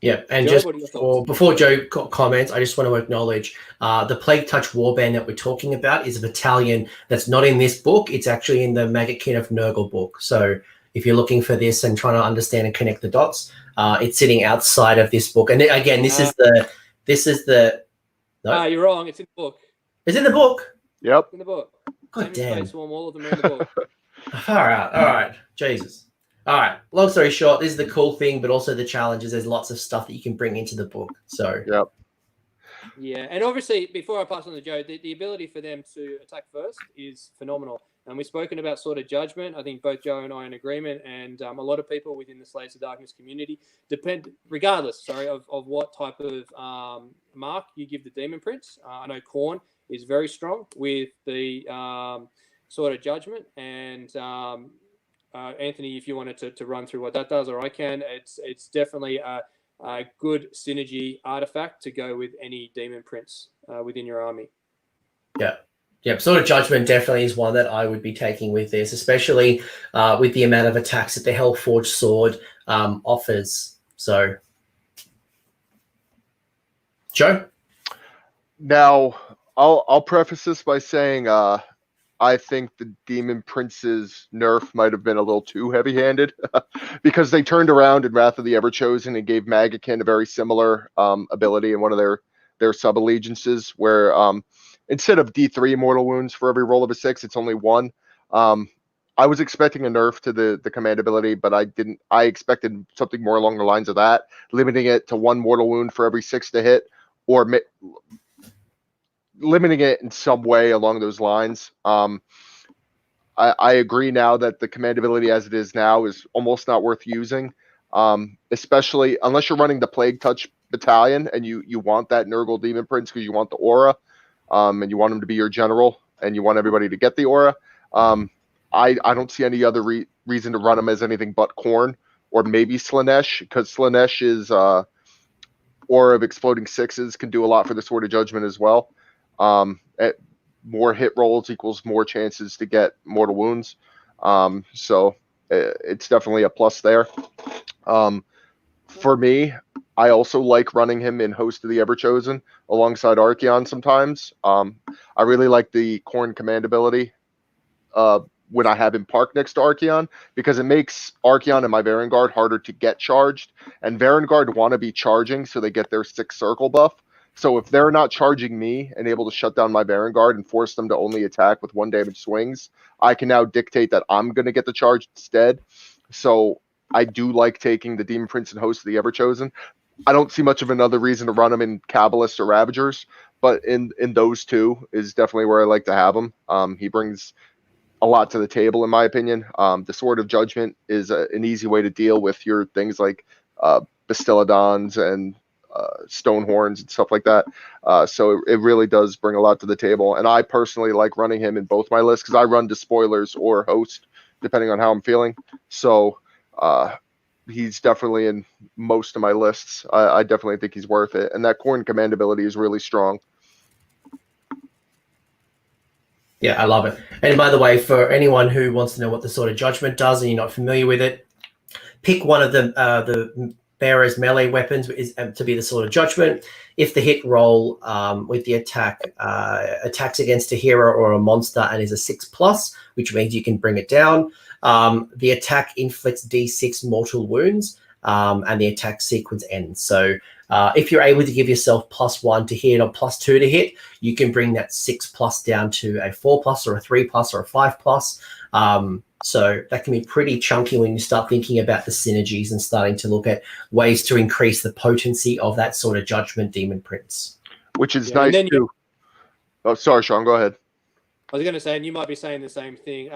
Yeah, and
Joe,
just before Joe comments, I just want to acknowledge the Plague Touch Warband that we're talking about is a battalion that's not in this book. It's actually in the Maggotkin of Nurgle book. So if you're looking for this and trying to understand and connect the dots, it's sitting outside of this book. And again, this is the. No,
you're wrong. It's in the book.
It's in the book.
Yep.
In the book.
God damn.
Space Swarm, all of them are in the book.
All right. Jesus. All right. Long story short, this is the cool thing, but also the challenge is there's lots of stuff that you can bring into the book. So.
Yep.
Yeah, and obviously, before I pass on to Joe, the ability for them to attack first is phenomenal. And we've spoken about Sword of Judgment. I think both Joe and I are in agreement, and a lot of people within the Slaves of Darkness community regardless of what type of mark you give the Demon Prince. I know Khorne is very strong with the Sword of Judgment, and Anthony, if you wanted to run through what that does, or I can, it's definitely a good synergy artifact to go with any Demon Prince within your army.
Yeah. Yeah, Sword of Judgment definitely is one that I would be taking with this, especially with the amount of attacks that the Hellforged Sword offers. So, Joe?
Now, I'll preface this by saying I think the Demon Prince's nerf might have been a little too heavy-handed because they turned around in Wrath of the Everchosen and gave Maggotkin a very similar ability in one of their sub-allegiances where instead of D3 mortal wounds for every roll of a 6, it's only 1. I was expecting a nerf to the command ability, but I didn't. I expected something more along the lines of that, limiting it to 1 mortal wound for every 6 to hit, or limiting it in some way along those lines. I agree now that the command ability as it is now is almost not worth using, especially unless you're running the Plague Touch battalion and you want that Nurgle Demon Prince because you want the aura. And you want him to be your general, and you want everybody to get the aura. I don't see any other reason to run him as anything but Khorne, or maybe Slaanesh, because Slaanesh is Aura of Exploding Sixes can do a lot for the Sword of Judgment as well. More hit rolls equals more chances to get mortal wounds. So it's definitely a plus there. For me, I also like running him in Host of the Everchosen alongside Archaon sometimes. I really like the Khorne command ability when I have him parked next to Archaon, because it makes Archaon and my Varangard harder to get charged. And Varangard want to be charging so they get their 6 circle buff. So if they're not charging me and able to shut down my Varangard and force them to only attack with 1 damage swings, I can now dictate that I'm going to get the charge instead. So I do like taking the Demon Prince and Host of the Everchosen. I don't see much of another reason to run them in Kabbalists or Ravagers, but in those two is definitely where I like to have him. He brings a lot to the table, in my opinion. The Sword of Judgment is an easy way to deal with your things like Bastiladons and Stonehorns and stuff like that. So it really does bring a lot to the table. And I personally like running him in both my lists because I run Despoilers or Host, depending on how I'm feeling. So he's definitely in most of my lists. I definitely think he's worth it. And that Khorne command ability is really strong.
Yeah, I love it. And by the way, for anyone who wants to know what the Sword of Judgment does and you're not familiar with it, pick one of the bearer's melee weapons to be the Sword of Judgment. If the hit roll with the attack attacks against a hero or a monster and is a 6+, which means you can bring it down, the attack inflicts D6 mortal wounds and the attack sequence ends. So If you're able to give yourself +1 to hit or +2 to hit, you can bring that 6+ down to a 4+ or a 3+ or a 5+. So that can be pretty chunky when you start thinking about the synergies and starting to look at ways to increase the potency of that sort of Judgment Demon Prince.
Which is nice too. Oh, sorry, Shaun, go ahead.
I was going to say, and you might be saying the same thing.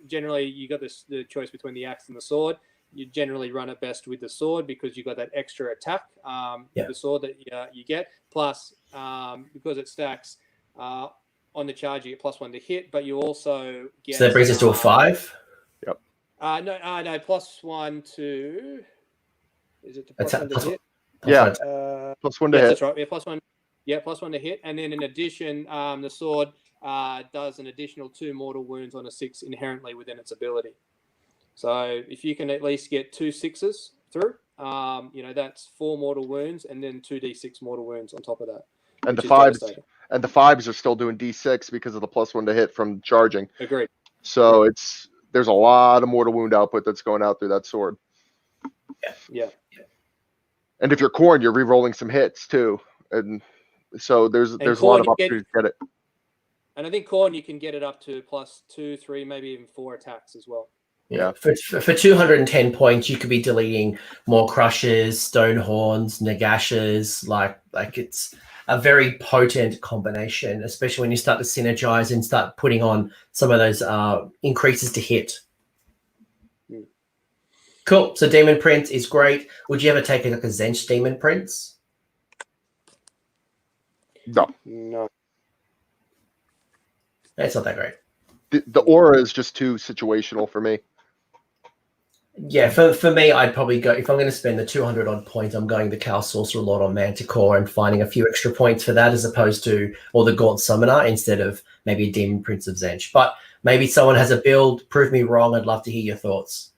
Generally, you got the choice between the axe and the sword. You generally run it best with the sword because you got that extra attack with the sword that you get. Plus, because it stacks on the charge, you get +1 to hit, but you also get.
So that brings us to a 5.
Yep.
No, +1 to. Is it to +1 to hit?
Yeah. +1 to hit.
That's right. Yeah, +1. Yeah, +1 to hit, and then in addition, the sword does an additional 2 mortal wounds on a 6 inherently within its ability. So if you can at least get 2 6s through, that's 4 mortal wounds, and then 2d6 mortal wounds on top of that.
And the 5s are still doing d6 because of the +1 to hit from charging.
Agreed.
So there's a lot of mortal wound output that's going out through that sword.
Yeah.
And if you're Khorne, you're re-rolling some hits too, and so there's a lot of opportunities to get it.
And I think Khorne, you can get it up to +2, 3, maybe even 4 attacks as well.
Yeah. For 210 points, you could be deleting more Crushes, Stonehorns, Nagashes. Like it's a very potent combination, especially when you start to synergize and start putting on some of those increases to hit. Cool. So Demon Prince is great. Would you ever take like a Zench Demon Prince?
No.
It's not that great.
The aura is just too situational for me.
Yeah, for me, I'd probably go, if I'm going to spend the 200 odd points, I'm going the Chaos Sorcerer Lord on Manticore and finding a few extra points for that as opposed to, or the Gaunt Summoner instead of maybe a Demon Prince of Zench. But maybe someone has a build, prove me wrong. I'd love to hear your thoughts.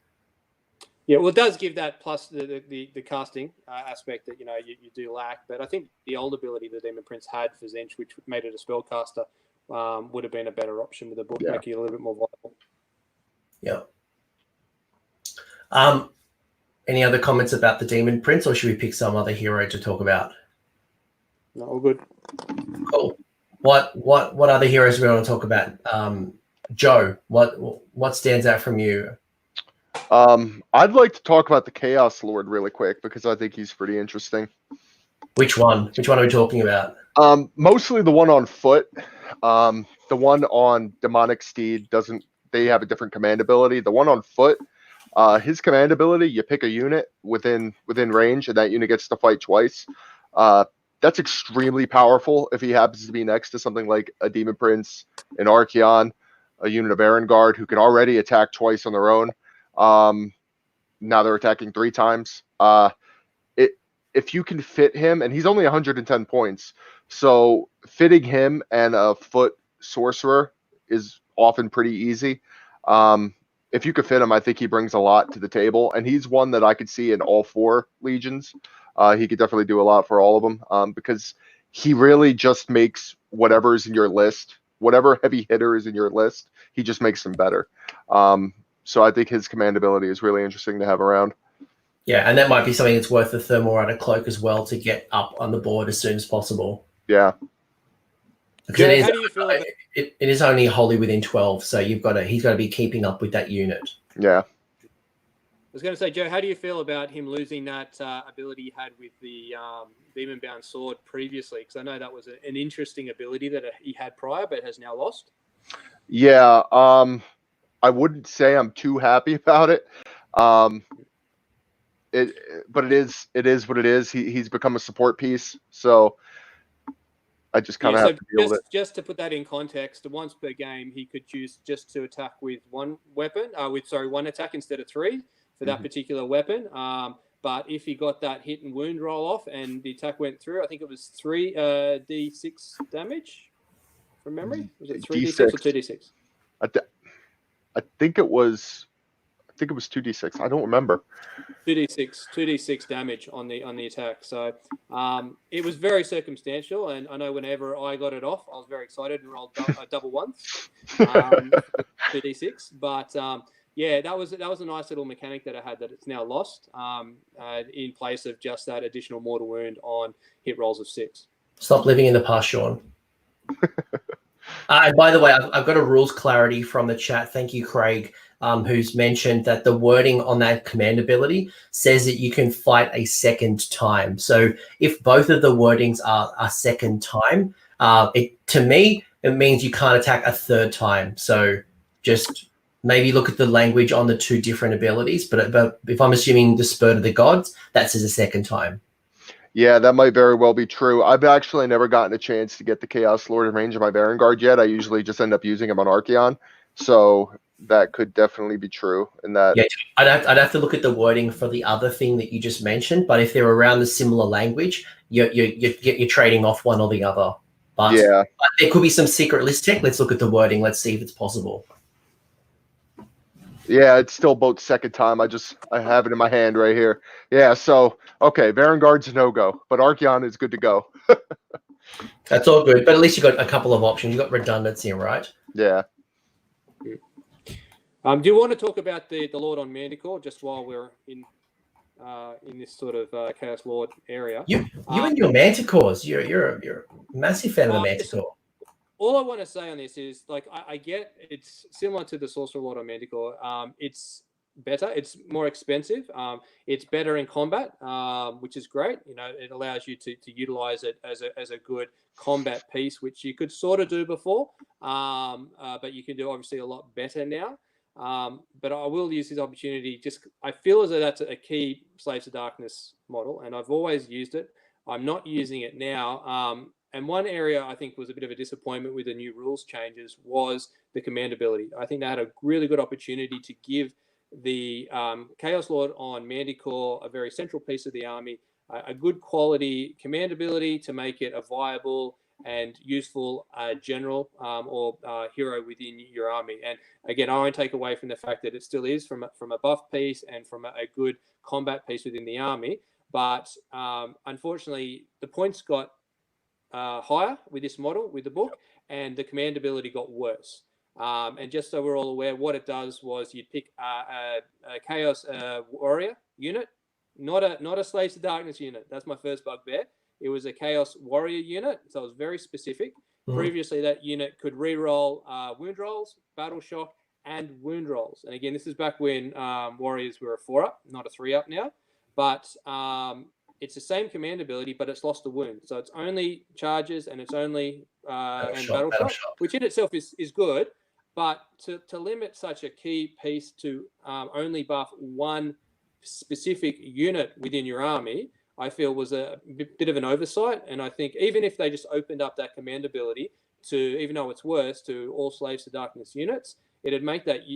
Yeah, well, it does give that plus the casting aspect that, you do lack. But I think the old ability the Demon Prince had for Zench, which made it a spellcaster, would have been a better option with the book, making it a little bit more viable.
Yeah. Any other comments about the Demon Prince, or should we pick some other hero to talk about?
No, all good.
Cool. What other heroes do we want to talk about? Joe, what stands out from you?
I'd like to talk about the Chaos Lord really quick because I think he's pretty interesting.
Which one? Which one are we talking about?
Mostly the one on foot. The one on Demonic Steed they have a different command ability. The one on foot, his command ability, you pick a unit within range and that unit gets to fight twice. That's extremely powerful if he happens to be next to something like a Demon Prince, an Archeon, a unit of Aaron Guard who can already attack twice on their own. Now they're attacking 3 times. If you can fit him, and he's only 110 points, so fitting him and a foot sorcerer is often pretty easy. If you could fit him, I think he brings a lot to the table, and he's one that I could see in all 4 legions. He could definitely do a lot for all of them because he really just makes whatever's in your list, whatever heavy hitter is in your list, he just makes them better. So I think his command ability is really interesting to have around.
Yeah, and that might be something that's worth the Thermorata Cloak as well to get up on the board as soon as possible.
Yeah.
Because
how do you feel about
it is only wholly within 12, so he's got to be keeping up with that unit.
Yeah.
I was going to say, Joe, how do you feel about him losing that ability he had with the Demon Bound Sword previously? Because I know that was an interesting ability that he had prior, but has now lost.
Yeah. I wouldn't say I'm too happy about it. But it is what it is. He's become a support piece, so I just kind of have to deal with it.
Just to put that in context, once per game, he could choose just to attack with one weapon, one attack instead of 3 for that particular weapon. But if he got that hit and wound roll off and the attack went through, I think it was 3 d6 damage from memory. Was it 3d6 or 2d6?
I think it was 2d6. I don't remember.
2d6 damage on the attack. So it was very circumstantial, and I know whenever I got it off, I was very excited and rolled double ones, 2d6. But yeah, that was a nice little mechanic that I had that it's now lost, in place of just that additional mortal wound on hit rolls of 6.
Stop living in the past, Shaun. And by the way, I've got a rules clarity from the chat. Thank you, Craig, who's mentioned that the wording on that command ability says that you can fight a second time. So if both of the wordings are a second time, to me, it means you can't attack a third time. So just maybe look at the language on the two different abilities. But if I'm assuming the Spurt of the Gods, that says a second time.
Yeah, that might very well be true. I've actually never gotten a chance to get the Chaos Lord in range of my Vanguard yet. I usually just end up using him on Archeon. So that could definitely be true. In that,
yeah, I'd have to look at the wording for the other thing that you just mentioned. But if they're around the similar language, you're trading off one or the other. But
yeah,
there could be some secret list tech. Let's look at the wording. Let's see if it's possible.
yeah, it's still both second time. I have it in my hand right here. Yeah, so okay, Vanguard's a no-go, but Archeon is good to go.
That's all good, but at least you got a couple of options. You got redundancy, right?
Yeah.
Do you want to talk about the Lord on Manticore just while we're in this sort of Chaos Lord area?
You and your Manticores. You're a massive fan of the Manticore.
All I want to say on this is, like, I get it's similar to the Sorcerer Lord on Manticore. It's better. It's more expensive. It's better in combat, which is great. You know, it allows you to utilize it as a good combat piece, which you could sort of do before, but you can do obviously a lot better now. But I will use this opportunity. I feel as though that's a key Slaves of Darkness model, and I've always used it. I'm not using it now. And one area I think was a bit of a disappointment with the new rules changes was the command ability. I think they had a really good opportunity to give the Chaos Lord on Manticore, a very central piece of the army, a good quality command ability to make it a viable and useful general or hero within your army. And again, I won't take away from the fact that it still is from a buff piece and from a good combat piece within the army. But unfortunately, the points got higher with this model, with the book, and the command ability got worse. And just so we're all aware, what it does was you'd pick a Chaos Warrior unit, not a Slaves to Darkness unit. That's my first bugbear. It was a Chaos Warrior unit, so it was very specific. Mm-hmm. Previously, that unit could re-roll wound rolls, battle shock, and wound rolls. And again, this is back when Warriors were a 4-up, not a 3-up now. But it's the same command ability, but it's lost the wound. So it's only charges and it's only battle shock, which in itself is good. But to limit such a key piece to only buff one specific unit within your army, I feel was a bit of an oversight. And I think even if they just opened up that command ability to, even though it's worse, to all Slaves to Darkness units, it'd make that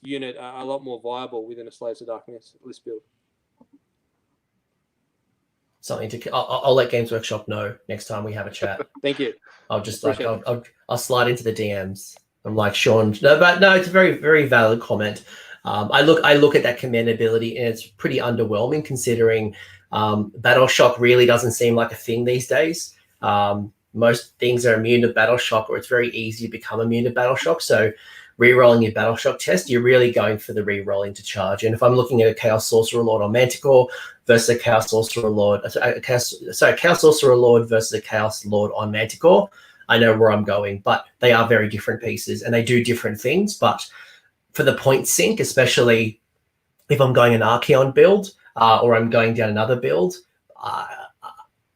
unit a lot more viable within a Slaves to Darkness list build.
Something to I'll let Games Workshop know next time we have a chat.
Thank you.
I'll just I'll slide into the DMs. I'm like, Shaun, no, it's a very, very valid comment. I look at that command ability and it's pretty underwhelming considering battle shock really doesn't seem like a thing these days. Most things are immune to battle shock, or it's very easy to become immune to battle shock. So re-rolling your battle shock test, you're really going for the re-rolling to charge. And if I'm looking at a Chaos Sorcerer Lord on Manticore versus a Chaos Sorcerer Lord, Chaos Sorcerer Lord versus a Chaos Lord on Manticore, I know where I'm going. But they are very different pieces and they do different things. But for the point sink, especially if I'm going an Archeon build or I'm going down another build,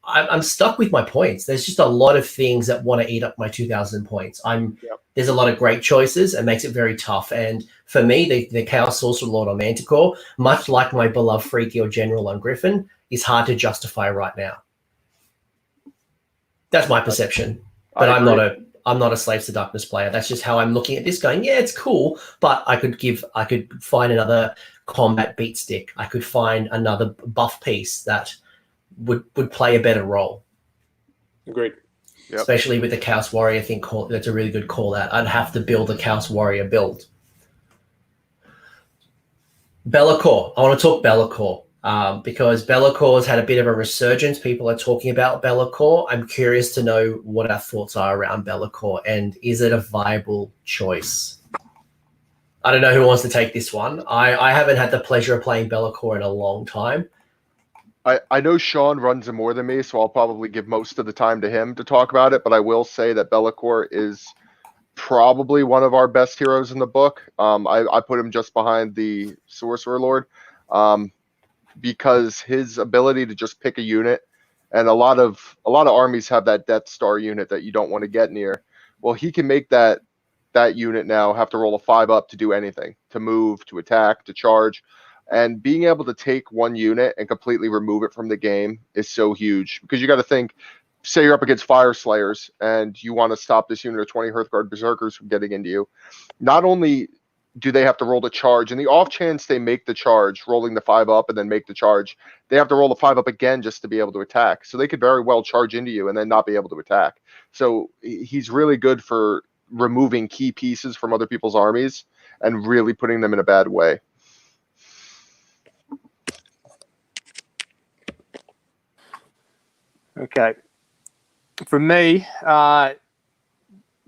I'm stuck with my points. There's just a lot of things that want to eat up my 2,000 points. There's a lot of great choices. It makes it very tough. And for me, the Chaos Sorcerer Lord on Manticore, much like my beloved Freaky or General on Griffin, is hard to justify right now. That's my perception. But I'm not a Slaves to Darkness player. That's just how I'm looking at this, going, yeah, it's cool, but I could find another combat beat stick. I could find another buff piece that would play a better role. Agreed. Yep. Especially with the Chaos Warrior, I think that's a really good call out. I'd have to build a Chaos Warrior build. Be'lakor. I want to talk Be'lakor because Be'lakor's had a bit of a resurgence. People are talking about Be'lakor. I'm curious to know what our thoughts are around Be'lakor and is it a viable choice? I don't know who wants to take this one. I haven't had the pleasure of playing Be'lakor in a long time.
I know Shaun runs it more than me, so I'll probably give most of the time to him to talk about it. But I will say that Be'lakor is probably one of our best heroes in the book. I put him just behind the Sorcerer Lord, because his ability to just pick a unit, and a lot of armies have that Death Star unit that you don't want to get near. Well, he can make that unit now have to roll a 5-up to do anything, to move, to attack, to charge. And being able to take one unit and completely remove it from the game is so huge, because you got to think, say you're up against Fire Slayers and you want to stop this unit of 20 Hearthguard Berserkers from getting into you. Not only do they have to roll the charge, and the off chance they make the charge, rolling the 5-up and then make the charge, they have to roll the 5-up again just to be able to attack. So they could very well charge into you and then not be able to attack. So he's really good for removing key pieces from other people's armies and really putting them in a bad way.
Okay. For me,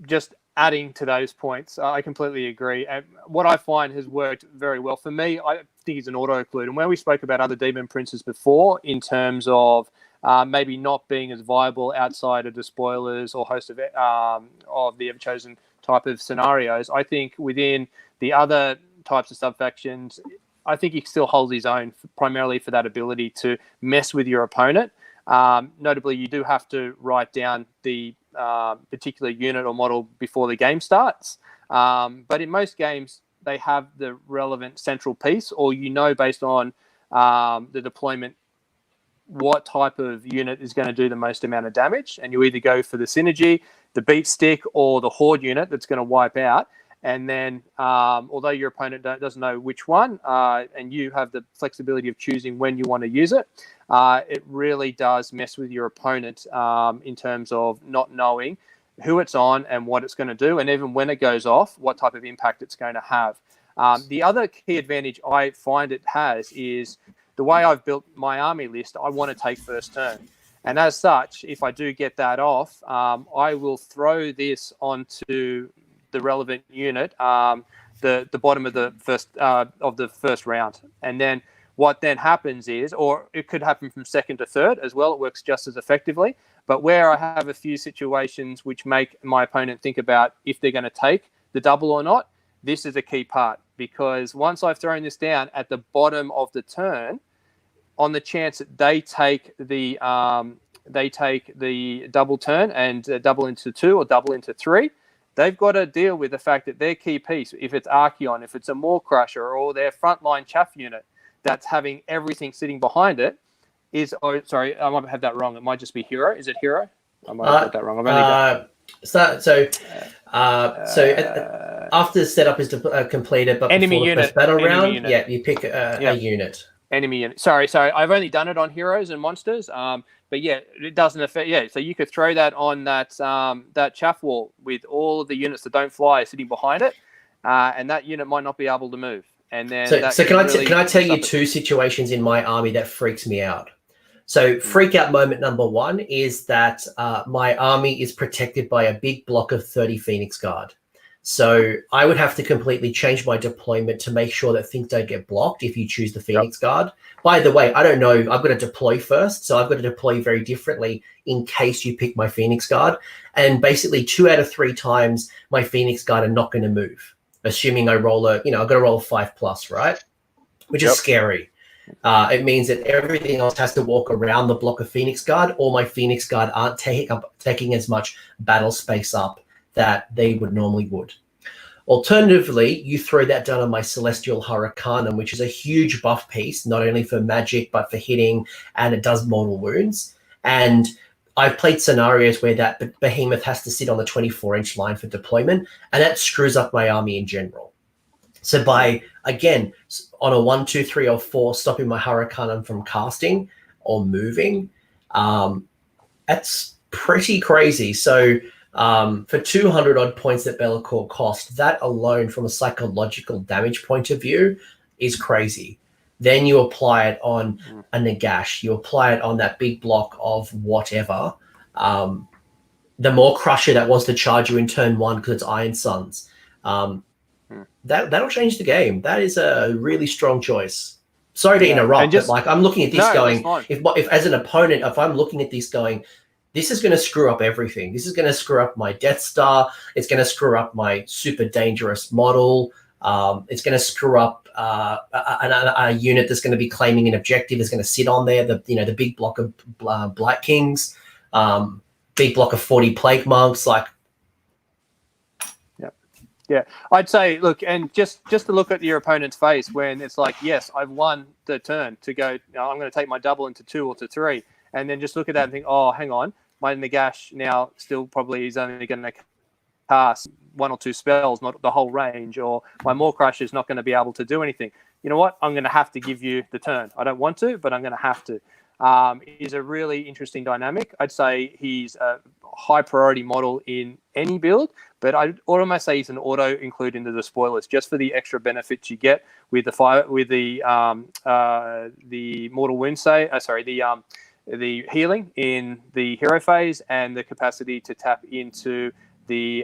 just adding to those points, I completely agree. And what I find has worked very well for me, I think, is an auto-occlude. And where we spoke about other Demon Princes before, in terms of maybe not being as viable outside of Despoilers or host of the Everchosen type of scenarios, I think within the other types of sub-factions, I think he still holds his own, primarily for that ability to mess with your opponent. Notably, you do have to write down the particular unit or model before the game starts. But in most games, they have the relevant central piece, or based on the deployment, what type of unit is going to do the most amount of damage. And you either go for the synergy, the beat stick, or the horde unit that's going to wipe out. And then, although your opponent doesn't know which one, and you have the flexibility of choosing when you want to use it, it really does mess with your opponent in terms of not knowing who it's on and what it's going to do, and even when it goes off, what type of impact it's going to have. The other key advantage I find it has is the way I've built my army list. I want to take first turn. And as such, if I do get that off, I will throw this onto the relevant unit, the bottom of the first round. And then what then happens is, or it could happen from second to third as well, it works just as effectively. But where I have a few situations which make my opponent think about if they're going to take the double or not, this is a key part, because once I've thrown this down at the bottom of the turn, on the chance that they take the double turn and double into 2 or double into 3, they've got to deal with the fact that their key piece, if it's Archeon, if it's a Maw Crusher, or their frontline chaff unit that's having everything sitting behind it, is... Oh, sorry, I might have that wrong. It might just be Hero. Is it Hero? I might have got that wrong.
After the setup is completed, but
enemy
before the
unit,
first battle round,
unit.
Yeah, you pick a unit.
Enemy unit. Sorry. I've only done it on heroes and monsters. But yeah, it doesn't affect. Yeah, so you could throw that on that chaff wall with all of the units that don't fly sitting behind it, and that unit might not be able to move. And then
can I tell you two situations in my army that freaks me out? So freak out moment number one is that my army is protected by a big block of 30 Phoenix Guard. So I would have to completely change my deployment to make sure that things don't get blocked if you choose the Phoenix Guard. By the way, I don't know. I've got to deploy first. So I've got to deploy very differently in case you pick my Phoenix Guard. And basically 2 out of 3 times my Phoenix Guard are not going to move, assuming I roll I've got to roll a 5+, right? Which is scary. It means that everything else has to walk around the block of Phoenix Guard, or my Phoenix Guard aren't taking as much battle space up that they normally would. Alternatively, you throw that down on my Celestial Hurricanum, which is a huge buff piece, not only for magic, but for hitting, and it does mortal wounds. And I've played scenarios where that Behemoth has to sit on the 24-inch line for deployment, and that screws up my army in general. So by, again, on a 1, 2, 3, or 4, stopping my Hurricanum from casting or moving, that's pretty crazy. So for 200 odd points that Be'lakor cost, that alone from a psychological damage point of view is crazy. Then you apply it on a Nagash, you apply it on that big block of whatever, the Maw Crusher that wants to charge you in turn 1 because it's Iron Suns. that'll change the game. That is a really strong choice. Sorry to interrupt,
just,
but like I'm looking at this going,
that's fine.
if as an opponent, if I'm looking at this going, this is going to screw up everything. This is going to screw up my Death Star. It's going to screw up my super dangerous model. It's going to screw up a unit that's going to be claiming an objective. Is going to sit on there. The big block of Black Kings, big block of 40 Plague Monks. Like,
yeah, I'd say, look, and just to look at your opponent's face when it's like, yes, I've won the turn to go. I'm going to take my double into 2 or to 3, and then just look at that and think, oh, hang on, my Nagash now still probably is only going to cast 1 or 2 spells, not the whole range, or my Maw Crusher is not going to be able to do anything. You know what? I'm going to have to give you the turn. I don't want to, but I'm going to have to. He's a really interesting dynamic. I'd say he's a high priority model in any build, but I'd almost say he's an auto include into the spoilers just for the extra benefits you get with the mortal wound the healing in the hero phase and the capacity to tap into the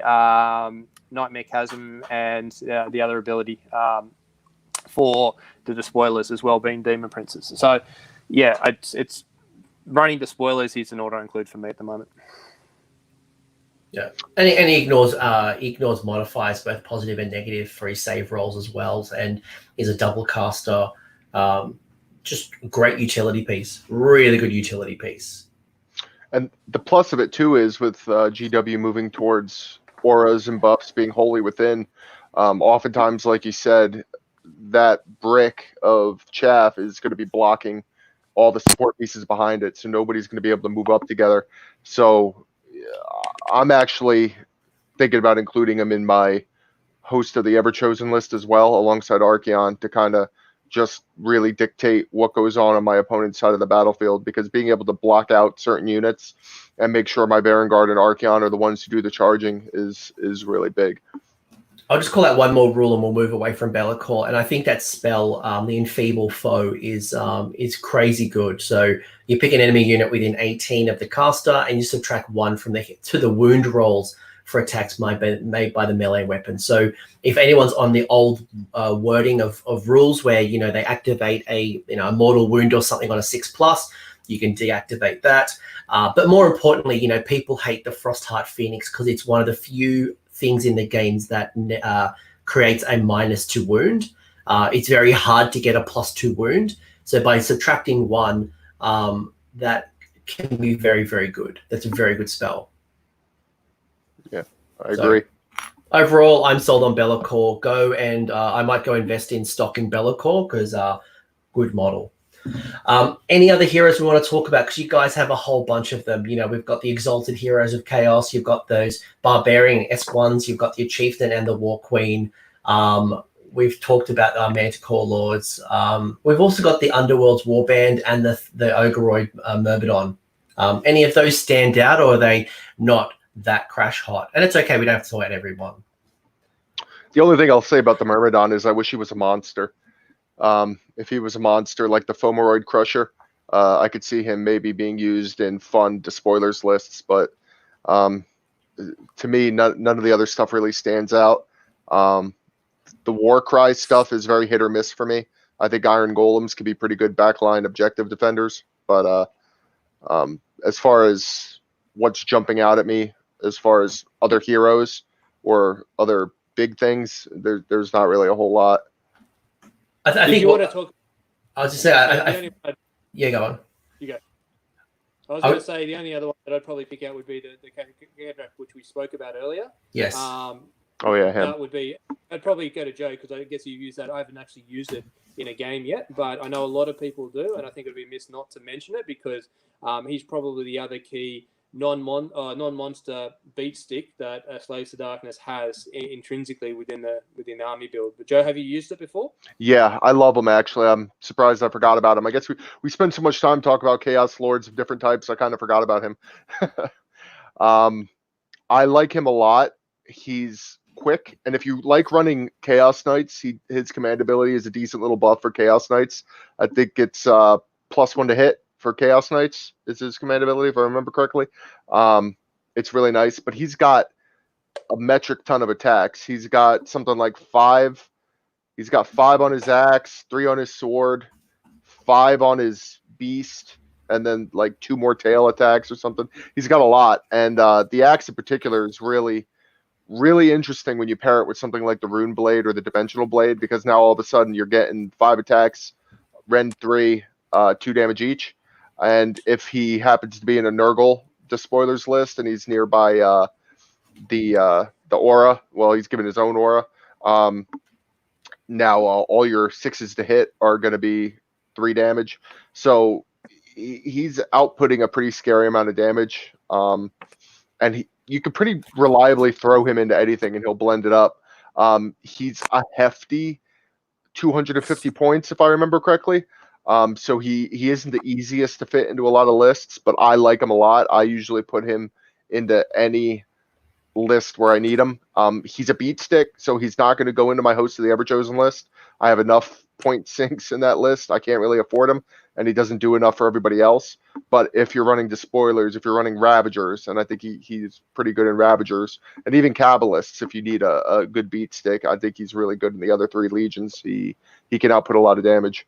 Nightmare Chasm and the other ability for the Despoilers as well, being Demon Princes. So, yeah, it's running Despoilers. He's an auto include for me at the moment.
Yeah, and he ignores modifiers, both positive and negative, for his save rolls as well, and is a double caster. Just great utility piece, really good utility piece.
And the plus of it too is with GW moving towards auras and buffs being wholly within. Oftentimes, like you said, that brick of chaff is going to be blocking all the support pieces behind it, so nobody's going to be able to move up together. So I'm actually thinking about including him in my host of the Everchosen list as well, alongside Archeon, to kind of just really dictate what goes on my opponent's side of the battlefield, because being able to block out certain units and make sure my Baron Guard and Archeon are the ones who do the charging is really big.
I'll just call out one more rule and we'll move away from Be'lakor. And I think that spell, the Enfeeble Foe, is crazy good. So you pick an enemy unit within 18 of the caster and you subtract 1 from the wound rolls for attacks made by the melee weapon. So if anyone's on the old wording of rules where, they activate a mortal wound or something on a 6+, you can deactivate that. But more importantly, people hate the Frostheart Phoenix because it's one of the few things in the games that creates a -2 wound. It's very hard to get a +2 wound. So by subtracting 1, that can be very, very good. That's a very good spell.
Yeah, I agree.
Overall, I'm sold on Be'lakor. Go and I might go invest in stock in Be'lakor because good model. Any other heroes we want to talk about? Because you guys have a whole bunch of them. We've got the Exalted Heroes of Chaos. You've got those Barbarian S1s. You've got the Chieftain and the War Queen. We've talked about our Manticore Lords. We've also got the Underworld's Warband and the Ogoroid Myrmidon. Any of those stand out, or are they not that crash hot? And it's okay. We don't have to talk about everyone.
The only thing I'll say about the Myrmidon is I wish he was a monster. If he was a monster like the Fomoroid Crusher, I could see him maybe being used in fun Despoilers lists, but to me, none of the other stuff really stands out. The Warcry stuff is very hit or miss for me. I think Iron Golems could be pretty good backline objective defenders, but as far as what's jumping out at me, as far as other heroes or other big things, there's not really a whole lot.
I think
you want to talk?
I was just saying. Yeah, go on.
You go. I was going to say the only other one that I'd probably pick out would be the Cadrak, which we spoke about earlier.
Yes.
Oh yeah, him.
That would be. I'd probably go to Joe because I guess you use that. I haven't actually used it in a game yet, but I know a lot of people do, and I think it would be remiss not to mention it because he's probably the other key non-monster beat stick that Slaves to Darkness has intrinsically within the army build. But Joe, have you used it before? Yeah,
I love him actually. I'm surprised I forgot about him. I guess we spend so much time talking about Chaos Lords of different types, I kind of forgot about him. I like him a lot. He's quick, and if you like running Chaos Knights, his command ability is a decent little buff for Chaos Knights. I think it's +1 to hit for Chaos Knights is his command ability, if I remember correctly. It's really nice, but he's got a metric ton of attacks. He's got something like 5. He's got 5 on his axe, 3 on his sword, 5 on his beast, and then like 2 more tail attacks or something. He's got a lot, and the axe in particular is really, really interesting when you pair it with something like the rune blade or the dimensional blade, because now all of a sudden you're getting 5 attacks, rend 3, 2 damage each. And if he happens to be in a Nurgle Despoilers list and he's nearby the aura, well, he's given his own aura. Now all your 6s to hit are going to be 3 damage. So he's outputting a pretty scary amount of damage. And you can pretty reliably throw him into anything and he'll blend it up. He's a hefty 250 points, if I remember correctly. So he isn't the easiest to fit into a lot of lists, but I like him a lot. I usually put him into any list where I need him. He's a beat stick, so he's not going to go into my host of the Everchosen list. I have enough point sinks in that list. I can't really afford him, and he doesn't do enough for everybody else. But if you're running Despoilers, if you're running Ravagers, and I think he's pretty good in Ravagers, and even Kabbalists, if you need a good beat stick, I think he's really good in the other 3 legions. He can output a lot of damage.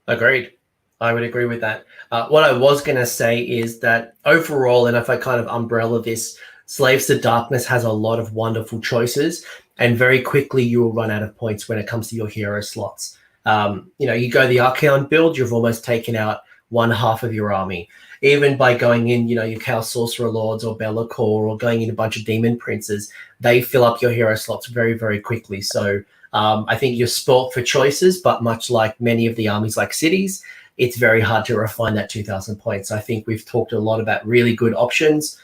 Agreed. I would agree with that. What I was going to say is that overall, and if I kind of umbrella this, Slaves to Darkness has a lot of wonderful choices, and very quickly you will run out of points when it comes to your hero slots. You go the Archaon build, you've almost taken out 1/2 of your army. Even by going in, your Chaos Sorcerer Lords or Be'lakor or going in a bunch of Demon Princes, they fill up your hero slots very, very quickly. So I think you're sport for choices, but much like many of the armies like cities, it's very hard to refine that 2,000 points. I think we've talked a lot about really good options.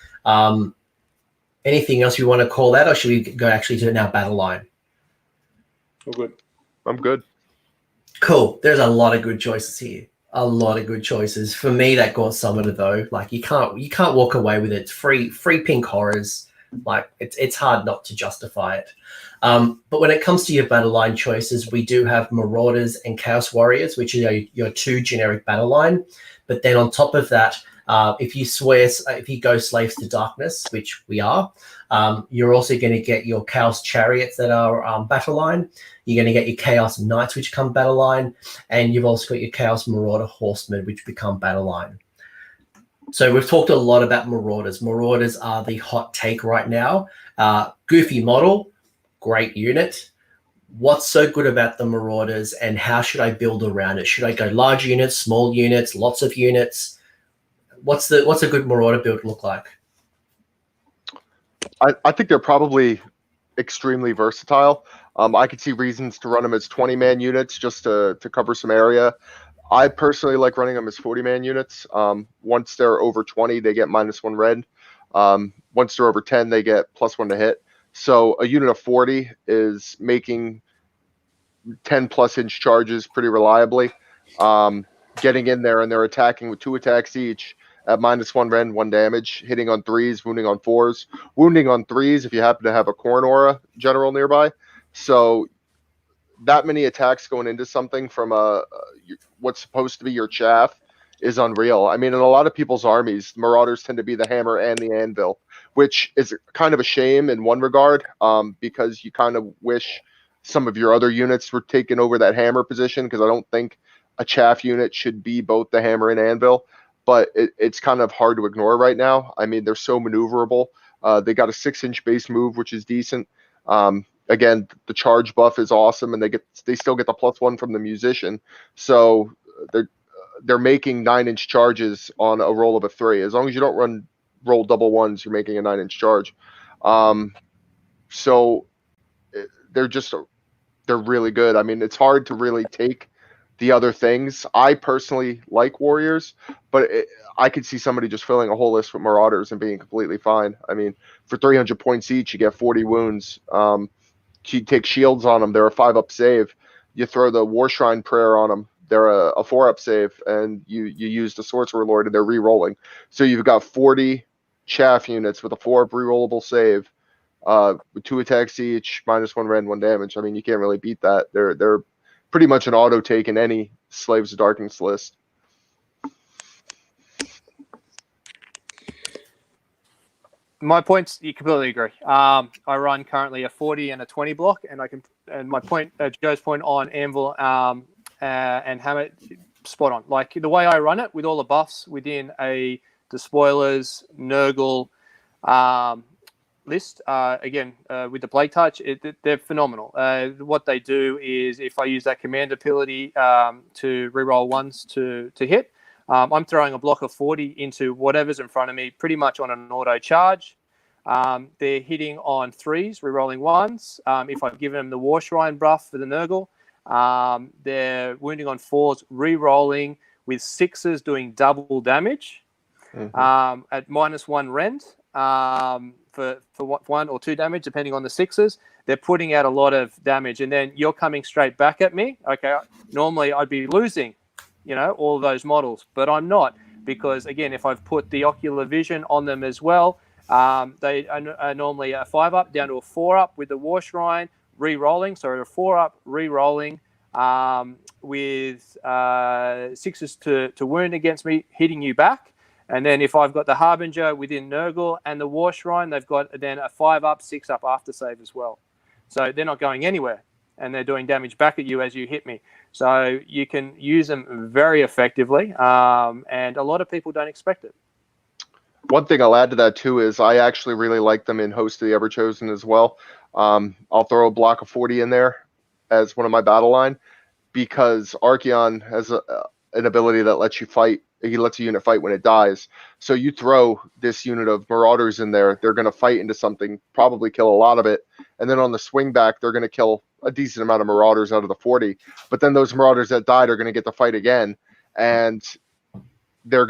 Anything else you want to call out, or should we go actually to now Battleline?
All good.
I'm good.
Cool. There's a lot of good choices here. A lot of good choices. For me, that Gaunt Summoner, though, like you can't walk away with it. It's free pink horrors. Like it's hard not to justify it. But when it comes to your battle line choices, we do have Marauders and Chaos Warriors, which are your 2 generic battle line. But then on top of that, if you go Slaves to Darkness, which we are, you're also going to get your Chaos Chariots that are battle line. You're going to get your Chaos Knights, which come battle line, and you've also got your Chaos Marauder Horsemen, which become battle line. So we've talked a lot about Marauders. Marauders are the hot take right now. Goofy model, great unit. What's so good about the Marauders, and how should I build around it? Should I go large units, small units, lots of units? What's a good Marauder build look like?
I think they're probably extremely versatile. I could see reasons to run them as 20-man units just to cover some area. I personally like running them as 40-man units. Once they're over 20, they get -1 red. Once they're over 10, they get +1 to hit. So a unit of 40 is making 10+ inch charges pretty reliably. Getting in there, and they're attacking with 2 attacks each at -1 red, 1 damage, hitting on 3s, wounding on 4s. Wounding on 3s if you happen to have a Corn Aura general nearby. So that many attacks going into something from what's supposed to be your chaff is unreal. I mean, in a lot of people's armies, Marauders tend to be the hammer and the anvil, which is kind of a shame in one regard, because you kind of wish some of your other units were taking over that hammer position, because I don't think a chaff unit should be both the hammer and anvil, but it's kind of hard to ignore right now. I mean, they're so maneuverable. They got a 6-inch base move, which is decent. Again, the charge buff is awesome, and they still get the +1 from the musician. So they're making 9-inch charges on a roll of a 3. As long as you don't roll double 1s, you're making a 9-inch charge. So they're really good. I mean, it's hard to really take the other things. I personally like Warriors, but I could see somebody just filling a whole list with Marauders and being completely fine. I mean, for 300 points each, you get 40 wounds. You take shields on them, they're a 5-up save. You throw the War Shrine Prayer on them, they're a 4-up save, and you use the Sorcerer Lord, and they're re-rolling. So you've got 40 chaff units with a 4-up re-rollable save, with 2 attacks each, -1 red, 1 damage. I mean, you can't really beat that. They're pretty much an auto take in any Slaves of Darkness list.
My points, you completely agree. I run currently a 40 and a 20 block, and my point, Joe's point on Anvil and Hammer, spot on. Like the way I run it with all the buffs within a Despoilers, Nurgle list, again, with the Plague Touch, they're phenomenal. What they do is if I use that command ability to reroll ones to hit, I'm throwing a block of 40 into whatever's in front of me, pretty much on an auto charge. They're hitting on 3s, rerolling 1s. If I've given them the War Shrine buff for the Nurgle, they're wounding on 4s, rerolling with 6s, doing double damage at -1 rend for 1 or 2 damage, depending on the 6s. They're putting out a lot of damage, and then you're coming straight back at me. Okay, normally I'd be losing, all of those models, but I'm not, because again, if I've put the ocular vision on them as well, they are normally a 5-up down to a 4-up with the War Shrine, re-rolling, so a 4-up, re-rolling with 6s to wound against me, hitting you back. And then if I've got the Harbinger within Nurgle and the War Shrine, they've got then a 5-up, 6-up after save as well. So they're not going anywhere, and they're doing damage back at you as you hit me. So you can use them very effectively, and a lot of people don't expect it.
One thing I'll add to that too is I actually really like them in Host of the Everchosen as well. I'll throw a block of 40 in there as one of my battle line, because Archeon has an ability that lets you fight. He lets a unit fight when it dies. So you throw this unit of Marauders in there, they're going to fight into something, probably kill a lot of it. And then on the swing back, they're going to kill a decent amount of Marauders out of the 40. But then those Marauders that died are going to get to fight again. And they're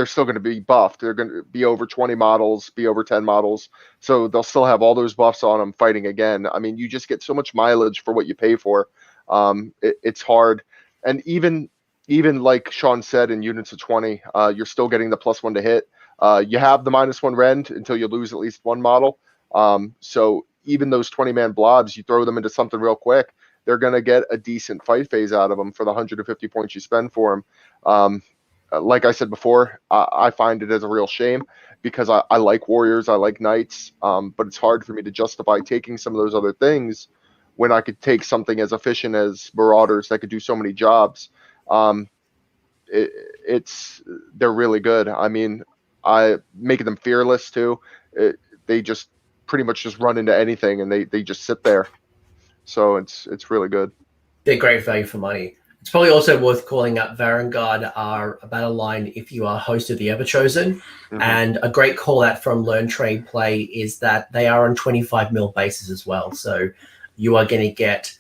still going to be buffed. They're going to be over 20 models, be over 10 models. So they'll still have all those buffs on them fighting again. I mean, you just get so much mileage for what you pay for. It's hard. And even like Shaun said, in units of 20, you're still getting the +1 to hit. You have the -1 rend until you lose at least one model. So even those 20-man blobs, you throw them into something real quick, they're going to get a decent fight phase out of them for the 150 points you spend for them. Like I said before, I find it as a real shame, because I like warriors, I like knights, but it's hard for me to justify taking some of those other things when I could take something as efficient as Marauders that could do so many jobs. They're really good. I mean, I making them fearless too. They just pretty much just run into anything, and they just sit there. So it's really good.
They're great value for money. It's probably also worth calling out Varangard are a battle line if you are host of the Everchosen. And a great call out from Learn Trade Play is that they are on 25 mil bases as well. So you are going to get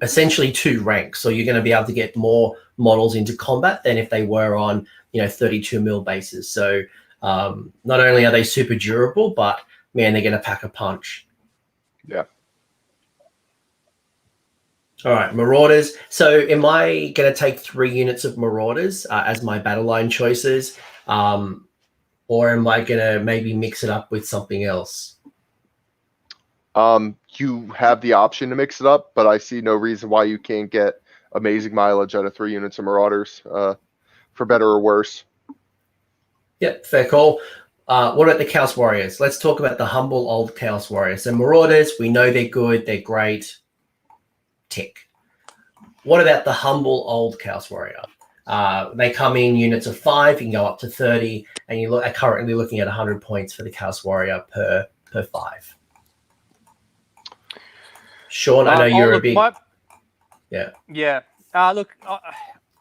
essentially two ranks. So you're going to be able to get more models into combat than if they were on 32 mil bases. So not only are they super durable, but man, they're going to pack a punch.
Yeah.
All right, Marauders. So am I going to take 3 units of Marauders as my battle line choices? Or am I going to maybe mix it up with something else?
You have the option to mix it up, but I see no reason why you can't get amazing mileage out of 3 units of Marauders, for better or worse.
Yep, fair call. What about the Chaos Warriors? Let's talk about the humble old Chaos Warriors. So Marauders, we know they're good, they're great. Tick. What about the humble old Chaos Warrior? They come in units of 5, you can go up to 30, and you are currently looking at 100 points for the Chaos Warrior per 5. Shaun, I know you're a big... Yeah.
Look,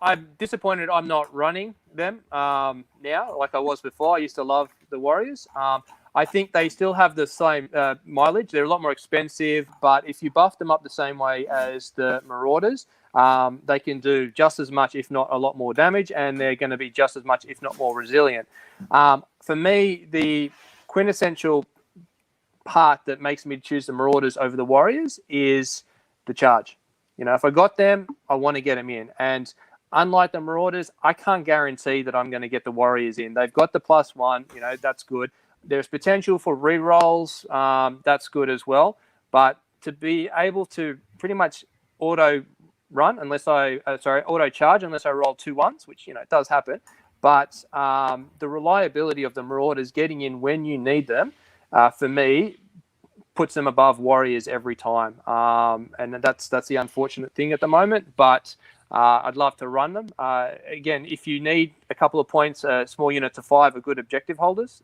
I'm disappointed I'm not running them now like I was before. I used to love the Warriors. I think they still have the same mileage. They're a lot more expensive, but if you buff them up the same way as the Marauders, they can do just as much, if not a lot more damage, and they're going to be just as much, if not more resilient. For me, the quintessential part that makes me choose the Marauders over the Warriors is the charge. If I got them, I want to get them in. And unlike the Marauders, I can't guarantee that I'm going to get the Warriors in. They've got the +1, that's good. There's potential for re-rolls, that's good as well. But to be able to pretty much auto charge unless I roll 2 1s, which, it does happen. But the reliability of the Marauders getting in when you need them, for me, puts them above Warriors every time. And that's the unfortunate thing at the moment. But I'd love to run them. Again, if you need a couple of points, small units of 5 are good objective holders.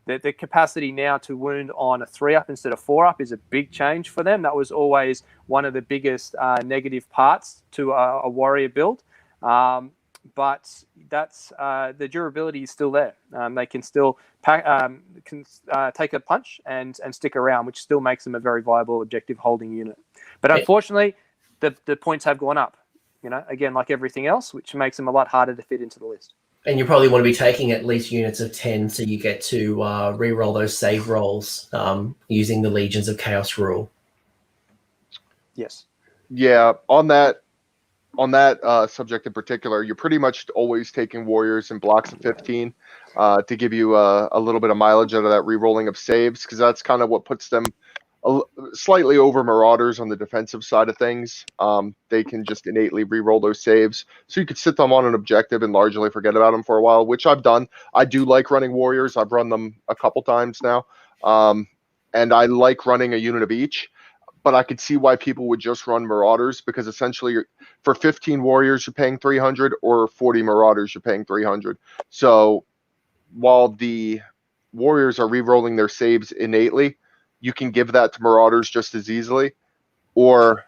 The capacity now to wound on a 3-up instead of 4-up is a big change for them. That was always one of the biggest negative parts to a warrior build. But that's the durability is still there. They can still take a punch and stick around, which still makes them a very viable objective holding unit. But unfortunately, the points have gone up. Again, like everything else, which makes them a lot harder to fit into the list.
And you probably want to be taking at least units of 10, so you get to re-roll those save rolls using the Legions of Chaos rule.
Yes.
Yeah, on that subject in particular, you're pretty much always taking Warriors in blocks of 15 to give you a little bit of mileage out of that re-rolling of saves, because that's kind of what puts them slightly over Marauders on the defensive side of things. They can just innately re-roll those saves, so you could sit them on an objective and largely forget about them for a while, which I've done. I do like running Warriors. I've run them a couple times now, and I like running a unit of each. But I could see why people would just run Marauders, because essentially for 15 Warriors you're paying 300, or 40 Marauders you're paying 300. So while the Warriors are re-rolling their saves innately, you can give that to Marauders just as easily, or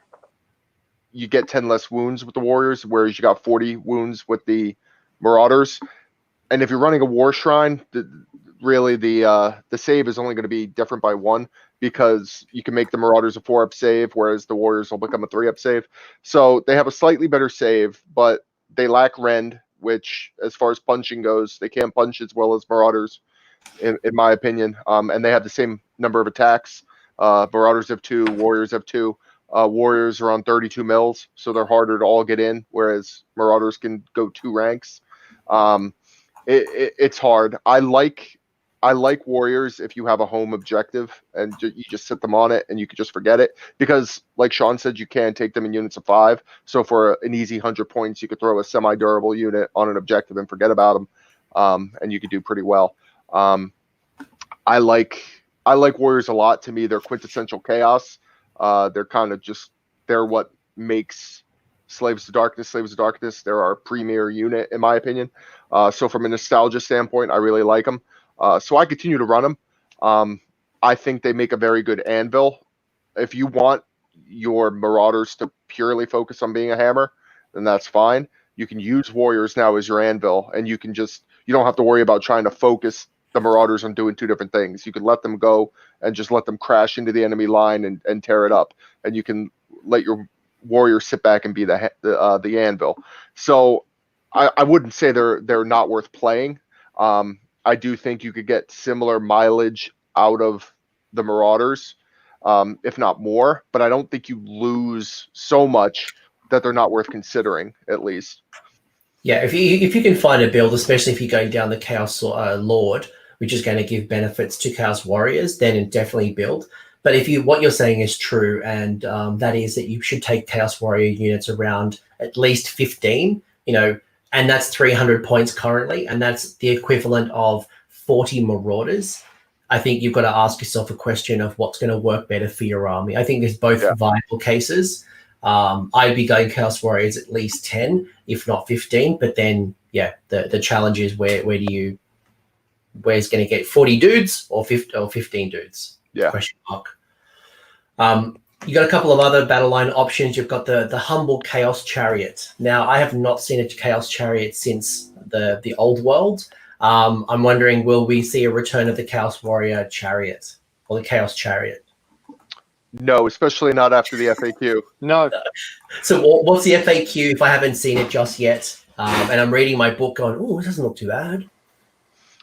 you get 10 less wounds with the Warriors, whereas you got 40 wounds with the Marauders. And if you're running a War Shrine, really the save is only going to be different by 1, because you can make the Marauders a 4-up save, whereas the Warriors will become a 3-up save. So they have a slightly better save, but they lack rend, which, as far as punching goes, they can't punch as well as Marauders, in my opinion. And they have the same number of attacks. Marauders have 2, Warriors have 2. Warriors are on 32 mils, so they're harder to all get in, whereas Marauders can go 2 ranks. It's hard. I like Warriors if you have a home objective and you just sit them on it and you can just forget it, because like Shaun said, you can take them in units of 5. So for an easy 100 points, you could throw a semi-durable unit on an objective and forget about them, and you could do pretty well. I like Warriors a lot. To me, they're quintessential chaos. They're kind of they're what makes Slaves to Darkness. They're our premier unit, in my opinion. So from a nostalgia standpoint, I really like them. So I continue to run them. I think they make a very good anvil. If you want your Marauders to purely focus on being a hammer, then that's fine. You can use Warriors now as your anvil, and you don't have to worry about trying to focus the Marauders on doing 2 different things. You can let them go and just let them crash into the enemy line and tear it up, and you can let your Warriors sit back and be the anvil. So I wouldn't say they're not worth playing. I do think you could get similar mileage out of the Marauders, if not more, but I don't think you lose so much that they're not worth considering, at least.
Yeah, if you can find a build, especially if you're going down the Chaos Lord, which is going to give benefits to Chaos Warriors, then definitely build. But what you're saying is true, and that is that you should take Chaos Warrior units around at least 15, and that's 300 points currently, and that's the equivalent of 40 Marauders. I think you've got to ask yourself a question of what's going to work better for your army. I think there's both viable cases. I'd be going Chaos Warriors at least 10, if not 15, but then, the challenge is where's going to get 40 dudes or 15 dudes?
Yeah.
Question mark. You got a couple of other Battleline options. You've got the Humble Chaos Chariot. Now, I have not seen a Chaos Chariot since the old world. I'm wondering, will we see a return of the Chaos Warrior Chariot or the Chaos Chariot?
No, especially not after the FAQ.
No.
So what's the FAQ if I haven't seen it just yet? And I'm reading my book going, oh, it doesn't look too bad.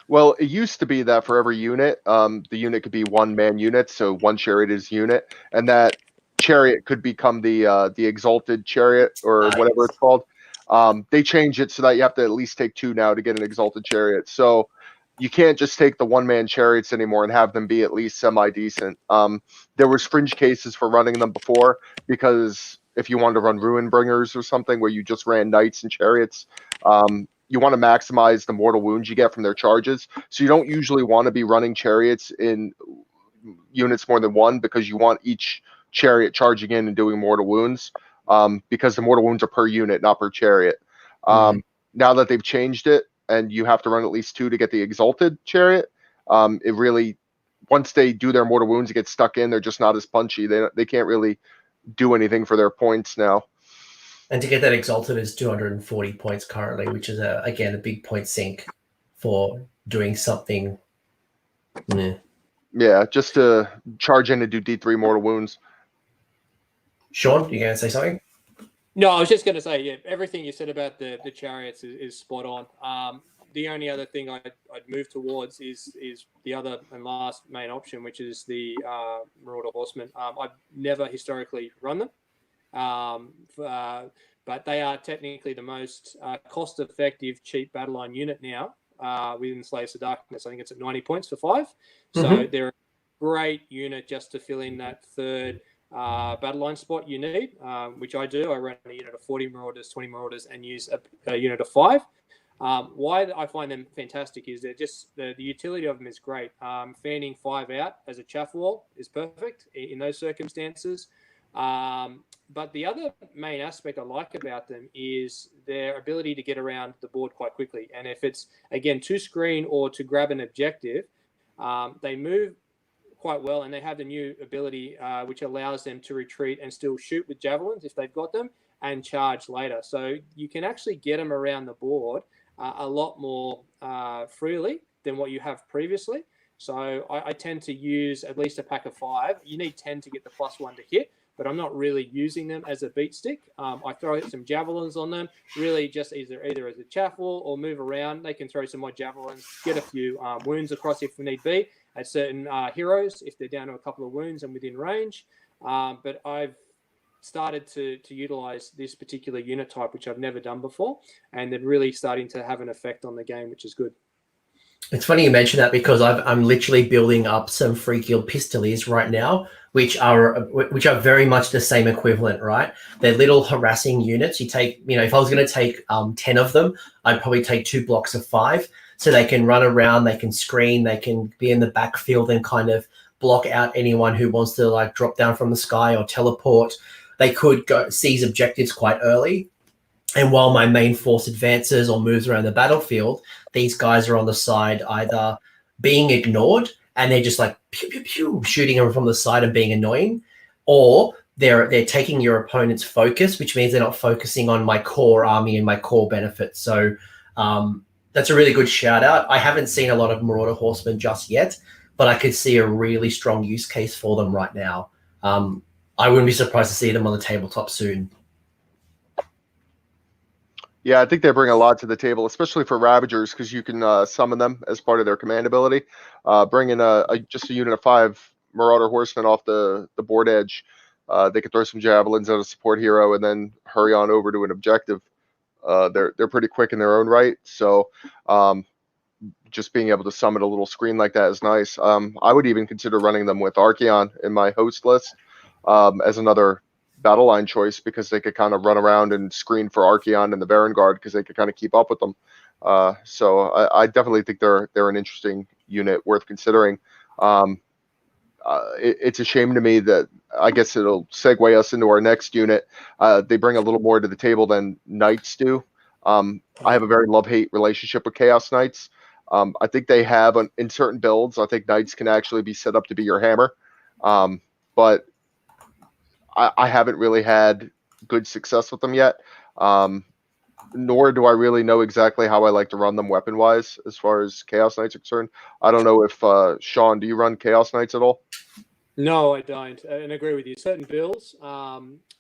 Well, it used to be that for every unit, the unit could be 1-man unit, so 1 chariot is unit, and that chariot could become the exalted chariot or whatever it's called. They changed it so that you have to at least take 2 now to get an exalted chariot. So you can't just take the 1-man chariots anymore and have them be at least semi-decent. There was fringe cases for running them before, because if you wanted to run Ruin Bringers or something where you just ran knights and chariots, you want to maximize the mortal wounds you get from their charges. So you don't usually want to be running chariots in units more than one, because you want each chariot charging in and doing mortal wounds, because the mortal wounds are per unit, not per chariot. Now that they've changed it and you have to run at least 2 to get the exalted chariot, it really, once they do their mortal wounds, it gets stuck in. They're just not as punchy. They can't really do anything for their points now.
And to get that exalted is 240 points currently, which is again a big point sink for doing something.
Yeah, just to charge in and do D3 mortal wounds.
Shaun, you going to say something?
No, I was just going to say, yeah, everything you said about the chariots is spot on. The only other thing I'd move towards is the other and last main option, which is the Marauder Horsemen. I've never historically run them, but they are technically the most cost-effective, cheap Battleline unit now within Slaves of Darkness. I think it's at 90 points for 5. So they're a great unit just to fill in that third Battleline spot you need, which I do. I run a unit of 40 Marauders, 20 Marauders, and use a unit of 5. Why I find them fantastic is they're just the utility of them is great. Fanning 5 out as a chaff wall is perfect in those circumstances. But the other main aspect I like about them is their ability to get around the board quite quickly. And if it's, again, to screen or to grab an objective, they move quite well, and they have the new ability which allows them to retreat and still shoot with javelins if they've got them and charge later. So you can actually get them around the board a lot more freely than what you have previously. So I tend to use at least a pack of 5. You need 10 to get the +1 to hit, but I'm not really using them as a beat stick. I throw some javelins on them, really just either as a chaff wall or move around. They can throw some more javelins, get a few wounds across if need be at certain heroes if they're down to a couple of wounds and within range. But I've started to utilize this particular unit type, which I've never done before, and they're really starting to have an effect on the game, which is good.
It's funny you mention that, because I'm literally building up some free guild pistoliers right now, which are very much the same equivalent, right? They're little harassing units. You take, if I was going to take 10 of them, I'd probably take 2 blocks of 5, so they can run around, they can screen, they can be in the backfield and kind of block out anyone who wants to like drop down from the sky or teleport. They could go seize objectives quite early. And while my main force advances or moves around the battlefield, these guys are on the side either being ignored and they're just like pew, pew, pew, shooting them from the side and being annoying, or they're taking your opponent's focus, which means they're not focusing on my core army and my core benefits. So that's a really good shout out. I haven't seen a lot of Marauder Horsemen just yet, but I could see a really strong use case for them right now. I wouldn't be surprised to see them on the tabletop soon.
Yeah, I think they bring a lot to the table, especially for Ravagers, because you can summon them as part of their command ability. Bring in just a unit of 5 Marauder Horsemen off the board edge. They could throw some javelins at a support hero and then hurry on over to an objective. They're pretty quick in their own right, so just being able to summon a little screen like that is nice. I would even consider running them with Archaon in my host list as another Battleline choice, because they could kind of run around and screen for Archaon and the Varangard, because they could kind of keep up with them. So I definitely think they're an interesting unit worth considering. It's a shame to me that, I guess it'll segue us into our next unit. They bring a little more to the table than Knights do. I have a very love-hate relationship with Chaos Knights. I think they have, in certain builds, I think Knights can actually be set up to be your hammer. But I haven't really had good success with them yet, nor do I really know exactly how I like to run them weapon-wise as far as Chaos Knights are concerned. I don't know if, Shaun, do you run Chaos Knights at all?
No, I don't, and I agree with you. Certain builds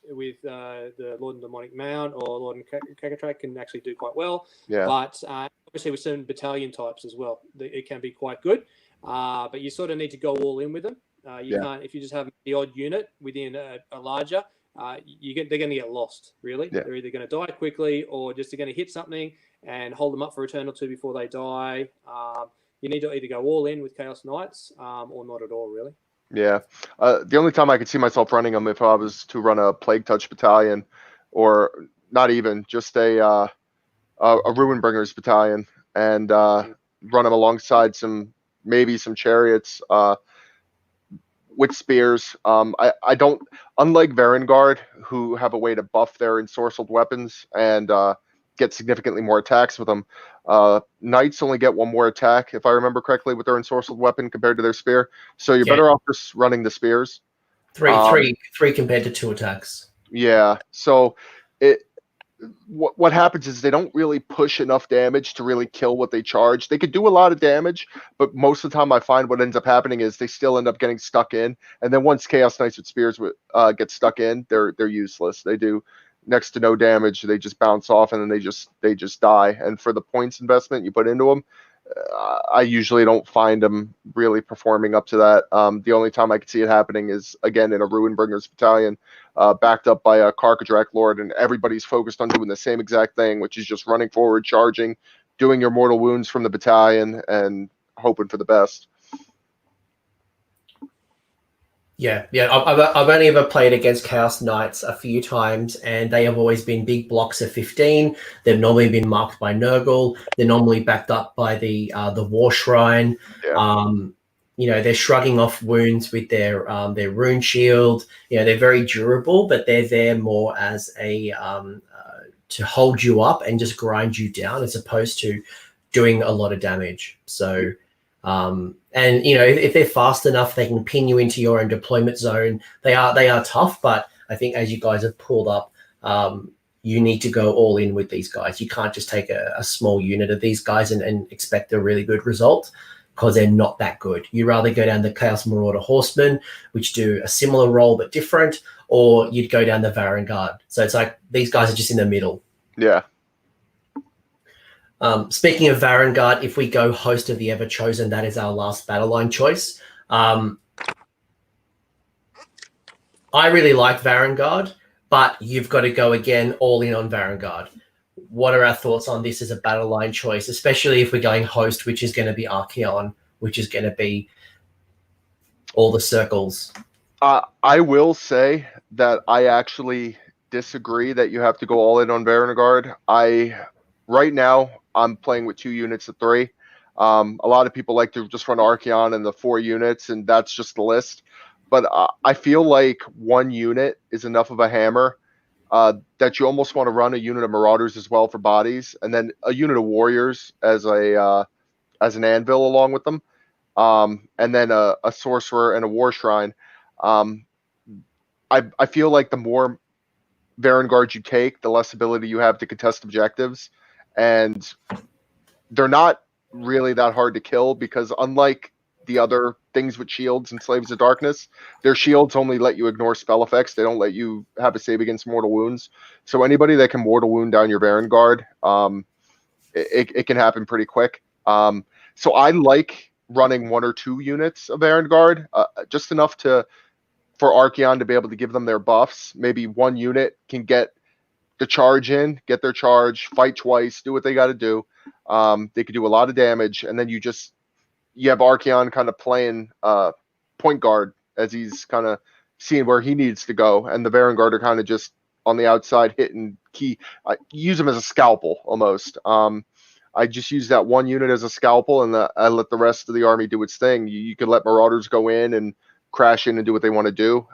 with the Lord and Demonic Mount or Lord and Cacatrak can actually do quite well.
Yeah.
But obviously with certain battalion types as well, it can be quite good. But you sort of need to go all in with them. You can't, if you just have the odd unit within a larger, they're going to get lost, really. Yeah. They're either going to die quickly or just they're going to hit something and hold them up for a turn or two before they die. You need to either go all in with Chaos Knights or not at all, really.
Yeah. The only time I could see myself running them if I was to run a Plague Touch battalion, or not even, just a a Ruinbringers battalion and run them alongside maybe some chariots with spears. I don't, unlike Varangard, who have a way to buff their ensorcelled weapons and get significantly more attacks with them. Knights only get one more attack, if I remember correctly, with their ensorcelled weapon compared to their spear. So you're better off just running the spears.
Three compared to 2 attacks.
Yeah. So what happens is they don't really push enough damage to really kill what they charge. They could do a lot of damage, but most of the time I find what ends up happening is they still end up getting stuck in. And then once Chaos Knights with spears get stuck in, they're useless. They do next to no damage. They just bounce off and then they just die. And for the points investment you put into them, I usually don't find them really performing up to that. The only time I could see it happening is, again, in a Ruinbringers battalion, backed up by a Karkadrak Lord, and everybody's focused on doing the same exact thing, which is just running forward, charging, doing your mortal wounds from the battalion, and hoping for the best.
Yeah. I've only ever played against Chaos Knights a few times, and they have always been big blocks of 15. They've normally been marked by Nurgle. They're normally backed up by the War Shrine.
Yeah.
They're shrugging off wounds with their rune shield. They're very durable, but they're there more as a to hold you up and just grind you down, as opposed to doing a lot of damage. So. And if they're fast enough, they can pin you into your own deployment zone. They are tough, but I think, as you guys have pulled up, you need to go all in with these guys. You can't just take a small unit of these guys and expect a really good result, because they're not that good. You rather go down the Chaos Marauder Horsemen, which do a similar role but different, or you'd go down the Varangard. So it's like these guys are just in the middle.
Yeah.
Speaking of Varangard, if we go host of the Everchosen, that is our last Battleline choice. I really like Varangard, but you've got to go again all in on Varangard. What are our thoughts on this as a Battleline choice, especially if we're going host, which is going to be Archaon, which is going to be all the circles?
I will say that I actually disagree that you have to go all in on Varangard. Right now, I'm playing with 2 units of 3. A lot of people like to just run Archaon and the 4 units, and that's just the list. But I feel like 1 unit is enough of a hammer that you almost want to run a unit of Marauders as well for bodies, and then a unit of Warriors as an anvil along with them, and then a Sorcerer and a War Shrine. I feel like the more Varangard you take, the less ability you have to contest objectives. And they're not really that hard to kill, because unlike the other things with shields and Slaves of Darkness, their shields only let you ignore spell effects. They don't let you have a save against mortal wounds. So anybody that can mortal wound down your Varangard, it can happen pretty quick. So I like running 1 or 2 units of Varangard, just enough for Archaon to be able to give them their buffs. Maybe 1 unit can get the charge in, get their charge, fight twice, do what they got to do. They could do a lot of damage, and then you have Archaon kind of playing point guard as he's kind of seeing where he needs to go, and the Varangard are kind of just on the outside hitting key. Use them as a scalpel almost. I just use that 1 unit as a scalpel, and I let the rest of the army do its thing. You could let Marauders go in and crash in and do what they want to do.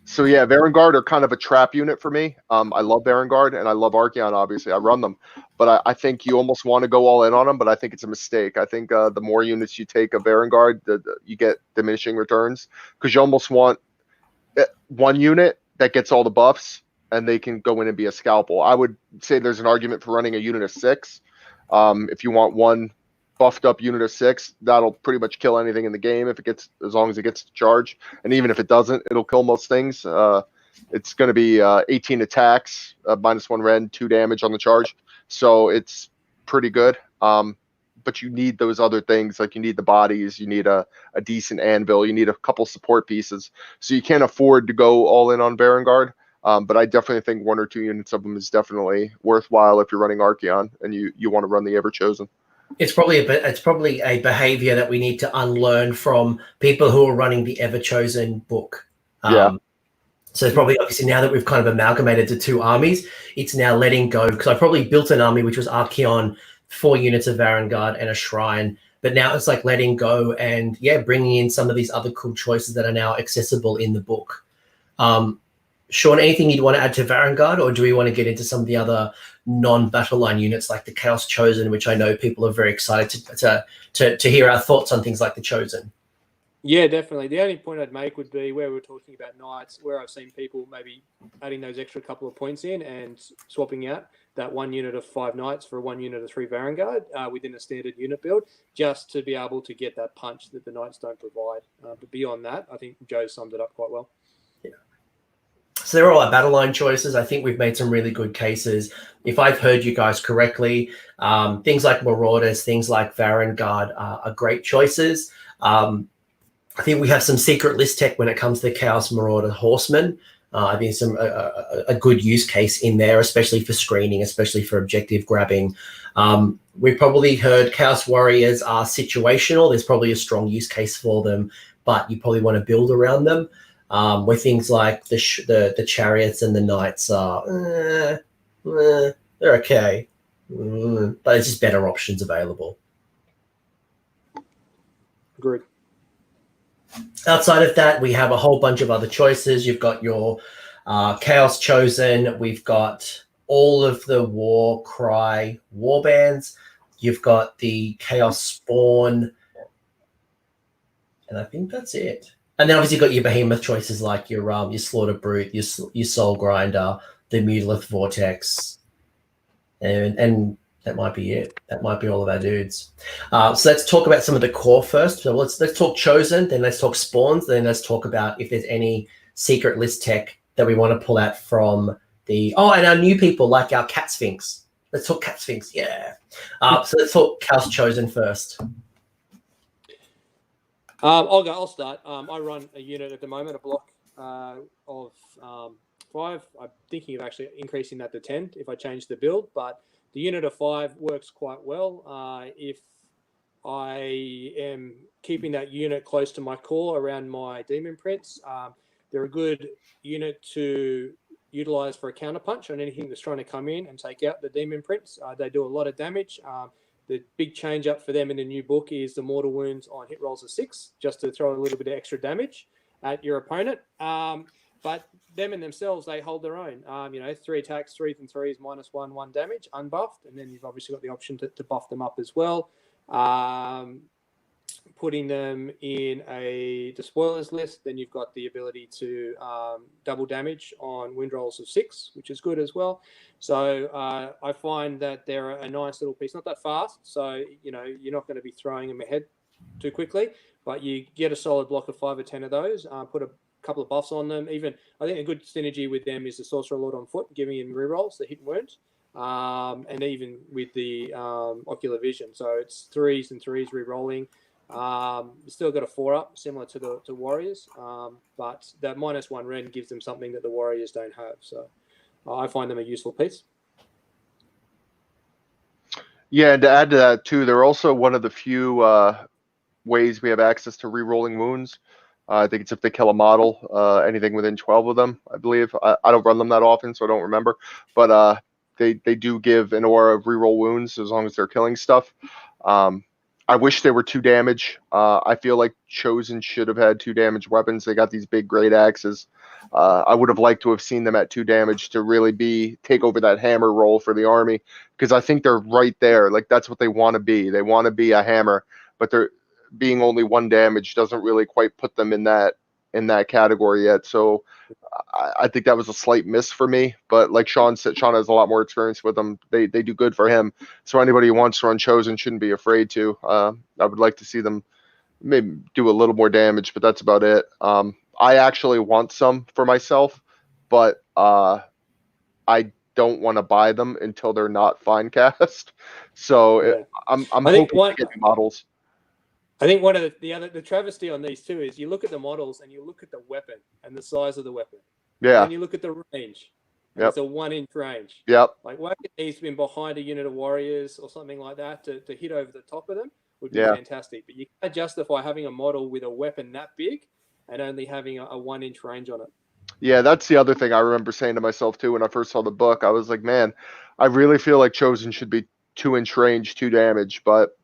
So yeah, Varangard are kind of a trap unit for me. I love Varangard and I love Archaon, obviously. I run them. But I think you almost want to go all in on them, but I think it's a mistake. I think the more units you take of Varangard, you get diminishing returns, because you almost want 1 unit that gets all the buffs and they can go in and be a scalpel. I would say there's an argument for running a unit of 6. If you want 1 buffed up unit of 6, that'll pretty much kill anything in the game as long as it gets to charge. And even if it doesn't, it'll kill most things. It's going to be 18 attacks, -1 rend, 2 damage on the charge. So it's pretty good. But you need those other things, like you need the bodies, you need a decent anvil, you need a couple support pieces. So you can't afford to go all in on Varangard. But I definitely think 1 or 2 units of them is definitely worthwhile if you're running Archaon and you want to run the Everchosen.
It's probably a behavior that we need to unlearn from people who are running the Everchosen book. So probably obviously now that we've kind of amalgamated the two armies, it's now letting go, because I probably built an army which was Archeon, 4 units of Varangard and a Shrine, but now it's like letting go and bringing in some of these other cool choices that are now accessible in the book. Shaun, anything you'd want to add to Varangard, or do we want to get into some of the other non-Battleline units like the Chaos Chosen, which I know people are very excited to hear our thoughts on things like the Chosen?
Yeah, definitely. The only point I'd make would be where we're talking about knights, where I've seen people maybe adding those extra couple of points in and swapping out that 1 unit of 5 knights for 1 unit of 3 Varangard within a standard unit build, just to be able to get that punch that the knights don't provide. But beyond that, I think Joe summed it up quite well.
Yeah. So they're all our Battleline choices. I think we've made some really good cases. If I've heard you guys correctly, things like Marauders, things like Varangard are great choices. I think we have some secret list tech when it comes to Chaos Marauder Horsemen. I think some a good use case in there, especially for screening, especially for objective grabbing. We probably heard Chaos Warriors are situational. There's probably a strong use case for them, but you probably want to build around them. Where things like the Chariots and the Knights are, they're okay, but there's just better options available.
Agreed.
Outside of that, we have a whole bunch of other choices. You've got your Chaos Chosen. We've got all of the War Cry warbands. You've got the Chaos Spawn. And I think that's it. And then obviously you've got your Behemoth choices like your Slaughter Brute, your Soul Grinder, the Mutalith Vortex. And that might be it. That might be all of our dudes. So let's talk about some of the core first. So let's talk Chosen, then let's talk Spawns, then let's talk about if there's any secret list tech that we want to pull out from and our new people like our Cat Sphinx. Let's talk Cat Sphinx, yeah. So let's talk Chaos Chosen first.
I'll start. I run a unit at the moment, a block of 5. I'm thinking of actually increasing that to 10 if I change the build, but the unit of 5 works quite well. If I am keeping that unit close to my core around my demon prints, they're a good unit to utilize for a counterpunch on anything that's trying to come in and take out the demon prints. They do a lot of damage. The big change up for them in the new book is the mortal wounds on hit rolls of 6, just to throw a little bit of extra damage at your opponent. But them in themselves, they hold their own. 3 attacks, 3s and 3s, -1, 1 damage, unbuffed. And then you've obviously got the option to buff them up as well. Putting them in a Despoilers list, then you've got the ability to double damage on wind rolls of 6, which is good as well. So I find that they're a nice little piece, not that fast. So, you're not going to be throwing them ahead too quickly, but you get a solid block of 5 or 10 of those, put a couple of buffs on them. Even I think a good synergy with them is the Sorcerer Lord on foot, giving him rerolls, the hit and wound, and even with the ocular vision. So it's 3s and 3s rerolling. Still got a 4-up, similar to Warriors, but that -1 rend gives them something that the Warriors don't have. So I find them a useful piece.
Yeah, and to add to that too, they're also one of the few ways we have access to re-rolling wounds. I think it's if they kill a model, anything within 12 of them, I believe. I don't run them that often, so I don't remember. But they do give an aura of re-roll wounds as long as they're killing stuff. I wish they were 2 damage. I feel like Chosen should have had 2 damage weapons. They got these big great axes. I would have liked to have seen them at 2 damage to really take over that hammer role for the army, because I think they're right there. Like, that's what they want to be. They want to be a hammer, but they're being only 1 damage doesn't really quite put them in that category yet. So I think that was a slight miss for me. But like Shaun said, Shaun has a lot more experience with them. They do good for him. So anybody who wants to run Chosen shouldn't be afraid to. I would like to see them maybe do a little more damage, but that's about it. I actually want some for myself, but I don't want to buy them until they're not fine cast. So
Yeah.
I'm hoping to get models.
I think one of the travesty on these two is you look at the models and you look at the weapon and the size of the weapon.
Yeah.
And you look at the range.
Yep.
It's a 1-inch range.
Yep.
Like whacking these been behind a unit of Warriors or something like that to hit over the top of them would be fantastic. But you can't justify having a model with a weapon that big and only having a 1-inch range on it.
Yeah, that's the other thing I remember saying to myself too when I first saw the book. I was like, man, I really feel like Chosen should be 2-inch range, 2 damage, but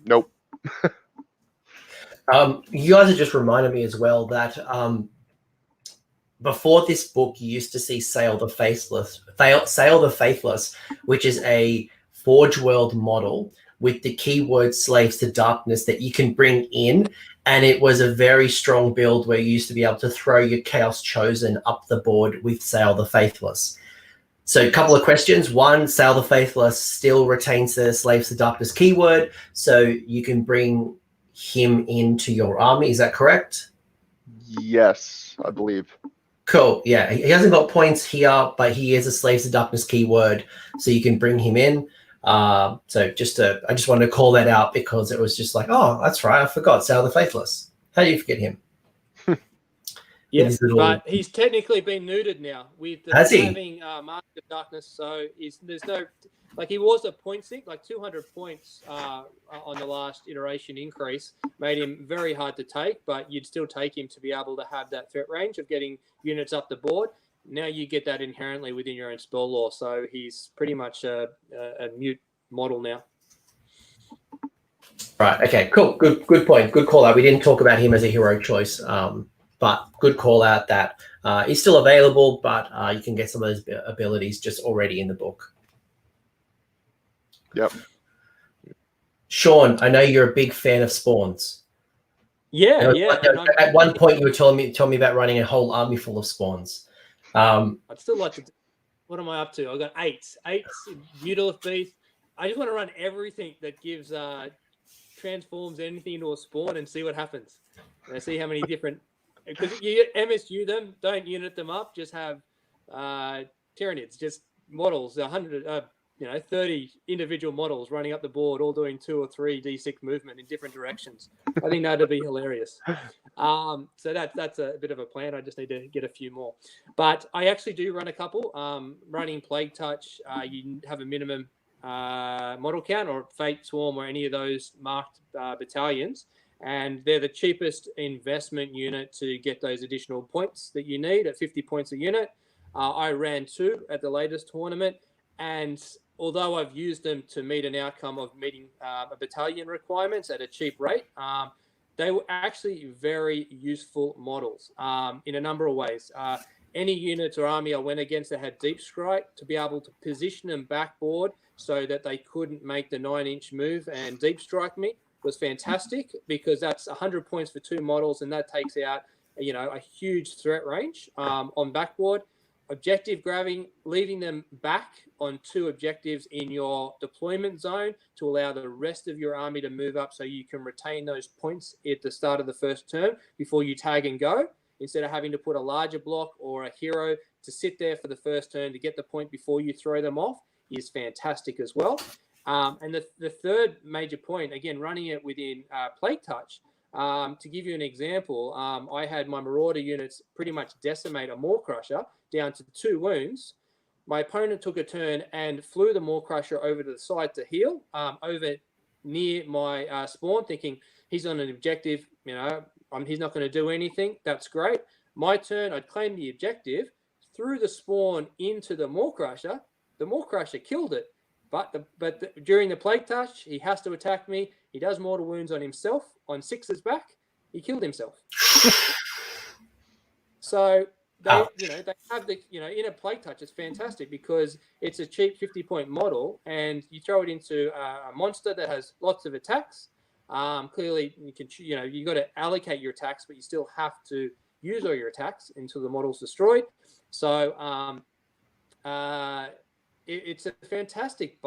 nope.
You guys have just reminded me as well that before this book, you used to see Sail the Faithless, which is a Forge World model with the keyword Slaves to Darkness that you can bring in. And it was a very strong build where you used to be able to throw your Chaos Chosen up the board with Sail the Faithless. So a couple of questions. One, Sail the Faithless still retains the Slaves to Darkness keyword, so you can bring him into your army. Is that correct?
Yes, I believe.
Cool. Yeah, he hasn't got points here, but he is a Slaves to Darkness keyword, so you can bring him in. I just wanted to call that out because it was just like, oh, that's right, I forgot Sail the Faithless. How do you forget him?
Yes, but he's technically been neutered now with having Master of Darkness. So there's no, like, he was a point sink, like 200 points on the last iteration increase made him very hard to take, but you'd still take him to be able to have that threat range of getting units up the board. Now you get that inherently within your own spell law, so he's pretty much a mute model now.
Right. Okay. Cool. Good point. Good call out. We didn't talk about him as a hero choice. But good call out that he's still available, but you can get some of those abilities just already in the book.
Yep.
Shaun, I know you're a big fan of spawns.
Yeah.
At one point, you were telling me about running a whole army full of spawns.
I'd still like to. What am I up to? I've got eight Mutilith Beast. I just want to run everything that gives transforms anything into a spawn and see what happens. And see how many different. Because you MSU them, don't unit them up. Just have Tyranids, just models, 30 individual models running up the board, all doing 2 or 3 D6 movement in different directions. I think that'd be hilarious. So that's a bit of a plan. I just need to get a few more. But I actually do run a couple. Running Plague Touch, you have a minimum model count, or Fate Swarm, or any of those marked battalions. And they're the cheapest investment unit to get those additional points that you need at 50 points a unit. I ran 2 at the latest tournament, and although I've used them to meet an outcome of meeting a battalion requirements at a cheap rate, they were actually very useful models in a number of ways. Any units or army I went against that had Deep Strike, to be able to position them backboard so that they couldn't make the 9-inch move and Deep Strike me was fantastic, because that's 100 points for 2 models, and that takes out a huge threat range on backboard. Objective grabbing, leaving them back on 2 objectives in your deployment zone to allow the rest of your army to move up, so you can retain those points at the start of the first turn before you tag and go, instead of having to put a larger block or a hero to sit there for the first turn to get the point before you throw them off, is fantastic as well. And the third major point, again, running it within Plague Touch, to give you an example, I had my Marauder units pretty much decimate a Maw Crusher down to 2 wounds. My opponent took a turn and flew the Maw Crusher over to the side to heal, over near my spawn, thinking he's on an objective, he's not going to do anything. That's great. My turn, I'd claim the objective, threw the spawn into the Maw Crusher. The Maw Crusher killed it. But during the Plague Touch, he has to attack me. He does mortal wounds on himself. On 6's back, he killed himself. So they have the in a Plague Touch, it's fantastic because it's a cheap 50-point model, and you throw it into a monster that has lots of attacks. Clearly, you can you got to allocate your attacks, but you still have to use all your attacks until the model's destroyed. So it's a fantastic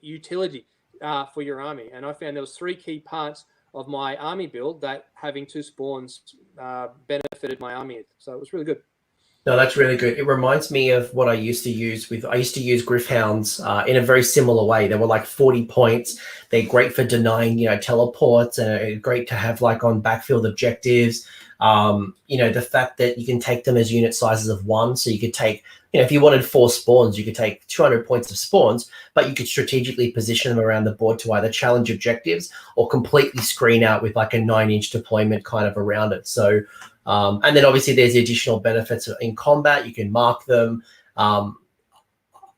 utility for your army. And I found there was 3 key parts of my army build that having 2 spawns benefited my army. So it was really good.
No, that's really good. It reminds me of what I used to use Griffhounds in a very similar way. They were like 40 points. They're great for denying, teleports, and great to have like on backfield objectives. The fact that you can take them as unit sizes of 1, so you could take, if you wanted 4 spawns, you could take 200 points of spawns, but you could strategically position them around the board to either challenge objectives or completely screen out with like a 9-inch deployment kind of around it. So, and then obviously there's the additional benefits in combat. You can mark them.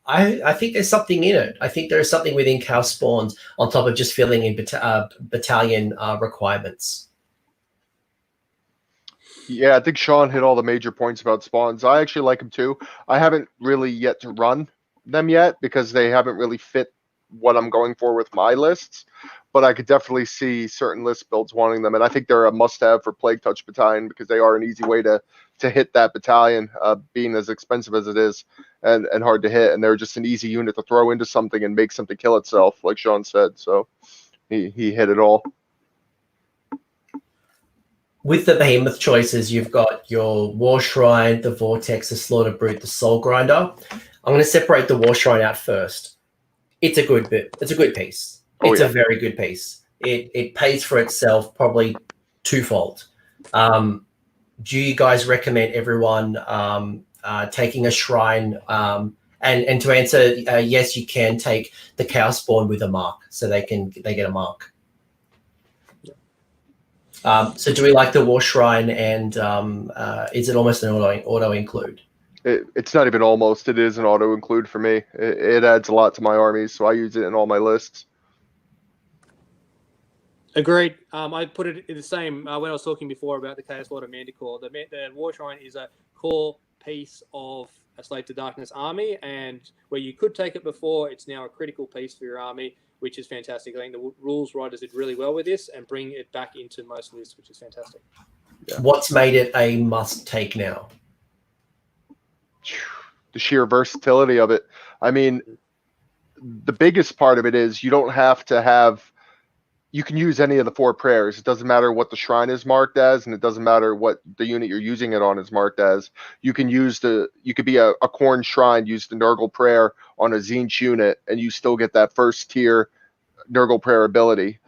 I think there's something in it. I think there is something within cow spawns on top of just filling in battalion requirements.
Yeah, I think Shaun hit all the major points about spawns. I actually like them too. I haven't really yet to run them yet because they haven't really fit what I'm going for with my lists. But I could definitely see certain list builds wanting them, and I think they're a must-have for Plague Touch Battalion because they are an easy way to hit that battalion, being as expensive as it is and hard to hit, and they're just an easy unit to throw into something and make something kill itself, like Shaun said. So he hit it all.
With the Behemoth choices, you've got your War Shrine, the Vortex, the Slaughter Brute, the Soul Grinder. I'm going to separate the War Shrine out first. It's a good bit. It's a good piece. It's a very good piece. It pays for itself probably twofold. Do you guys recommend everyone taking a shrine? And to answer, yes, you can take the cow spawn with a mark, so they get a mark. So do we like the War Shrine, and is it almost an auto include?
It's not even almost. It is an auto include for me. It adds a lot to my armies, so I use it in all my lists.
Agreed. I put it in the same when I was talking before about the Chaos Lord of Manticore. The War Shrine is a core piece of a Slave to Darkness army, and where you could take it before, it's now a critical piece for your army, which is fantastic. I think the rules writers did really well with this and bring it back into most lists, which is fantastic.
Yeah. What's made it a must-take now?
The sheer versatility of it. I mean, the biggest part of it is you don't have to have. You can use any of the 4 prayers. It doesn't matter what the shrine is marked as, and it doesn't matter what the unit you're using it on is marked as. You can use you could be a Khorne shrine, use the Nurgle prayer on a Tzeentch unit, and you still get that first tier Nurgle prayer ability.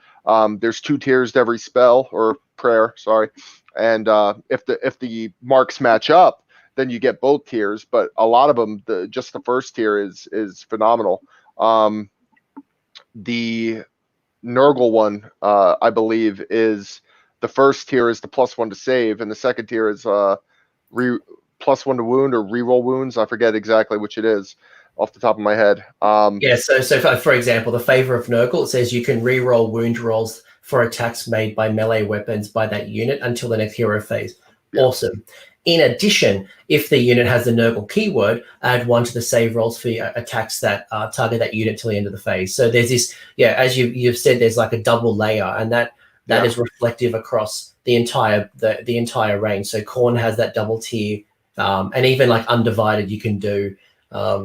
There's 2 tiers to every spell or prayer, sorry. And if the marks match up, then you get both tiers. But a lot of them, just the first tier is phenomenal. The Nurgle one, I believe, is the first tier is the +1 to save, and the second tier is +1 to wound or reroll wounds. I forget exactly which it is off the top of my head.
So for example, the Favor of Nurgle, it says you can reroll wound rolls for attacks made by melee weapons by that unit until the next hero phase. Yeah. Awesome. In addition, if the unit has the Nurgle keyword, add 1 to the save rolls for attacks that target that unit till the end of the phase. So there's this, as you've said, there's like a double layer, and that is reflective across the entire the entire range. So Khorne has that double tier, and even like Undivided, you can do.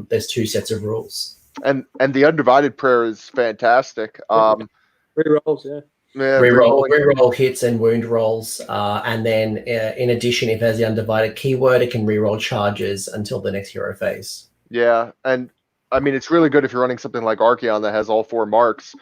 There's 2 sets of rules.
And the Undivided prayer is fantastic.
Rerolls, yeah.
Yeah, reroll hits and wound rolls, and then in addition, if it has the Undivided keyword, it can reroll charges until the next hero phase.
Yeah, and I mean it's really good if you're running something like Archaon that has all 4 marks.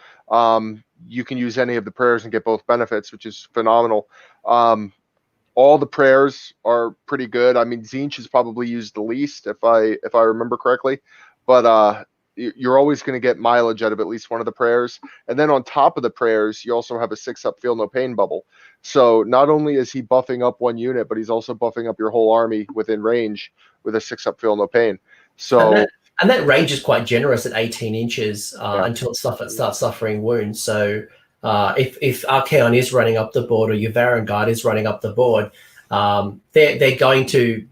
You can use any of the prayers and get both benefits, which is phenomenal. All the prayers are pretty good. I mean, Tzeentch is probably used the least, if I remember correctly, but you're always going to get mileage out of at least one of the prayers. And then on top of the prayers, you also have a 6-up Feel No Pain bubble. So not only is he buffing up one unit, but he's also buffing up your whole army within range with a 6-up Feel No Pain. So
and that range is quite generous at 18 inches until it starts suffering wounds. So if Archaon is running up the board or your Varangard is running up the board, they're going to,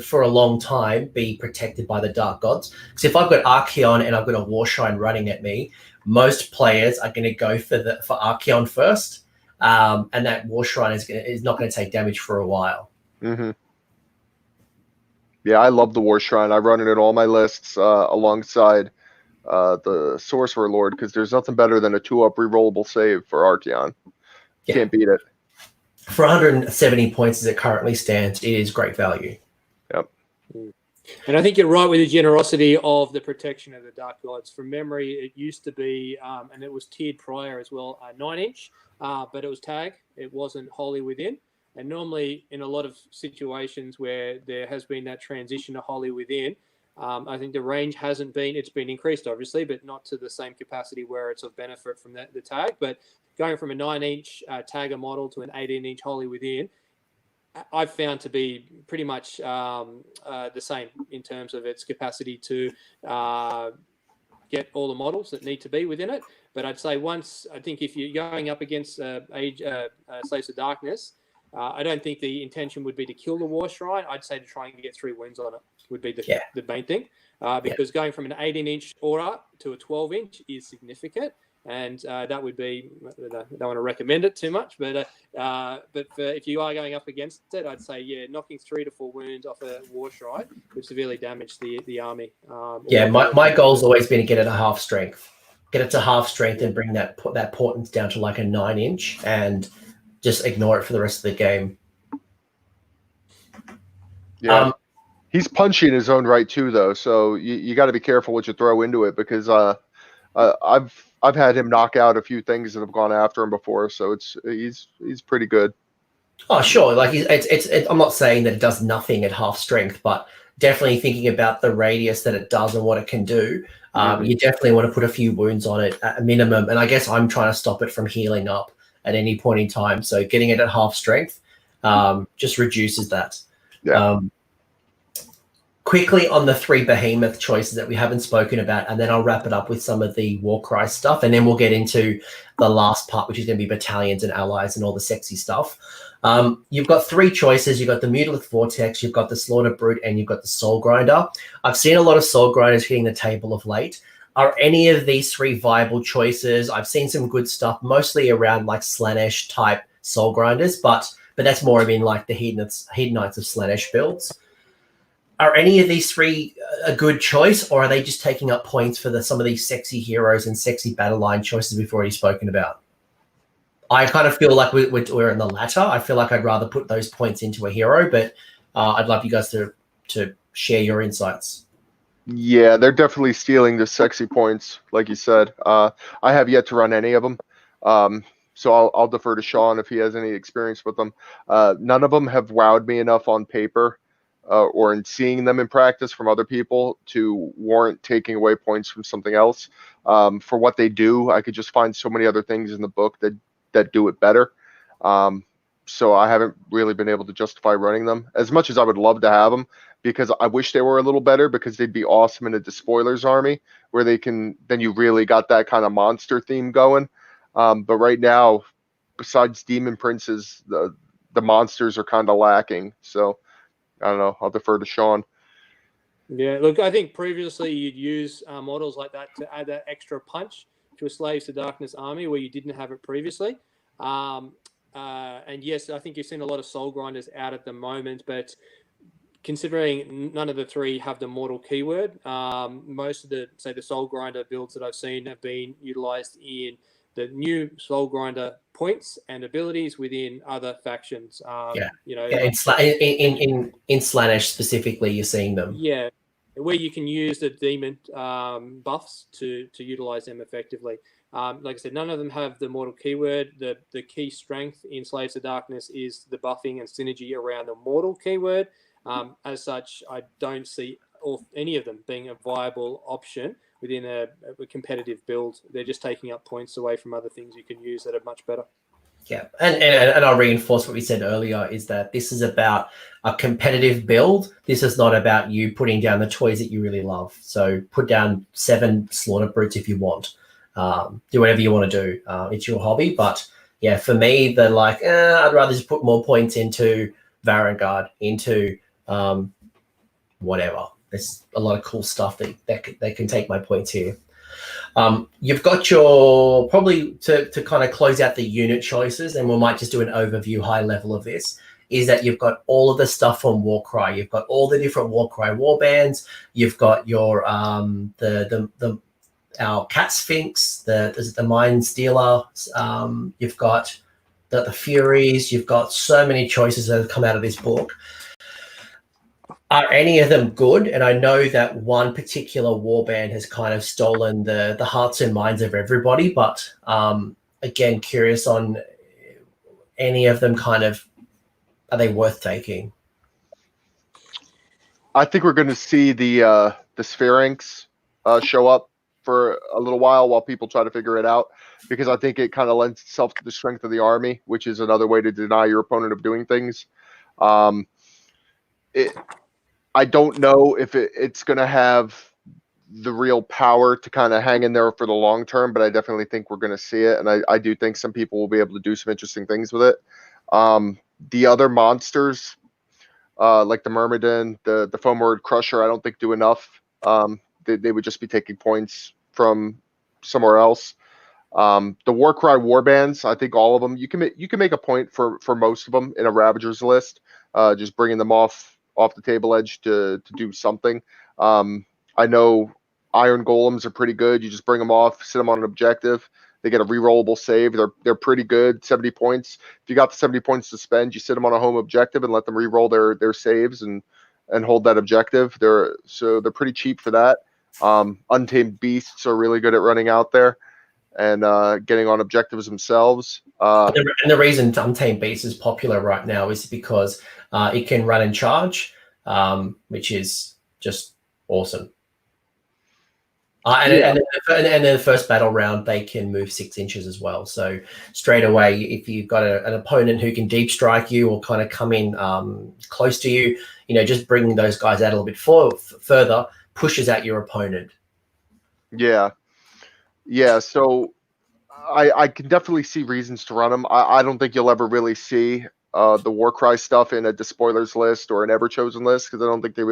for a long time, be protected by the Dark Gods. Because if I've got Archaon and I've got a War Shrine running at me, most players are going to go for Archaon first, and that War Shrine is not going to take damage for a while.
Mm-hmm. Yeah, I love the War Shrine. I run it in all my lists alongside the Sorcerer Lord, because there's nothing better than a 2-up rerollable save for Archaon. Can't beat it.
For 170 points as it currently stands, it is great value.
Yep.
And I think you're right with the generosity of the protection of the Dark Gods. From memory, it used to be, and it was tiered prior as well, 9-inch, but it was tag. It wasn't wholly within. And normally in a lot of situations where there has been that transition to Wholly Within, I think the range hasn't been, it's been increased obviously, but not to the same capacity where it's of benefit from the tag. But going from a 9-inch tagger model to an 18-inch Wholly Within, I've found to be pretty much the same in terms of its capacity to get all the models that need to be within it. But I'd say I think if you're going up against Slaves of Darkness, I don't think the intention would be to kill the War Shrine. I'd say to try and get 3 wounds on it would be the main thing. Because going from an 18-inch aura to a 12-inch is significant. And that would be, I don't want to recommend it too much, but if you are going up against it, I'd say, knocking 3 to 4 wounds off a War Shrine would severely damage the army.
My goal's always been to get it to half strength. Get it to half strength and bring that portents down to like a 9-inch and just ignore it for the rest of the game.
Yeah. He's punchy in his own right too, though, so you got to be careful what you throw into it, because I've had him knock out a few things that have gone after him before, so he's pretty good.
Oh, sure. Like I'm not saying that it does nothing at half strength, but definitely thinking about the radius that it does and what it can do. You definitely want to put a few wounds on it at a minimum, and I guess I'm trying to stop it from healing up at any point in time. So getting it at half strength just reduces that.
Yeah.
Quickly on the 3 Behemoth choices that we haven't spoken about, and then I'll wrap it up with some of the Warcry stuff, and then we'll get into the last part, which is going to be battalions and allies and all the sexy stuff. You've got 3 choices. You've got the Mutalith Vortex, you've got the Slaughter Brute, and you've got the Soul Grinder. I've seen a lot of Soul Grinders hitting the table of late. Are any of these 3 viable choices? I've seen some good stuff, mostly around like Slaanesh type Soul Grinders, but that's more of in like the Hedonites of Slaanesh builds. Are any of these 3 a good choice, or are they just taking up points for some of these sexy heroes and sexy Battleline choices we've already spoken about? I kind of feel like we're in the latter. I feel like I'd rather put those points into a hero, but I'd love you guys to share your insights.
Yeah, they're definitely stealing the sexy points, like you said. I have yet to run any of them, so I'll defer to Shaun if he has any experience with them. None of them have wowed me enough on paper or in seeing them in practice from other people to warrant taking away points from something else. For what they do, I could just find so many other things in the book that do it better. So I haven't really been able to justify running them as much as I would love to have them, because I wish they were a little better, because they'd be awesome in a Despoilers army where then you really got that kind of monster theme going. But right now, besides Demon Princes, the monsters are kind of lacking. So I don't know. I'll defer to Shaun.
Yeah, look, I think previously you'd use models like that to add that extra punch to a Slaves to Darkness army where you didn't have it previously. And yes, I think you've seen a lot of Soul Grinders out at the moment, but considering none of the 3 have the mortal keyword, most of the Soul Grinder builds that I've seen have been utilized in the new Soul Grinder points and abilities within other factions.
In Slaanesh specifically, you're seeing them.
Yeah, where you can use the demon buffs to utilize them effectively. Like I said, none of them have the mortal keyword. The key strength in Slaves of Darkness is the buffing and synergy around the mortal keyword. As such, I don't see any of them being a viable option within a competitive build. They're just taking up points away from other things you can use that are much better.
Yeah, and I'll reinforce what we said earlier, is that this is about a competitive build. This is not about you putting down the toys that you really love. So put down 7 Slaughter Brutes if you want. Do whatever you want to do. It's your hobby. But yeah, for me, they're like, I'd rather just put more points into Vanguard, into whatever. There's a lot of cool stuff that can take my points here. You've got your, probably to kind of close out the unit choices, and we might just do an overview high level of this, is that you've got all of the stuff from Warcry. You've got all the different Warcry warbands. You've got your our Cat Sphinx, the Mind Stealer. You've got the Furies. You've got so many choices that have come out of this book. Are any of them good? And I know that one particular warband has kind of stolen the hearts and minds of everybody, but again, curious on any of them kind of are they worth taking?
I think we're going to see the Sphinx show up for a little while people try to figure it out, because I think it kind of lends itself to the strength of the army, which is another way to deny your opponent of doing things. I don't know if it's going to have the real power to kind of hang in there for the long term, but I definitely think we're going to see it, and I do think some people will be able to do some interesting things with it. The other monsters, like the Myrmidon, the Foamward Crusher, I don't think do enough. They would just be taking points from somewhere else. The Warcry Warbands, I think all of them, you can make a point for most of them in a Ravagers list, just bringing them off the table edge to do something. I know Iron Golems are pretty good. You just bring them off, sit them on an objective. They get a rerollable save. They're pretty good. 70 points. If you got the 70 points to spend, you sit them on a home objective and let them reroll their saves and hold that objective. They're pretty cheap for that. Untamed Beasts are really good at running out there and getting on objectives themselves.
And the reason Untamed Beast is popular right now is because it can run and charge, which is just awesome. And then the first battle round, they can move 6 inches as well. So straight away, if you've got an opponent who can deep strike you or kind of come in close to you, just bringing those guys out a little bit further pushes out your opponent.
Yeah. So I can definitely see reasons to run them. I don't think you'll ever really see the Warcry stuff in a Despoilers list or an Everchosen list, because I don't think they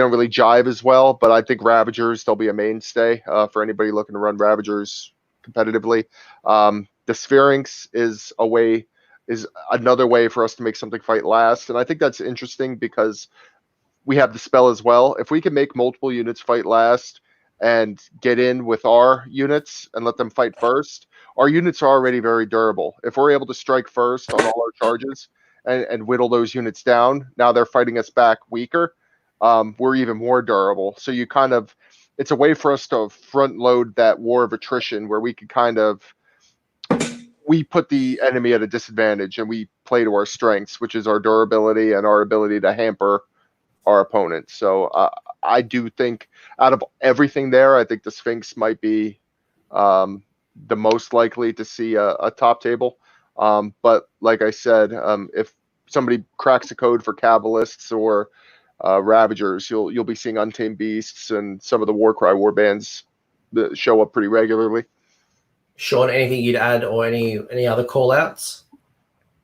don't really jive as well. But I think Ravagers, they'll be a mainstay for anybody looking to run Ravagers competitively. The Sphinx is another way for us to make something fight last, and I think that's interesting because we have the spell as well. If we can make multiple units fight last and get in with our units and let them fight first, our units are already very durable. If we're able to strike first on all our charges and whittle those units down, now they're fighting us back weaker, we're even more durable. So it's a way for us to front load that war of attrition where we could we put the enemy at a disadvantage and we play to our strengths, which is our durability and our ability to hamper our opponent. So I do think out of everything there, I think the Sphinx might be the most likely to see a top table. But like I said, if somebody cracks a code for Cabalists or Ravagers, you'll be seeing Untamed Beasts and some of the Warcry warbands that show up pretty regularly.
Shaun, anything you'd add or any other call outs?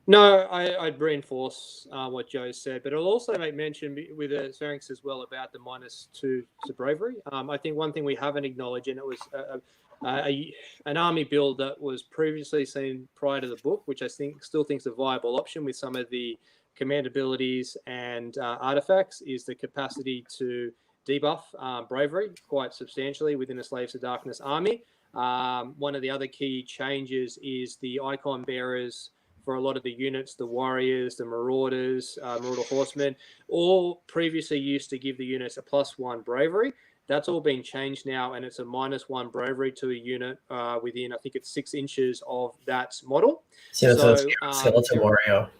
No, I'd reinforce what Joe said, but I'll also make mention with the Sphinx as well about the -2 to bravery. I think one thing we haven't acknowledged, and it was an army build that was previously seen prior to the book, which I still think is a viable option with some of the command abilities and artifacts, is the capacity to debuff bravery quite substantially within a Slaves to Darkness army. One of the other key changes is the icon bearers for a lot of the units, the warriors, the marauders, marauder horsemen, all previously used to give the units a +1 bravery. That's all been changed now, and it's a -1 bravery to a unit within, I think it's 6 inches of that model.
Skeleton warrior.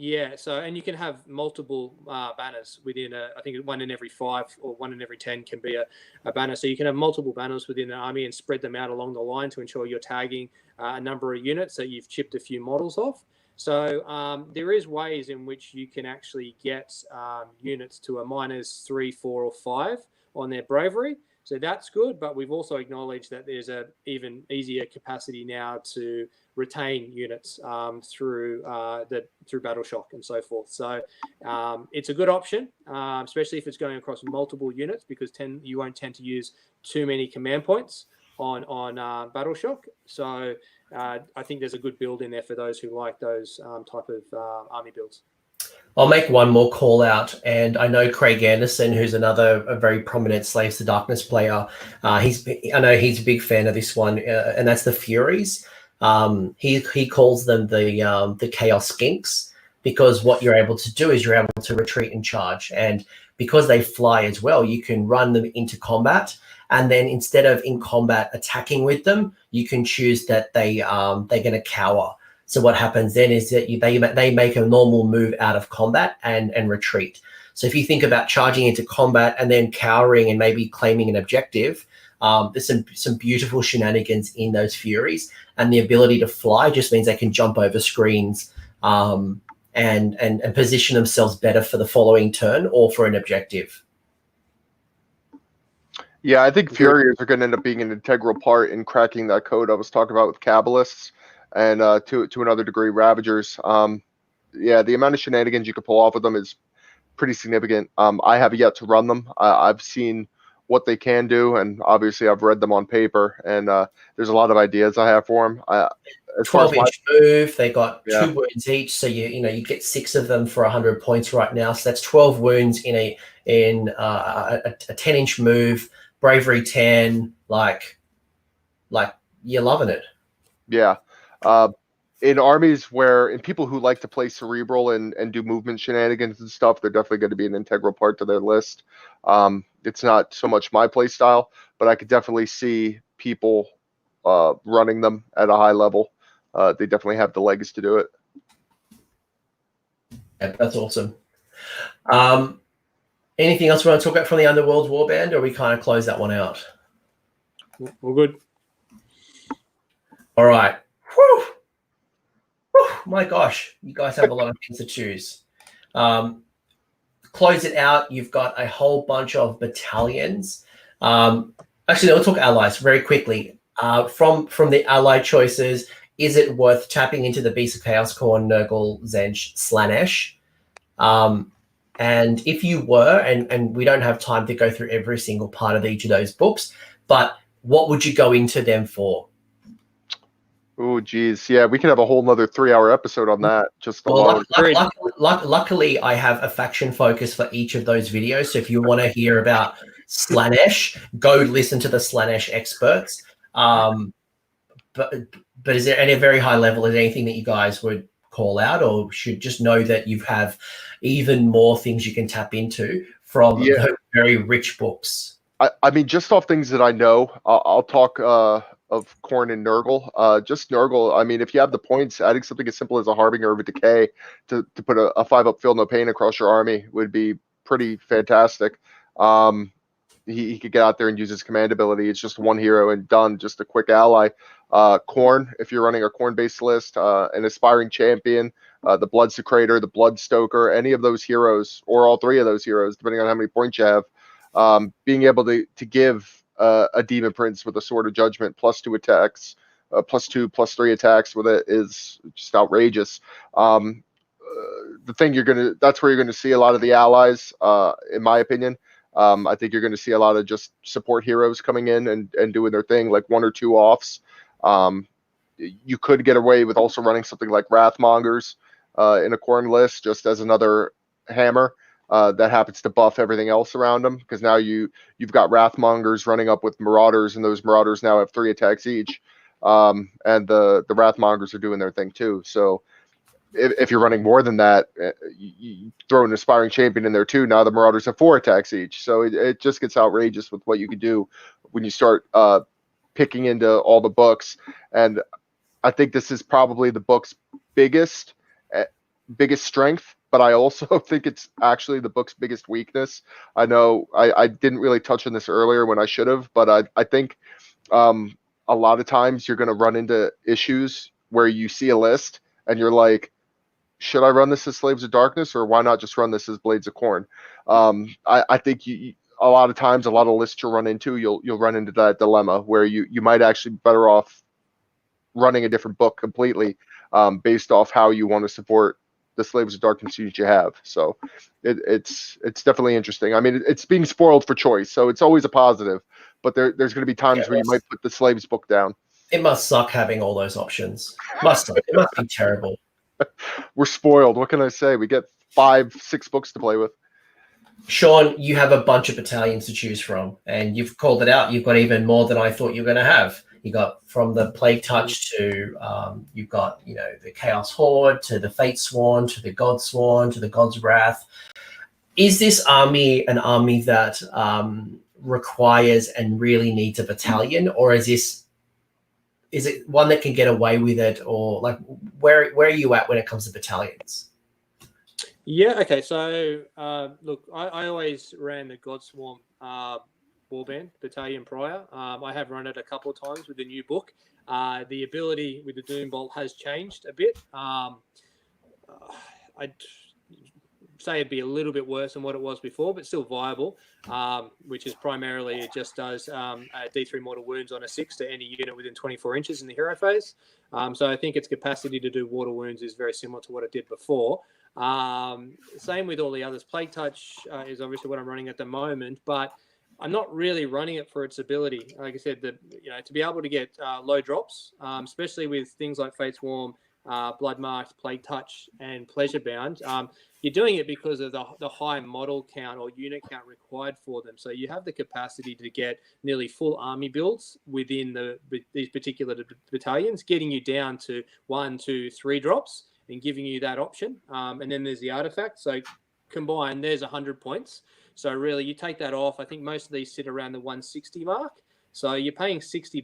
Yeah, and you can have multiple banners within I think 1 in every 5 or 1 in every 10 can be a banner. So you can have multiple banners within the army and spread them out along the line to ensure you're tagging a number of units that you've chipped a few models off. So there is ways in which you can actually get units to a -3, 4, or 5 on their bravery. So that's good, but we've also acknowledged that there's a even easier capacity now to retain units through Battle Shock and so forth. So it's a good option, especially if it's going across multiple units, because you won't tend to use too many command points on Battle Shock. So I think there's a good build in there for those who like those type of army builds.
I'll make one more call out, and I know Craig Anderson, who's a very prominent Slaves to Darkness player. I know he's a big fan of this one, and that's the Furies. He calls them the Chaos Skinks, because what you're able to do is you're able to retreat and charge, and because they fly as well, you can run them into combat, and then instead of in combat attacking with them, you can choose that they're going to cower. So what happens then is that they make a normal move out of combat and retreat. So if you think about charging into combat and then cowering and maybe claiming an objective, there's some beautiful shenanigans in those Furies, and the ability to fly just means they can jump over screens and position themselves better for the following turn or for an objective.
Yeah, I think Furiers are going to end up being an integral part in cracking that code I was talking about with Kabbalists and to another degree Ravagers. Yeah, the amount of shenanigans you can pull off with them is pretty significant. I have yet to run them. I've seen what they can do, and obviously I've read them on paper, and there's a lot of ideas I have for them.
12-inch move. They got 2 wounds each, so you get 6 of them for 100 points right now. So that's 12 wounds in a 10-inch move. Bravery 10, like you're loving it.
Yeah. In armies in people who like to play cerebral and do movement shenanigans and stuff, they're definitely going to be an integral part to their list. It's not so much my play style, but I could definitely see people running them at a high level. They definitely have the legs to do it.
Yeah, that's awesome. Anything else we want to talk about from the Underworld Warband, or we kind of close that one out?
All good.
All right. Whew. Whew. My gosh, you guys have a lot of things to choose. Close it out. You've got a whole bunch of battalions. Actually, we'll talk allies very quickly. From the ally choices, is it worth tapping into the Beast of Chaos, Khorne, Nurgle, Zench, Slanesh? And if you were, and we don't have time to go through every single part of each of those books, but what would you go into them for?
Oh, geez. Yeah, we could have a whole nother 3-hour episode on that.
Luckily, I have a faction focus for each of those videos. So if you want to hear about Slanesh, go listen to the Slanesh experts. But is there any very high level, is there anything that you guys would call out, or should just know that you have even more things you can tap into from those very rich books?
I mean, just off things that I know, I'll talk of Khorne and Nurgle. Just Nurgle, I mean, if you have the points, adding something as simple as a Harbinger of a Decay to put a 5-up Feel No Pain across your army would be pretty fantastic. He could get out there and use his command ability. It's just one hero and done, just a quick ally. Khorne, if you're running a Khorne-based list, an Aspiring Champion, the Blood Secrator, the Blood Stoker, any of those heroes, or all 3 of those heroes, depending on how many points you have, being able to give a Demon Prince with a Sword of Judgment +2 attacks, +2, +3 attacks with it is just outrageous. The thing that's where you're gonna see a lot of the allies, in my opinion. I think you're going to see a lot of just support heroes coming in and doing their thing, like 1 or 2 offs. You could get away with also running something like Wrathmongers in a Khorne list, just as another hammer that happens to buff everything else around them. Because now you've got Wrathmongers running up with Marauders, and those Marauders now have 3 attacks each. And the Wrathmongers are doing their thing too. So if you're running more than that, you throw an Aspiring Champion in there too. Now the Marauders have 4 attacks each. So it just gets outrageous with what you can do when you start picking into all the books. And I think this is probably the book's biggest strength, but I also think it's actually the book's biggest weakness. I know I didn't really touch on this earlier when I should have, but I think a lot of times you're going to run into issues where you see a list and you're like, should I run this as Slaves of Darkness, or why not just run this as Blades of Khorne? I think a lot of times, a lot of lists you'll run into, you'll run into that dilemma where you might actually be better off running a different book completely based off how you want to support the Slaves of Darkness unit you have. So it's definitely interesting. I mean, it's being spoiled for choice, so it's always a positive. But there's going to be times where you might put the Slaves book down.
It must suck having all those options. It must be terrible.
We're spoiled. What can I say? We get 5-6 books to play with.
Shaun, you have a bunch of battalions to choose from, and you've called it out. You've got even more than I thought you were going to have. You got from the Plague Touch to you've got the Chaos Horde to the Fate Sworn to the God Sworn to the God's Wrath. Is this army an army that requires and really needs a battalion, or is this is it one that can get away with it, or like where are you at when it comes to battalions?
Yeah. Okay. So look, I always ran the Godswarm Warband battalion prior. I have run it a couple of times with the new book. The ability with the Doom Bolt has changed a bit. I'd say it'd be a little bit worse than what it was before, but still viable, which is primarily it just does D3 mortal wounds on a 6 to any unit within 24 inches in the hero phase. So I think its capacity to do mortal wounds is very similar to what it did before. Same with all the others. Plague Touch is obviously what I'm running at the moment, but I'm not really running it for its ability. Like I said, to be able to get low drops, especially with things like Fate's Warm, Blood Marked, Plague Touch, and Pleasure Bound. You're doing it because of the high model count or unit count required for them. So you have the capacity to get nearly full army builds within these particular battalions, getting you down to 1, 2, 3 drops and giving you that option. And then there's the artifact. So combined, there's 100 points. So really, you take that off. I think most of these sit around the 160 mark. So you're paying 60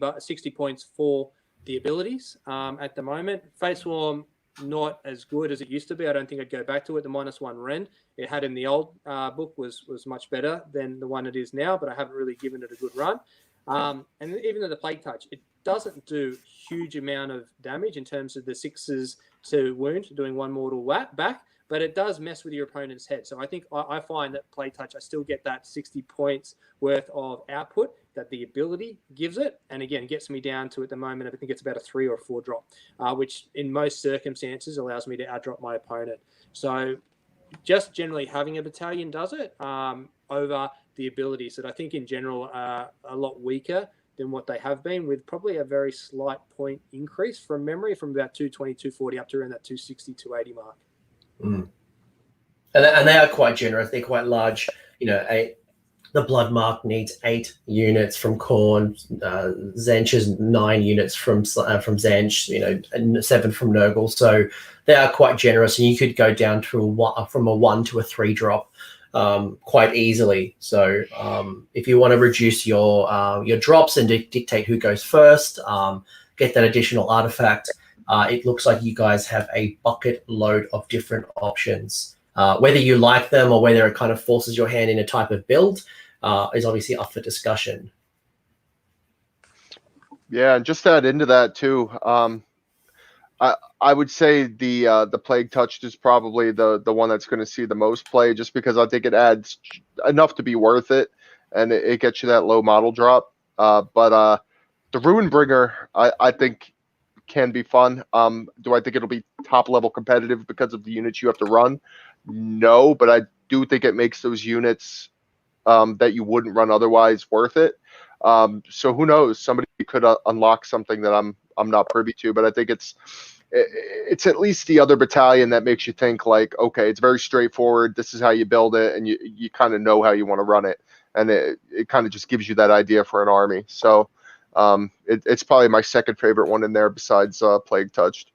points for the abilities at the moment. Fate's Swarm, not as good as it used to be. I don't think I'd go back to it. The -1 Ren it had in the old book was much better than the one it is now, but I haven't really given it a good run. And even though the Plague Touch, it doesn't do huge amount of damage in terms of the 6s to wound, doing 1 mortal back, but it does mess with your opponent's head. So I think I find that Plague Touch, I still get that 60 points worth of output that the ability gives it. And again, gets me down to, at the moment, I think it's about a 3 or 4 drop, which in most circumstances allows me to outdrop my opponent. So just generally having a battalion does it over the abilities that I think in general are a lot weaker than what they have been, with probably a very slight point increase from memory from about 220, 240 up to around that 260, 280 mark.
Mm. And they are quite generous. They're quite large. The Blood Mark needs 8 units from Khorne. Zench is 9 units from Zench. And 7 from Nurgle. So they are quite generous, and you could go down to from a 1 to a 3 drop quite easily. So if you want to reduce your drops and dictate who goes first, get that additional artifact. It looks like you guys have a bucket load of different options. Whether you like them or whether it kind of forces your hand in a type of build is obviously up for discussion.
Yeah, and just to add into that too, I would say the Plague Touch is probably the one that's going to see the most play, just because I think it adds enough to be worth it, and it gets you that low model drop. But the Ruin Bringer, I think, can be fun. Do I think it'll be top level competitive because of the units you have to run? No, but I do think it makes those units that you wouldn't run otherwise worth it. So who knows? Somebody could unlock something that I'm not privy to, but I think it's at least the other battalion that makes you think like, okay, it's very straightforward. This is how you build it, and you kind of know how you want to run it, and it kind of just gives you that idea for an army. So it's probably my second favorite one in there besides Plague Touched.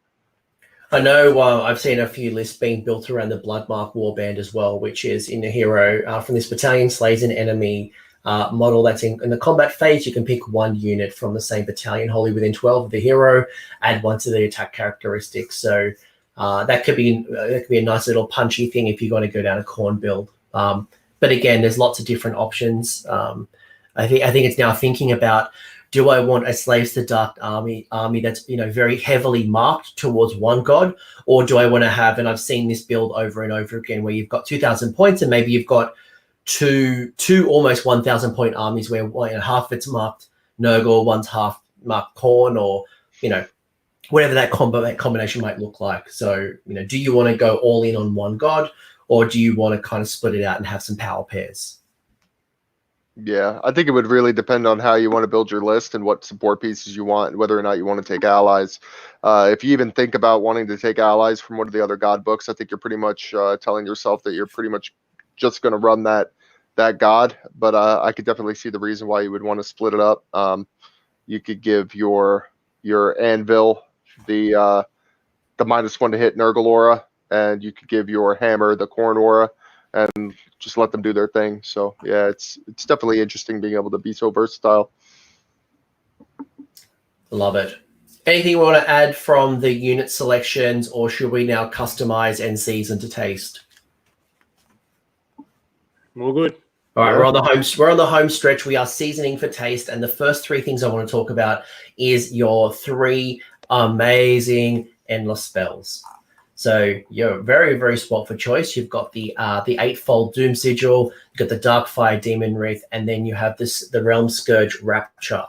I know I've seen a few lists being built around the Bloodmark Warband as well, which is in the hero. From this battalion slays an enemy model that's in the combat phase. You can pick 1 unit from the same battalion wholly within 12 of the hero, add 1 to the attack characteristics. So that could be a nice little punchy thing if you're going to go down a Khorne build. But again, there's lots of different options. I think it's now thinking about, do I want a Slaves to Dark army that's very heavily marked towards one god, or do I want to have, and I've seen this build over and over again, where you've got 2,000 points and maybe you've got two almost 1,000 point armies where half of it's marked Nurgle, one's half marked Khorne, or whatever that combination might look like. So do you want to go all in on one god, or do you want to kind of split it out and have some power pairs?
Yeah, I think it would really depend on how you want to build your list and what support pieces you want, and whether or not you want to take allies. If you even think about wanting to take allies from one of the other god books, I think you're pretty much telling yourself that you're pretty much just going to run that god. But I could definitely see the reason why you would want to split it up. You could give your Anvil the -1 to hit Nurgle aura, and you could give your Hammer the Khorne aura, and just let them do their thing. So yeah, it's definitely interesting being able to be so versatile.
Love it. Anything you want to add from the unit selections, or should we now customize and season to taste?
More good.
All right,
Yeah.
we're on the home stretch. We are seasoning for taste, and the first three things I want to talk about is your three amazing endless spells. So you're very, very spot for choice. You've got the eightfold Doom Sigil, you've got the Darkfire Demon Wraith, and then you have the Realm Scourge Rapture.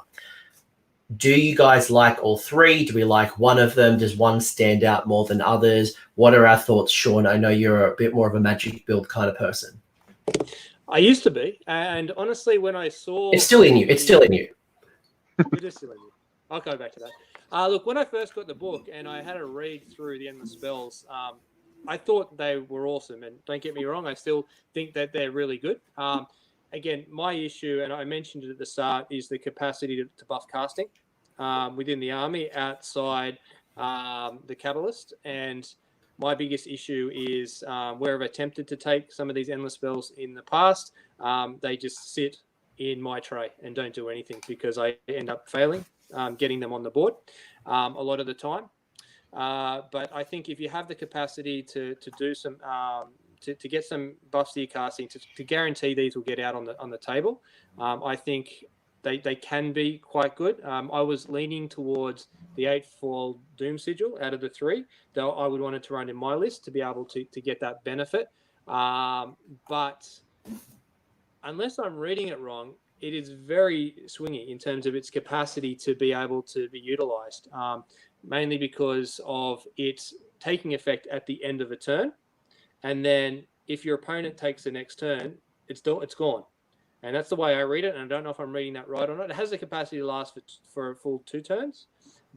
Do you guys like all three? Do we like one of them? Does one stand out more than others? What are our thoughts, Shaun? I know you're a bit more of a magic build kind of person.
I used to be, and honestly, when I saw
It's still in you. It's still in you.
it is still in you. I'll go back to that. Look, when I first got the book and I had a read through the Endless Spells, I thought they were awesome. And don't get me wrong, I still think that they're really good. Again, my issue, and I mentioned it at the start, is the capacity to buff casting within the army outside the Catalyst. And my biggest issue is where I've attempted to take some of these endless spells in the past, they just sit in my tray and don't do anything because I end up failing getting them on the board a lot of the time. But I think if you have the capacity to do some to get some buffs to your casting, to guarantee these will get out on the table, I think they can be quite good. I was leaning towards the eightfold Doom Sigil out of the three, though I would want it to run in my list to be able to get that benefit. But unless I'm reading it wrong, it is very swingy in terms of its capacity to be able to be utilized, mainly because of it taking effect at the end of a turn. And then if your opponent takes the next turn, it's gone. And that's the way I read it. And I don't know if I'm reading that right or not. It has the capacity to last for a full 2 turns.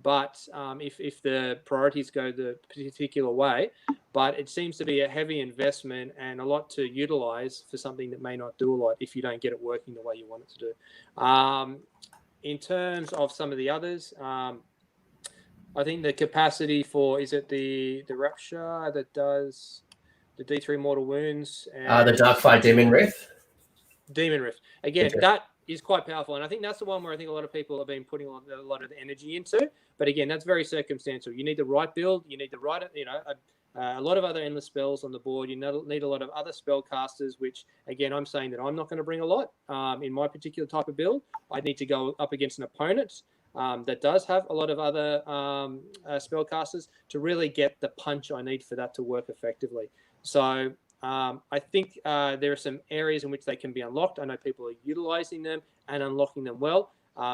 But if the priorities go the particular way, but it seems to be a heavy investment and a lot to utilize for something that may not do a lot if you don't get it working the way you want it to do. In terms of some of the others, I think the capacity for, is it the Rapture that does the D3 mortal wounds? And
The Darkfire Demon Wraith.
Demon Rift. Again,
Okay.
that is quite powerful. And I think that's the one where I think a lot of people have been putting a lot of energy into. But again, that's very circumstantial. You need the right build. You need the right, a lot of other endless spells on the board. You need a lot of other spellcasters, which, again, I'm saying that I'm not going to bring a lot in my particular type of build. I need to go up against an opponent that does have a lot of other spellcasters to really get the punch I need for that to work effectively. So I think there are some areas in which they can be unlocked. I know people are utilizing them and unlocking them well.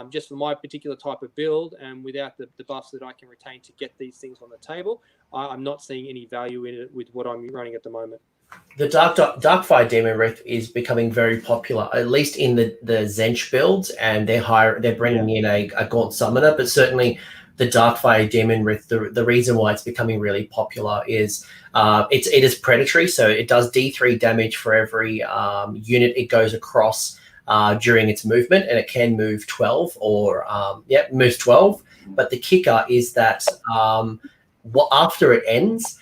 Just for my particular type of build and without the buffs that I can retain to get these things on the table, I'm not seeing any value in it with what I'm running at the moment.
The Darkfire Demon Wraith is becoming very popular, at least in the Zench builds, and they're bringing in a Gaunt Summoner, but certainly the Darkfire Demon Wraith, the reason why it's becoming really popular is it is predatory, so it does D3 damage for every unit it goes across during its movement, and it can move 12 or moves 12. But the kicker is that after it ends,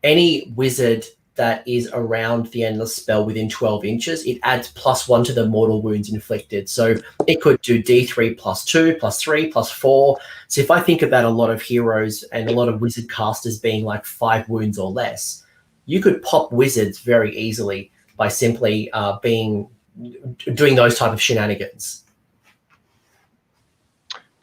any wizard that is around the endless spell within 12 inches, it adds +1 to the mortal wounds inflicted. So it could do D3 +2, +3, +4. So if I think about a lot of heroes and a lot of wizard casters being like 5 wounds or less, you could pop wizards very easily by simply doing those type of shenanigans.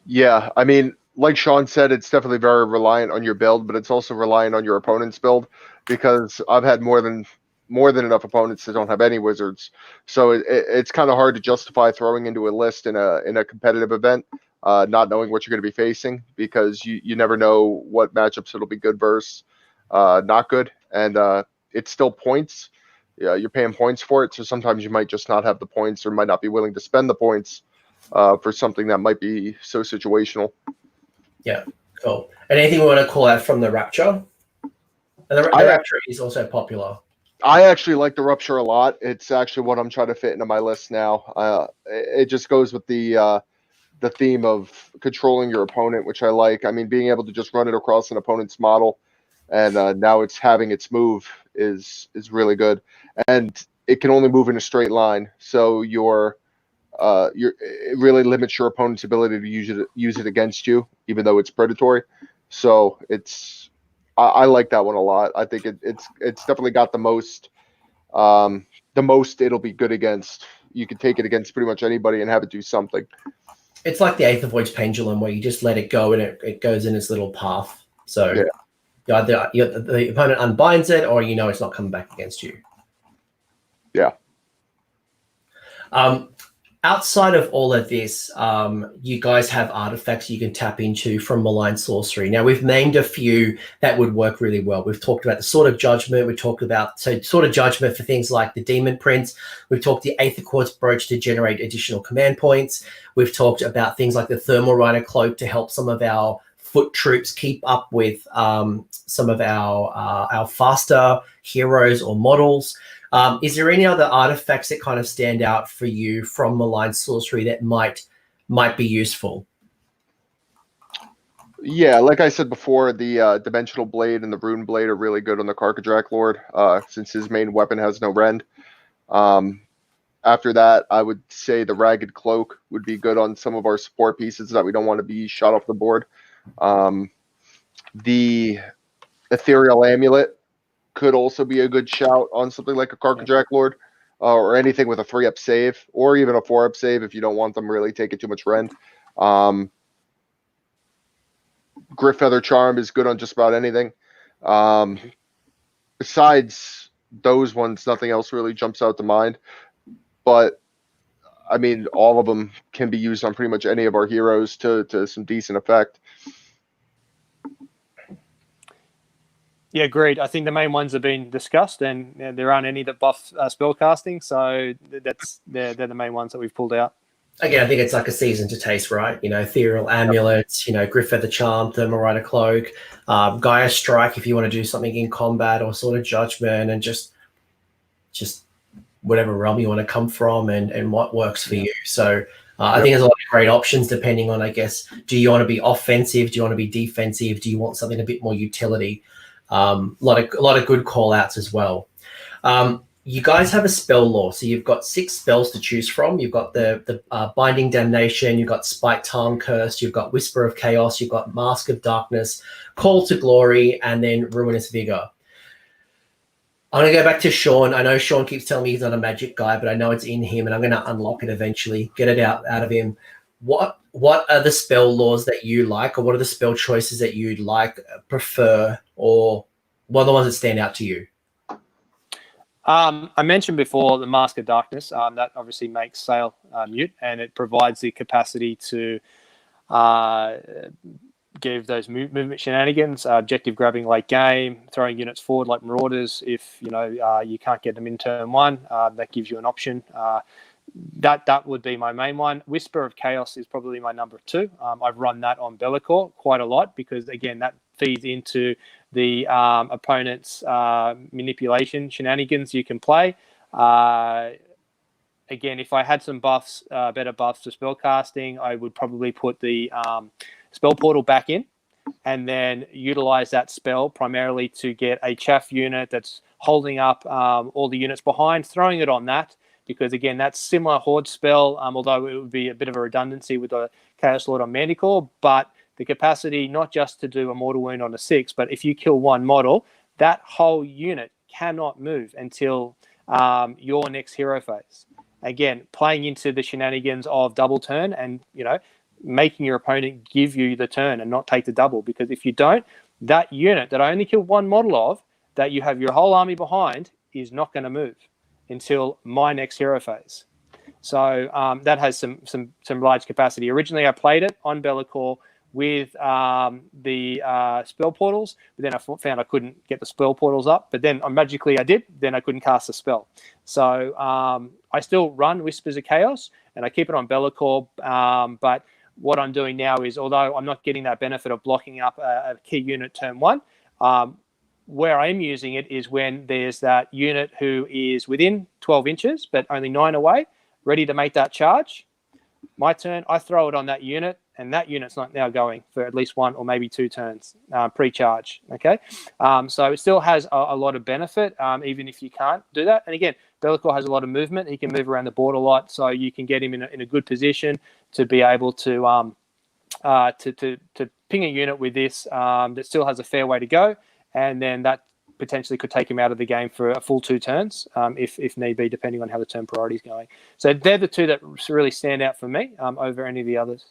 Yeah, I mean, like Shaun said, it's definitely very reliant on your build, but it's also reliant on your opponent's build, because I've had more than enough opponents that don't have any wizards. So it's kind of hard to justify throwing into a list in a competitive event, not knowing what you're going to be facing, because you never know what matchups it'll be good versus not good, and it's still points. Yeah, you're paying points for it, so sometimes you might just not have the points or might not be willing to spend the points for something that might be so situational.
Yeah, cool. And anything we want to call out from the Rapture? And the Rapture is also popular.
I actually like the Rupture a lot. It's actually what I'm trying to fit into my list now. It just goes with the theme of controlling your opponent, which I like. I mean, being able to just run it across an opponent's model, and now it's having its move is really good. And it can only move in a straight line, so your it really limits your opponent's ability to use it against you, even though it's predatory. So I like that one a lot. I think it's definitely got the most it'll be good against. You can take it against pretty much anybody and have it do something.
It's like the Eighth of Void's pendulum, where you just let it go and it goes in its little path. So the opponent unbinds it, or it's not coming back against you.
Yeah.
Outside of all of this, you guys have artifacts you can tap into from malign sorcery. Now, we've named a few that would work really well. We've talked about the Sword of Judgment. We talked about Sword of Judgment for things like the Demon Prince. We've talked the Aether Quartz Brooch to generate additional command points. We've talked about things like the Thermal Rider Cloak to help some of our foot troops keep up with some of our faster heroes or models. Is there any other artifacts that kind of stand out for you from malign sorcery that might be useful?
Yeah, like I said before, the Dimensional Blade and the Rune Blade are really good on the Karkadrak Lord, since his main weapon has no rend. After that, I would say the Ragged Cloak would be good on some of our support pieces that we don't want to be shot off the board. The Ethereal Amulet could also be a good shout on something like a Karkadrak Lord, or anything with a 3-up save, or even a 4-up save if you don't want them really taking too much rend. Griff Feather Charm is good on just about anything. Besides those ones, nothing else really jumps out to mind. But I mean, all of them can be used on pretty much any of our heroes to some decent effect.
Yeah, agreed. I think the main ones have been discussed, and there aren't any that buff spellcasting, so they're the main ones that we've pulled out.
Again, I think it's like a season to taste, right? Ethereal Amulets, Griff Feather Charm, Thermal Rider Cloak, Gaia Strike if you want to do something in combat, or Sword of Judgment, and just whatever realm you want to come from and what works for you. So I think there's a lot of great options depending on, I guess, do you want to be offensive? Do you want to be defensive? Do you want something a bit more utility? A lot of good call outs as well. You guys have a spell lore, so you've got 6 spells to choose from. You've got the Binding Damnation, you've got Spike Tarn Curse, you've got Whisper of Chaos, you've got Mask of Darkness, Call to Glory, and then Ruinous Vigor. I'm going to go back to Shaun. I know Shaun keeps telling me he's not a magic guy, but I know it's in him, and I'm going to unlock it eventually, get it out of him. What are the spell laws that you like, or what are the spell choices that you'd like, prefer, or what are the ones that stand out to you?
I mentioned before the Mask of Darkness. That obviously makes Sail mute, and it provides the capacity to give those movement shenanigans, objective grabbing late game, throwing units forward like Marauders. If you can't get them in turn 1, that gives you an option. That would be my main one. Whisper of Chaos is probably my number 2. I've run that on Bellicor quite a lot because, again, that feeds into the opponent's manipulation shenanigans you can play. Again, if I had some buffs, better buffs to spellcasting, I would probably put the spell portal back in and then utilize that spell primarily to get a chaff unit that's holding up all the units behind, throwing it on that. Because, again, that's similar Horde spell, although it would be a bit of a redundancy with the Chaos Lord on Manticore, but the capacity not just to do a mortal wound on a 6, but if you kill one model, that whole unit cannot move until your next hero phase. Again, playing into the shenanigans of double turn and, making your opponent give you the turn and not take the double. Because if you don't, that unit that I only killed one model of, that you have your whole army behind, is not going to move until my next hero phase. So that has some large capacity. Originally, I played it on Bellicor with the spell portals, but then I found I couldn't get the spell portals up. But then magically I did. Then I couldn't cast a spell. So I still run Whispers of Chaos, and I keep it on Bellicor. But what I'm doing now is, although I'm not getting that benefit of blocking up a key unit turn 1, where I'm using it is when there's that unit who is within 12 inches, but only 9 away, ready to make that charge. My turn, I throw it on that unit, and that unit's not now going for at least 1 or maybe 2 turns pre-charge. Okay, so it still has a lot of benefit, even if you can't do that. And again, Bellicor has a lot of movement. He can move around the board a lot, so you can get him in a good position to be able to ping a unit with this that still has a fair way to go, and then that potentially could take him out of the game for a full 2 turns, if need be, depending on how the turn priority is going. So they're the 2 that really stand out for me over any of the others.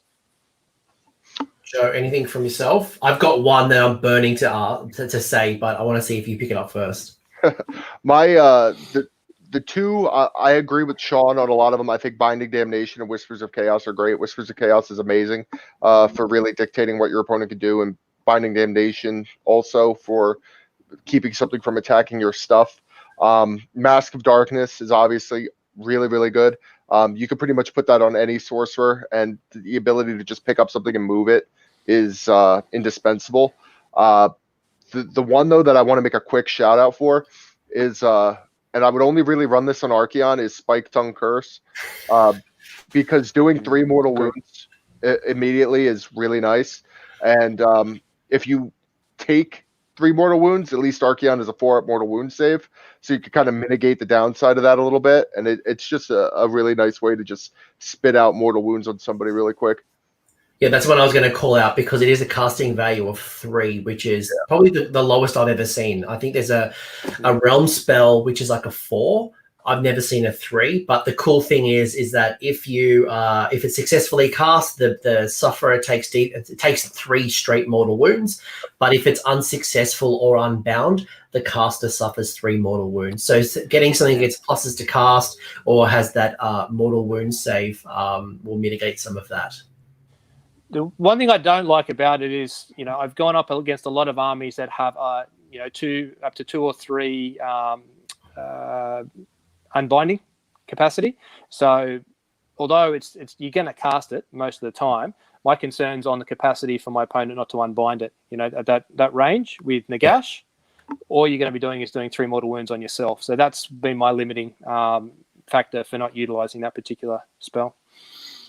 Joe, anything from yourself? I've got one that I'm burning to say, but I want to see if you pick it up first.
My the 2 I agree with Shaun on a lot of them. I think Binding Damnation and Whispers of Chaos are great. Whispers of Chaos is amazing for really dictating what your opponent can do, and Binding Damnation also for keeping something from attacking your stuff. Mask of Darkness is obviously really, really good. You can pretty much put that on any sorcerer, and the ability to just pick up something and move it is indispensable. The one, though, that I want to make a quick shout out for is, and I would only really run this on Archeon, is Spike Tongue Curse, because doing 3 mortal wounds immediately is really nice. And if you take 3 mortal wounds, at least Archeon is a 4-up mortal wound save, so you can kind of mitigate the downside of that a little bit, and it's just a really nice way to just spit out mortal wounds on somebody really quick.
Yeah, that's what I was going to call out, because it is a casting value of 3, which is probably the lowest I've ever seen. I think there's a realm spell which is like a 4. I've never seen a 3, but the cool thing is that if it's successfully cast, the sufferer takes 3 straight mortal wounds, but if it's unsuccessful or unbound, the caster suffers 3 mortal wounds. So getting something that gets pluses to cast or has that mortal wound save will mitigate some of that.
The one thing I don't like about it is, I've gone up against a lot of armies that have, up to 2 or 3 unbinding capacity. So although it's you're going to cast it most of the time, my concern's on the capacity for my opponent not to unbind it, at that range with Nagash. All you're going to be doing is doing 3 mortal wounds on yourself. So that's been my limiting factor for not utilizing that particular spell.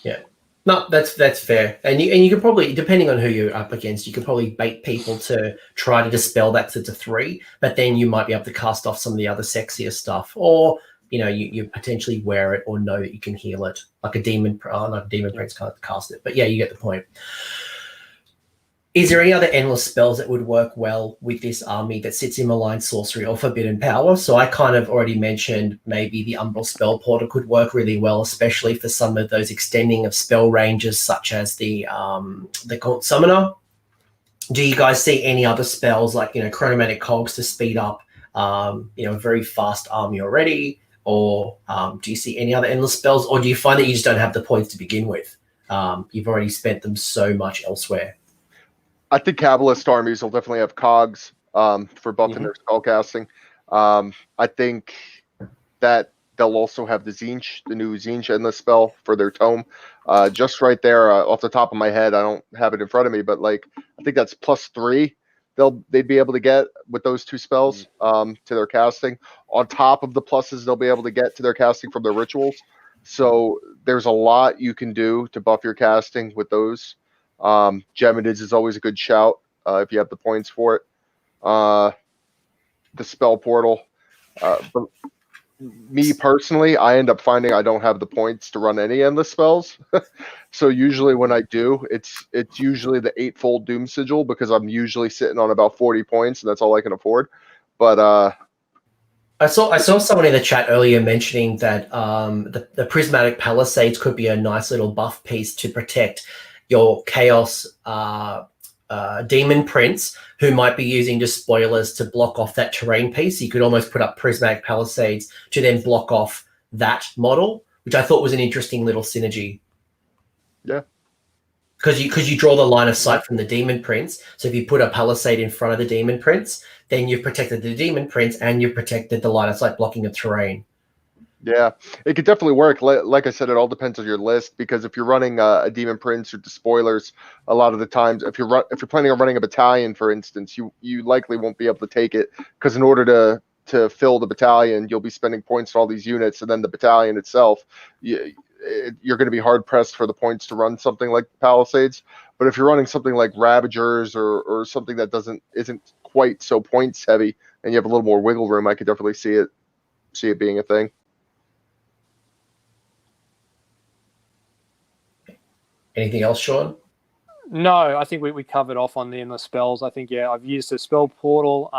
Yeah. No, that's fair. And you can probably, depending on who you're up against, you could probably bait people to try to dispel that to 3, but then you might be able to cast off some of the other sexier stuff, or you potentially wear it or know that you can heal it, like a demon. Like a demon prince can't cast it, but yeah, you get the point. Is there any other endless spells that would work well with this army that sits in Malign Sorcery or Forbidden Power? So I kind of already mentioned maybe the Umbral Spell Portal could work really well, especially for some of those extending of spell ranges, such as the Gaunt Summoner. Do you guys see any other spells like Chronomatic Cogs to speed up a very fast army already? Or do you see any other endless spells, or do you find that you just don't have the points to begin with? You've already spent them so much elsewhere.
I think Kabbalist armies will definitely have cogs for buffing their spellcasting. I think that they'll also have the Zinch, the new Zinch endless spell for their tome. Just right there, off the top of my head, I don't have it in front of me, but I think that's +3 they'd be able to get with those 2 spells to their casting. On top of the pluses they'll be able to get to their casting from their rituals. So there's a lot you can do to buff your casting with those. Geminids is always a good shout if you have the points for it. The spell portal. But me personally, I end up finding I don't have the points to run any endless spells. So usually when I do, it's usually the 8-fold Doom Sigil, because I'm usually sitting on about 40 points, and that's all I can afford. But
I saw someone in the chat earlier mentioning that the Prismatic Palisades could be a nice little buff piece to protect your Chaos Demon Prince, who might be using Despoilers to block off that terrain piece. You could almost put up Prismatic Palisades to then block off that model, which I thought was an interesting little synergy.
Yeah.
Because you draw the line of sight from the Demon Prince. So if you put a Palisade in front of the Demon Prince, then you've protected the Demon Prince and you've protected the line of sight blocking of terrain.
Yeah, it could definitely work. Like I said, it all depends on your list, because if you're running a Demon Prince or Despoilers, a lot of the times, if you're planning on running a battalion, for instance, you likely won't be able to take it, because in order to fill the battalion, you'll be spending points on all these units, and then the battalion itself, you're going to be hard pressed for the points to run something like Palisades. But if you're running something like Ravagers or something that isn't quite so points heavy, and you have a little more wiggle room, I could definitely see it being a thing.
Anything else, Shaun?
No, I think we covered off on the spells. I think, yeah, I've used the spell portal.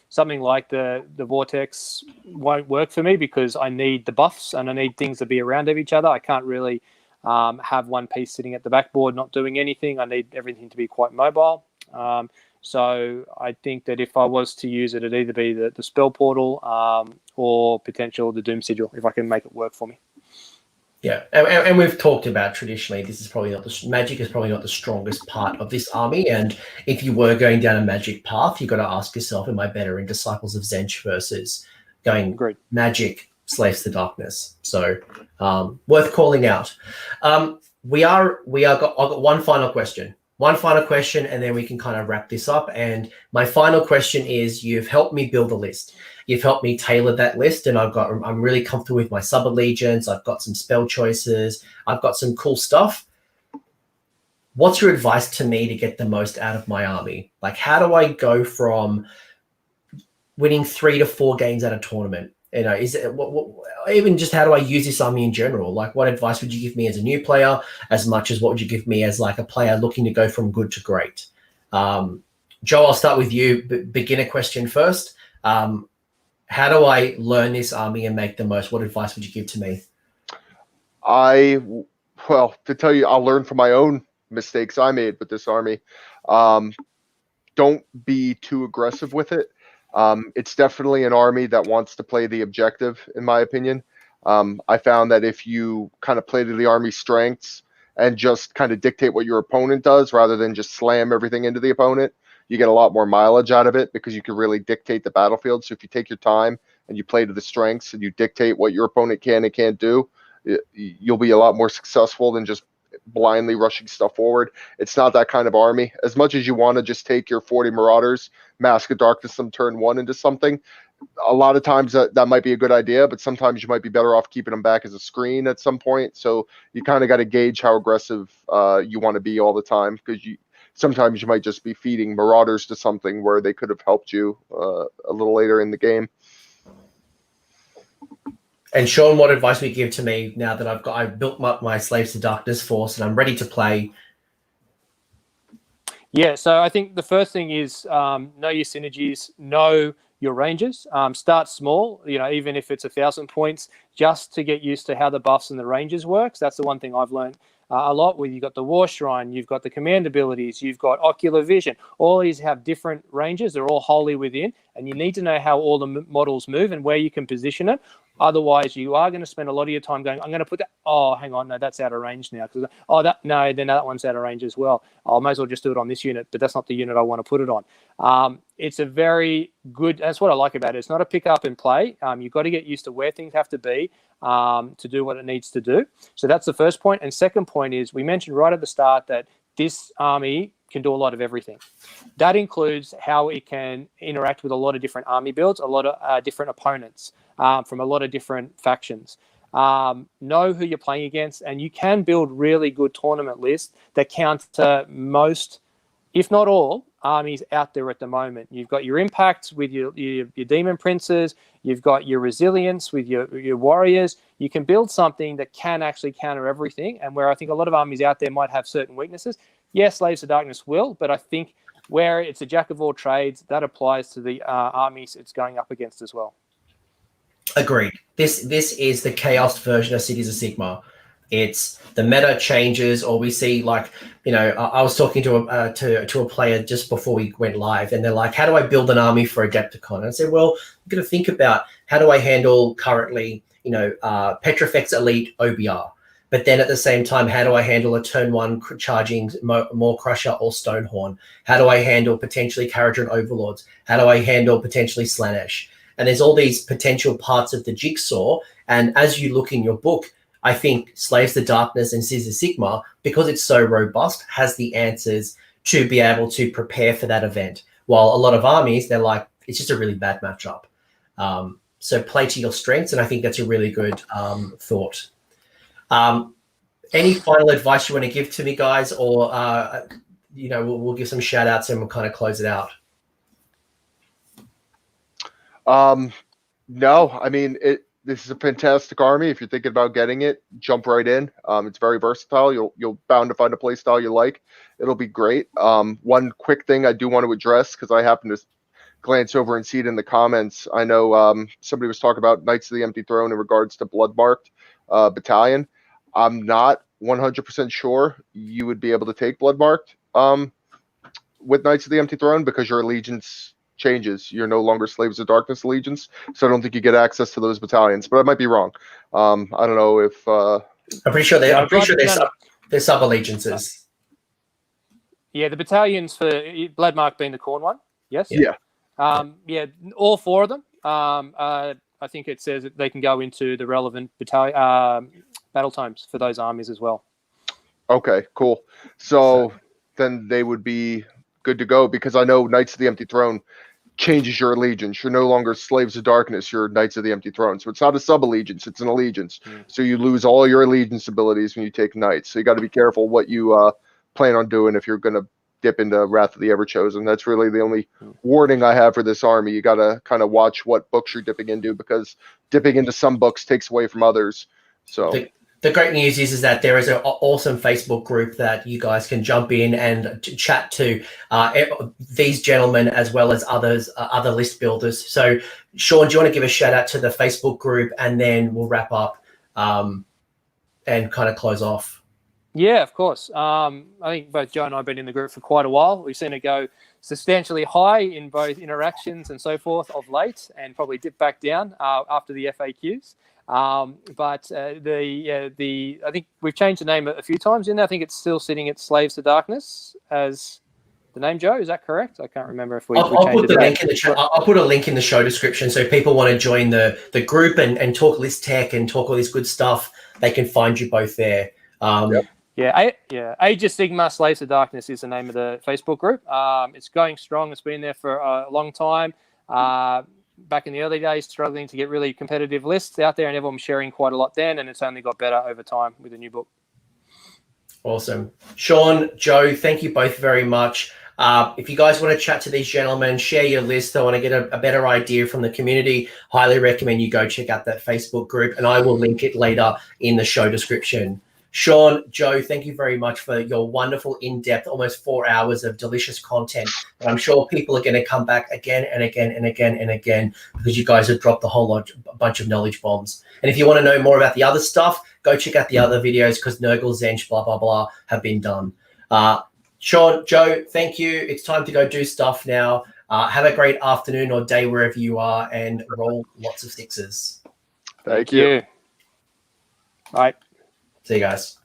Something like the Vortex won't work for me because I need the buffs and I need things to be around of each other. I can't really have one piece sitting at the backboard not doing anything. I need everything to be quite mobile. So I think that if I was to use it, it'd either be the spell portal or potential the Doom Sigil, if I can make it work for me.
Yeah, and we've talked about traditionally, this is probably not magic is probably not the strongest part of this army. And if you were going down a magic path, you've got to ask yourself, am I better in Disciples of Zench versus going magic, Slaves to Darkness? So worth calling out. I've got one final question. And then we can kind of wrap this up. And my final question is, you've helped me build a list. You've helped me tailor that list, and I'm really comfortable with my sub-allegiance. I've got some spell choices. I've got some cool stuff. What's your advice to me to get the most out of my army? Like, how do I go from winning 3 to 4 games at a tournament? You know, is it even just how do I use this army in general? Like, what advice would you give me as a new player, as much as what would you give me as like a player looking to go from good to great? Joe, I'll start with you. Beginner question first. How do I learn this army and make the most? What advice would you give to me?
Well, to tell you, I'll learn from my own mistakes I made with this army. Don't be too aggressive with it. It's definitely an army that wants to play the objective, in my opinion. I found that if you kind of play to the army's strengths and just kind of dictate what your opponent does rather than just slam everything into the opponent, you get a lot more mileage out of it because you can really dictate the battlefield. So if you take your time and you play to the strengths and you dictate what your opponent can and can't do, you'll be a lot more successful than just blindly rushing stuff forward. It's not that kind of army. As much as you want to just take your 40 Marauders, Mask of Darkness them turn 1 into something, a lot of times that might be a good idea, but sometimes you might be better off keeping them back as a screen at some point. So you kind of got to gauge how aggressive you want to be all the time, because sometimes you might just be feeding Marauders to something where they could have helped you a little later in the game.
And Shaun, what advice would you give to me now that I've built up my Slaves to Darkness force and I'm ready to play?
Yeah, so I think the first thing is know your synergies, know your ranges. Start small, even if it's 1,000 points, just to get used to how the buffs and the ranges works. That's the one thing I've learned a lot with. You've got the War Shrine, you've got the command abilities, you've got Ocular Vision. All these have different ranges. They're all wholly within, and you need to know how all the models move and where you can position it. Otherwise, you are going to spend a lot of your time going, I'm going to put that. Oh, hang on. No, that's out of range now. Then that one's out of range as well. I might as well just do it on this unit, but that's not the unit I want to put it on. It's a very good, that's what I like about it. It's not a pick up and play. You've got to get used to where things have to be to do what it needs to do. So that's the first point. And second point is, we mentioned right at the start that this army can do a lot of everything. That includes how it can interact with a lot of different army builds, a lot of different opponents from a lot of different factions. Know who you're playing against, and you can build really good tournament lists that counter most, if not all, armies out there at the moment. You've got your impacts with your demon princes, you've got your resilience with your warriors. You can build something that can actually counter everything, and where I think a lot of armies out there might have certain weaknesses. Yes, Slaves of Darkness will, but I think where it's a jack of all trades, that applies to the armies it's going up against as well.
Agreed. This is the chaos version of Cities of Sigmar. It's the meta changes, or we see I was talking to a player just before we went live, and they're like, how do I build an army for Adepticon? And I said, well, I'm going to think about how do I handle currently, Petrifex Elite OBR. But then at the same time, how do I handle a turn 1 charging Maw Crusher or Stonehorn? How do I handle potentially Kharadron Overlords? How do I handle potentially Slanesh? And there's all these potential parts of the jigsaw. And as you look in your book, I think Slaves to Darkness and Cities of Sigmar, because it's so robust, has the answers to be able to prepare for that event. While a lot of armies, they're like, it's just a really bad matchup. So play to your strengths, and I think that's a really good thought. Any final advice you want to give to me, guys, or we'll give some shout outs and we'll kind of close it out.
No, I mean, this is a fantastic army. If you're thinking about getting it, jump right in. It's very versatile. You'll bound to find a play style you like. It'll be great. One quick thing I do want to address, because I happen to glance over and see it in the comments. I know somebody was talking about Knights of the Empty Throne in regards to Bloodmarked battalion. I'm not 100% sure you would be able to take Bloodmarked with Knights of the Empty Throne, because your allegiance changes. You're no longer Slaves of Darkness allegiance, so I don't think you get access to those battalions, but I might be wrong. I don't know if
I'm pretty sure they're sub allegiances.
Yeah, the battalions for Bloodmark being the corn one. Yes.
Yeah.
All 4 of them. I think it says that they can go into the relevant battle times for those armies as well.
Okay, cool. So then they would be good to go, because I know Knights of the Empty Throne changes your allegiance. You're no longer Slaves of Darkness, you're Knights of the Empty Throne. So it's not a sub-allegiance, it's an allegiance. So you lose all your allegiance abilities when you take Knights. So you got to be careful what you plan on doing if you're going to dip into Wrath of the Everchosen. That's really the only warning I have for this army. You got to kind of watch what books you're dipping into, because dipping into some books takes away from others. So
the great news is that there is an awesome Facebook group that you guys can jump in and chat to these gentlemen as well as other list builders. So, Shaun, do you want to give a shout out to the Facebook group, and then we'll wrap up and kind of close off?
Yeah, of course. I think both Joe and I have been in the group for quite a while. We've seen it go substantially high in both interactions and so forth of late, and probably dip back down after the FAQs. But I think we've changed the name a few times in there. I think it's still sitting at Slaves to Darkness as the name, Joe. Is that correct? I can't remember if we
I'll put the link in the chat. I'll put a link in the show description, so if people want to join the group and talk list tech and talk all this good stuff, they can find you both there.
Age of Sigma Slaves to Darkness is the name of the Facebook group. It's going strong. It's been there for a long time. Back in the early days, struggling to get really competitive lists out there, and everyone was sharing quite a lot then, and it's only got better over time with the new book.
Awesome. Shaun, Joe, thank you both very much. If you guys want to chat to these gentlemen, share your list, I want to get a better idea from the community, highly recommend you go check out that Facebook group, and I will link it later in the show description. Shaun, Joe, thank you very much for your wonderful, in-depth, almost 4 hours of delicious content. And I'm sure people are going to come back again and again and again and again, because you guys have dropped a bunch of knowledge bombs. And if you want to know more about the other stuff, go check out the other videos, because Nurgle, Zench, blah, blah, blah, have been done. Shaun, Joe, thank you. It's time to go do stuff now. Have a great afternoon or day wherever you are, and roll lots of sixes.
Thank you.
All right.
See you guys.